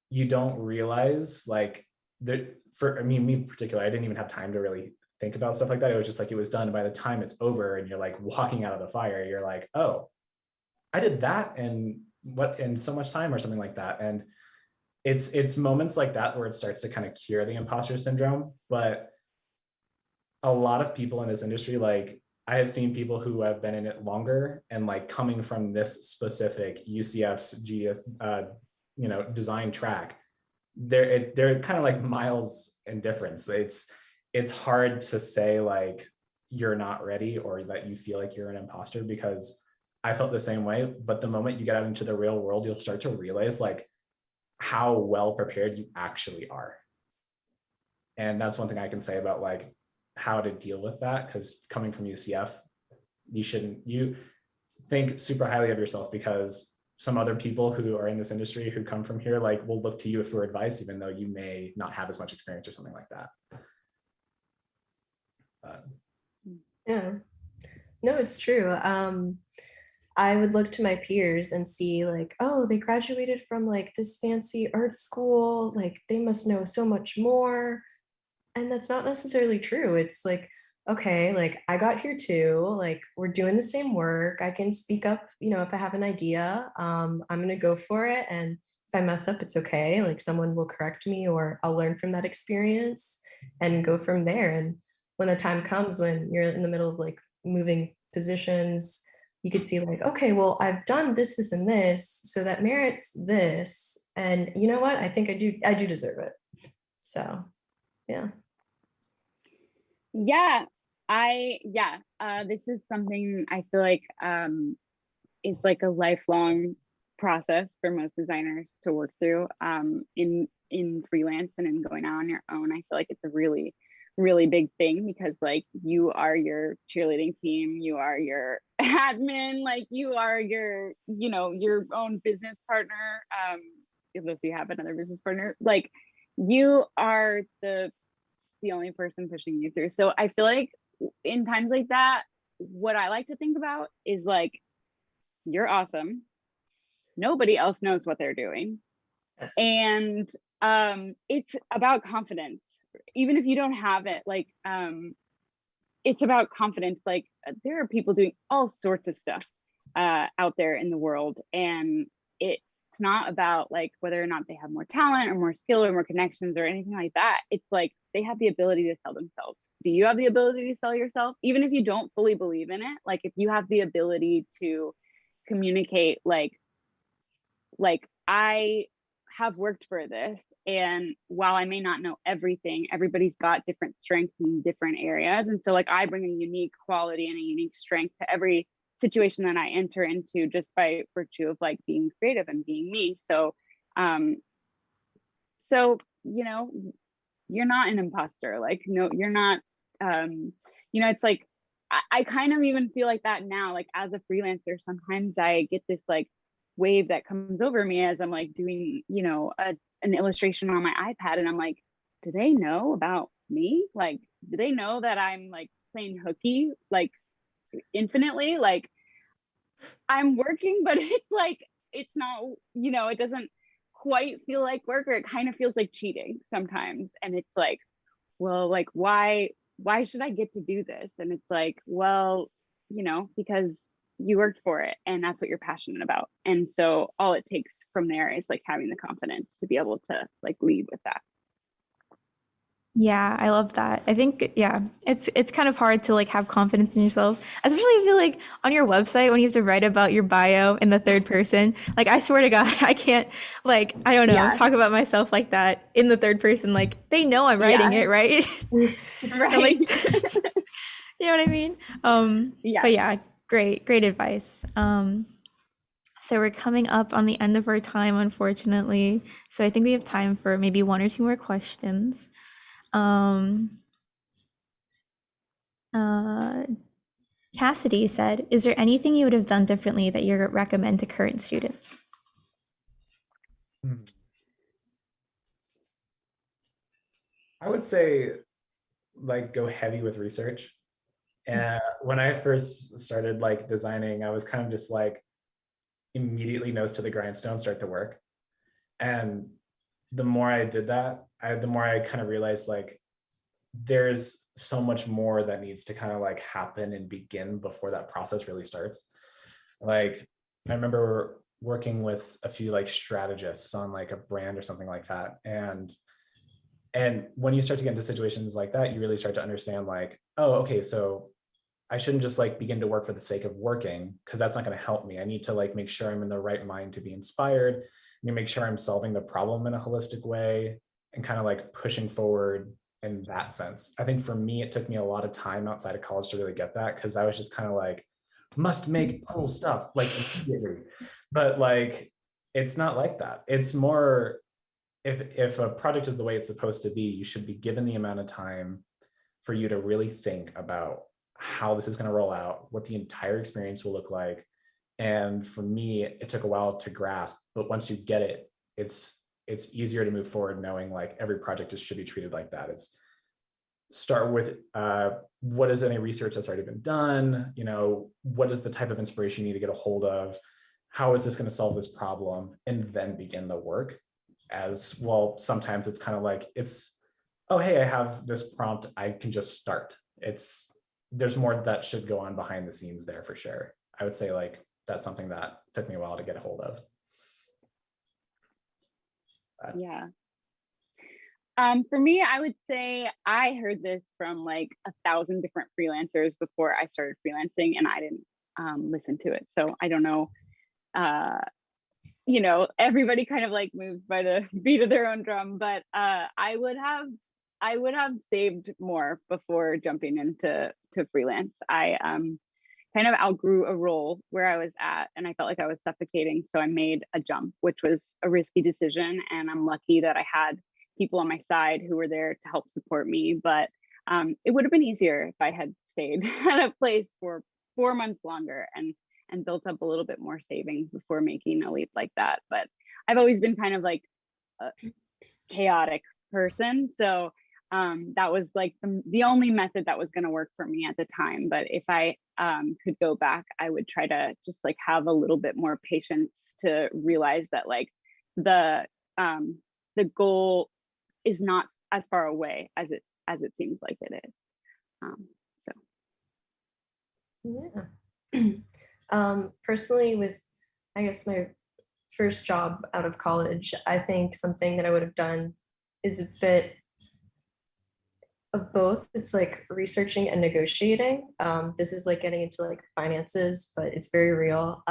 you don't realize like for me in particular, I didn't even have time to really think about stuff like that. It was just like, it was done. By the time it's over and you're like walking out of the fire, you're like, oh, I did that in so much time or something like that. And it's moments like that where it starts to kind of cure the imposter syndrome. But a lot of people in this industry, like I have seen people who have been in it longer and like coming from this specific UCF's design track, they're kind of like miles in difference. It's hard to say like you're not ready or that you feel like you're an imposter, because I felt the same way. But the moment you get out into the real world, you'll start to realize like how well prepared you actually are. And that's one thing I can say about like how to deal with that, because coming from UCF, you think super highly of yourself, because some other people who are in this industry who come from here like will look to you for advice, even though you may not have as much experience or something like that. Yeah, no, it's true. I would look to my peers and see like, oh, they graduated from like this fancy art school, like they must know so much more. And that's not necessarily true. It's like, okay, like I got here too, like we're doing the same work. I can speak up, if I have an idea, I'm gonna go for it. And if I mess up, it's okay. Like someone will correct me or I'll learn from that experience and go from there. And when the time comes when you're in the middle of like moving positions, you could see like, okay, well, I've done this, this, and this, so that merits this. And you know what? I think I do deserve it. So yeah. Yeah, this is something I feel like is like a lifelong process for most designers to work through in freelance and in going out on your own. I feel like it's a really, really big thing, because like you are your cheerleading team, you are your admin, like you are your, your own business partner, if you have another business partner, like you are the only person pushing you through. So I feel like in times like that, what I like to think about is like, you're awesome. Nobody else knows what they're doing. Yes. And it's about confidence. Even if you don't have it, like it's about confidence. Like there are people doing all sorts of stuff out there in the world, and it's not about like whether or not they have more talent or more skill or more connections or anything like that. It's like they have the ability to sell themselves. Do you have the ability to sell yourself? Even if you don't fully believe in it, like if you have the ability to communicate like I have worked for this, and while I may not know everything, everybody's got different strengths in different areas. And so like I bring a unique quality and a unique strength to every situation that I enter into, just by virtue of like being creative and being me. So you're not an imposter. Like, no, you're not, it's like, I kind of even feel like that now, like as a freelancer, sometimes I get this like wave that comes over me as I'm like doing, an illustration on my iPad, and I'm like, do they know about me? Like, do they know that I'm like playing hooky, like infinitely? Like I'm working, but it's like, it's not, it doesn't quite feel like work, or it kind of feels like cheating sometimes. And it's like, well, like, why should I get to do this? And it's like, well, because you worked for it and that's what you're passionate about. And so all it takes from there is like having the confidence to be able to like lead with that. Yeah, I love that. I think, yeah, it's kind of hard to like have confidence in yourself, especially if you like on your website when you have to write about your bio in the third person. Like, I swear to God, I can't like, I don't know, Yeah. talk about myself like that in the third person. Like, they know I'm writing Yeah. it, right? Right. I'm like, you know what I mean? Yeah. But yeah, great advice. So we're coming up on the end of our time, unfortunately. So I think we have time for maybe one or two more questions. Cassidy said, "Is there anything you would have done differently that you recommend to current students?" I would say like go heavy with research. And when I first started like designing, I was kind of just like immediately nose to the grindstone, start the work. And the more I did that, the more I kind of realized like there's so much more that needs to kind of like happen and begin before that process really starts. Like I remember working with a few like strategists on like a brand or something like that. And when you start to get into situations like that, you really start to understand like, oh, okay, so I shouldn't just like begin to work for the sake of working, because that's not going to help me. I need to like make sure I'm in the right mind to be inspired. I need to make sure I'm solving the problem in a holistic way and kind of like pushing forward in that sense. I think for me, it took me a lot of time outside of college to really get that, because I was just kind of like, must make cool stuff like immediately. But like, it's not like that. It's more, if a project is the way it's supposed to be, you should be given the amount of time for you to really think about how this is going to roll out, what the entire experience will look like. And for me, it took a while to grasp, but once you get it, it's easier to move forward knowing like every project should be treated like that. It's start with what is any research that's already been done, you know, what is the type of inspiration you need to get a hold of, how is this going to solve this problem, and then begin the work. As well, sometimes it's kind of like, it's, oh, hey, I have this prompt, I can just start. There's more that should go on behind the scenes there for sure. I would say like, that's something that took me a while to get a hold of. Yeah. For me, I would say I heard this from like 1,000 different freelancers before I started freelancing, and I didn't listen to it. So I don't know. You know, everybody kind of like moves by the beat of their own drum, but I would have saved more before jumping into freelance. I kind of outgrew a role where I was at, and I felt like I was suffocating. So I made a jump, which was a risky decision. And I'm lucky that I had people on my side who were there to help support me. But it would have been easier if I had stayed at a place for 4 months longer and built up a little bit more savings before making a leap like that. But I've always been kind of like a chaotic person. So that was like the only method that was going to work for me at the time. But if I could go back, I would try to just like have a little bit more patience to realize that like the goal is not as far away as it seems like it is. Yeah. Personally, with I guess my first job out of college, I think something that I would have done is a bit of both. It's like researching and negotiating. This is like getting into like finances, but it's very real.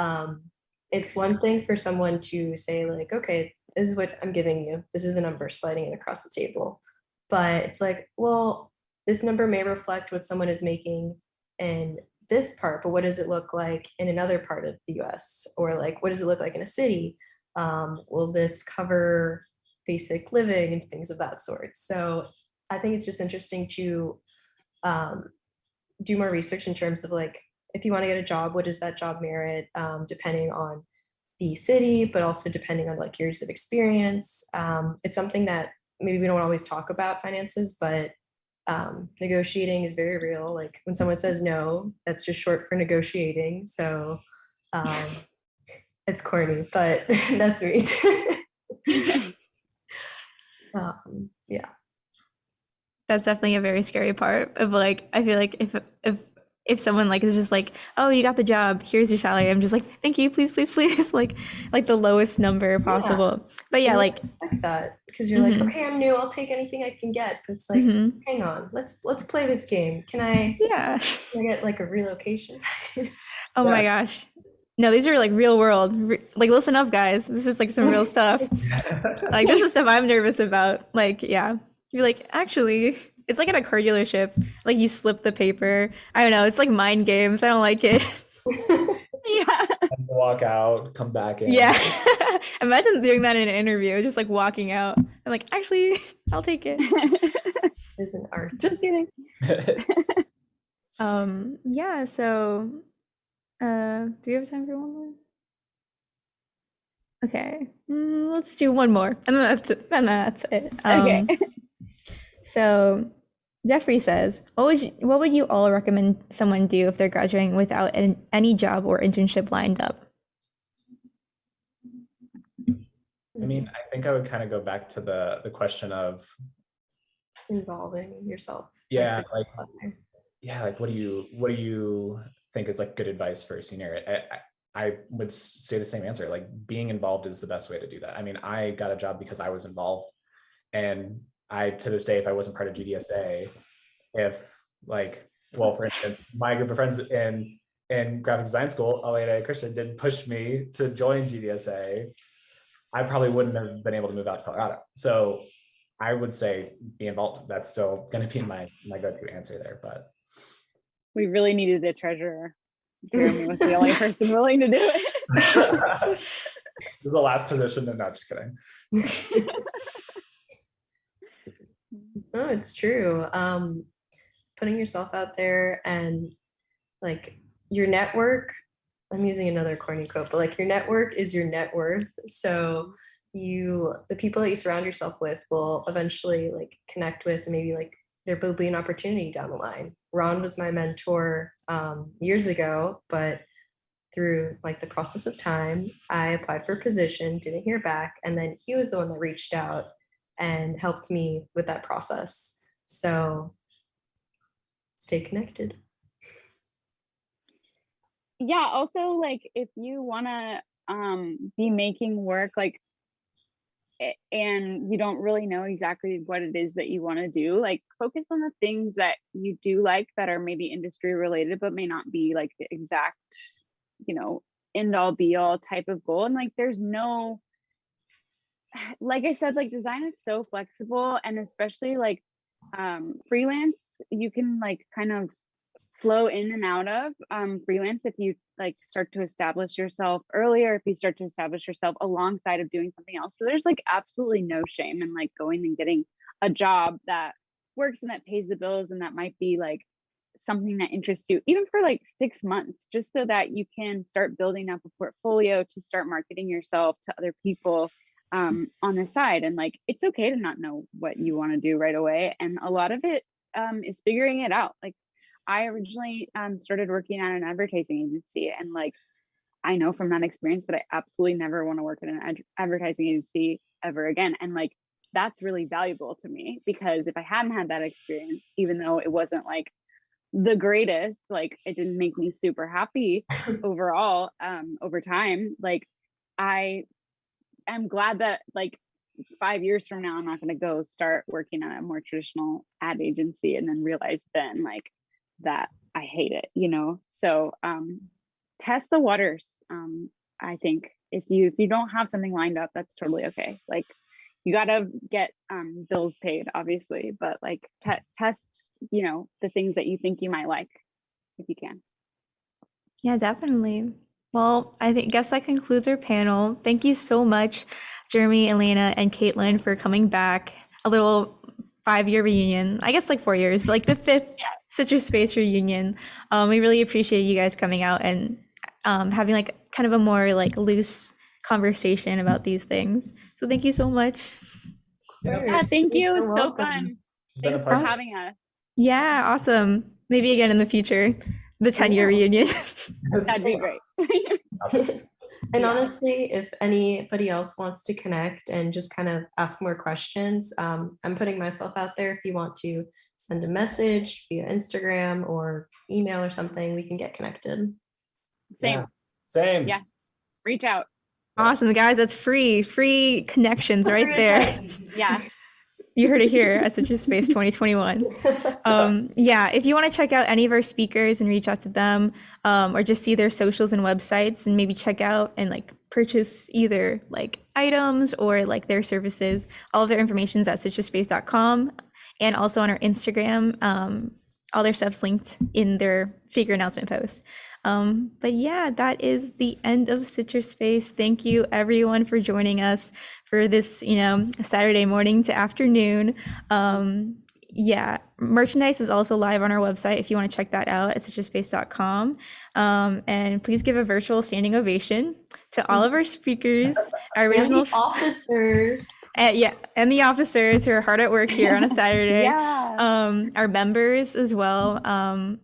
It's one thing for someone to say like, okay, this is what I'm giving you. This is the number sliding it across the table. But it's like, well, this number may reflect what someone is making in this part, but what does it look like in another part of the US? Or like, what does it look like in a city? Will this cover basic living and things of that sort? So I think it's just interesting to do more research in terms of like, if you want to get a job, what does that job merit, depending on the city, but also depending on like years of experience. It's something that maybe we don't always talk about finances, but negotiating is very real. Like when someone says no, that's just short for negotiating. So it's corny, but that's me. Yeah. That's definitely a very scary part of like, I feel like if someone like is just like, oh, you got the job, here's your salary, I'm just like, thank you, please, please, please, like the lowest number possible. But yeah, like that because you're like, Mhm. okay, I'm new, I'll take anything I can get. But it's like, Mhm. hang on, let's play this game. Yeah. Can I get like a relocation package? Oh my Yeah. gosh. No, these are like real world. Like, listen up, guys. This is like some real stuff. Like, this is stuff I'm nervous about. Like, yeah. You're like, actually, it's like at a car dealership. Like, you slip the paper. I don't know. It's like mind games. I don't like it. Yeah. And walk out, come back in. Yeah. Imagine doing that in an interview, just like walking out. I'm like, actually, I'll take it. It's an art. Just kidding. Yeah, so do we have time for one more? Okay. Let's do one more. And then that's it. And that's it. Okay. So Jeffrey says, what would you all recommend someone do if they're graduating without any job or internship lined up? I mean, I think I would kind of go back to the question of Involving yourself. yeah, like, like what do you think is like good advice for a senior? I would say the same answer. Like being involved is the best way to do that. I mean, I got a job because I was involved, and I to this day, if I wasn't part of GDSA, for instance, my group of friends in graphic design school, Alayna and Christian, didn't push me to join GDSA, I probably wouldn't have been able to move out to Colorado. So I would say be involved. That's still going to be my go-to answer there. But We really needed a treasurer. Jeremy was the only person willing to do it. this is the last position. No, just kidding. No, it's true. Putting yourself out there and like your network, I'm using another corny quote, but like your network is your net worth. So the people that you surround yourself with will eventually like connect with, and maybe like there will be an opportunity down the line. Ron was my mentor years ago, but through like the process of time, I applied for a position, didn't hear back, and then he was the one that reached out and helped me with that process. So stay connected. Yeah, also like if you want to be making work like and you don't really know exactly what it is that you want to do, like focus on the things that you do like that are maybe industry related but may not be like the exact, end all be all type of goal. And like there's no, like I said, like design is so flexible, and especially like freelance, you can like kind of flow in and out of freelance if you like start to establish yourself earlier, if you start to establish yourself alongside of doing something else. So there's like absolutely no shame in like going and getting a job that works and that pays the bills and that might be like something that interests you, even for like 6 months, just so that you can start building up a portfolio to start marketing yourself to other people on the side. And like it's okay to not know what you want to do right away, and a lot of it is figuring it out. Like I originally started working at an advertising agency, and like I know from that experience that I absolutely never want to work at an advertising agency ever again. And like that's really valuable to me, because if I hadn't had that experience, even though it wasn't like the greatest, like it didn't make me super happy overall over time, like I am glad that like 5 years from now I'm not going to go start working at a more traditional ad agency and then realize then like that I hate it, so test the waters. I think if you don't have something lined up, that's totally okay. Like you got to get bills paid obviously, but like test the things that you think you might like if you can. Yeah, definitely. Well, guess that concludes our panel. Thank you so much, Jeremy, Alayna, and Kaitlyn, for coming back. A little 5-year reunion. I guess like 4 years, but like the 5th Citruspace reunion. We really appreciate you guys coming out and having like kind of a more like loose conversation about these things. So thank you so much. Yeah, thank you. It was so welcome. fun. Thanks for having us. Yeah, awesome. Maybe again in the future, the 10-year reunion. That'd be great. And honestly, if anybody else wants to connect and just kind of ask more questions, I'm putting myself out there. If you want to send a message via Instagram or email or something, we can get connected. Same. Same. Yeah. Reach out. Awesome, guys. That's free connections right there. Yeah. You heard it here at Citruspace 2021. Yeah, if you want to check out any of our speakers and reach out to them, or just see their socials and websites and maybe check out and like purchase either like items or like their services, all of their information is at citruspace.com and also on our Instagram. All their stuff's linked in their figure announcement post. But yeah, that is the end of Citruspace. Thank you everyone for joining us for this, Saturday morning to afternoon. Yeah, merchandise is also live on our website if you want to check that out at citruspace.com. And please give a virtual standing ovation to all of our speakers, our original and the officers. And the officers who are hard at work here on a Saturday. Yeah. Our members as well.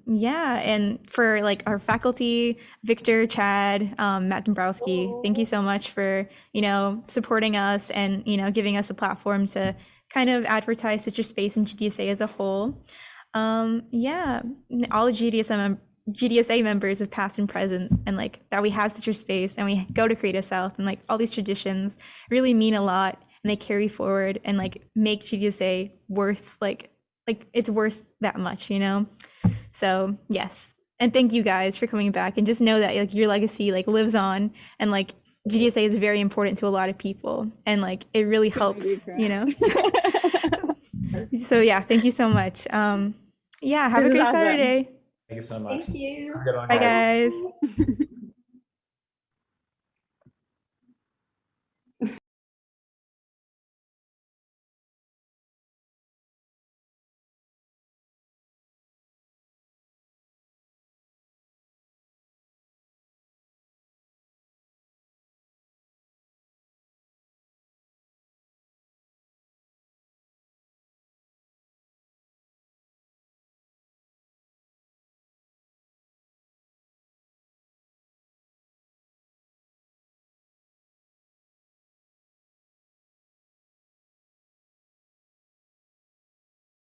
Yeah, and for like our faculty, Victor, Chad, Matt Dombrowski, thank you so much for, supporting us and, giving us a platform to kind of advertise Citruspace and GDSA as a whole. Yeah, all the GDSA members of past and present, and like that we have Citruspace and we go to Creative South, and like all these traditions really mean a lot, and they carry forward and like make GDSA worth like it's worth that much, So yes, and thank you guys for coming back, and just know that like your legacy like lives on, and like GDSA is very important to a lot of people, and like it really helps, So yeah, thank you so much. Yeah, have a great Saturday. Thank you so much. Thank you. Have a good one, Bye guys.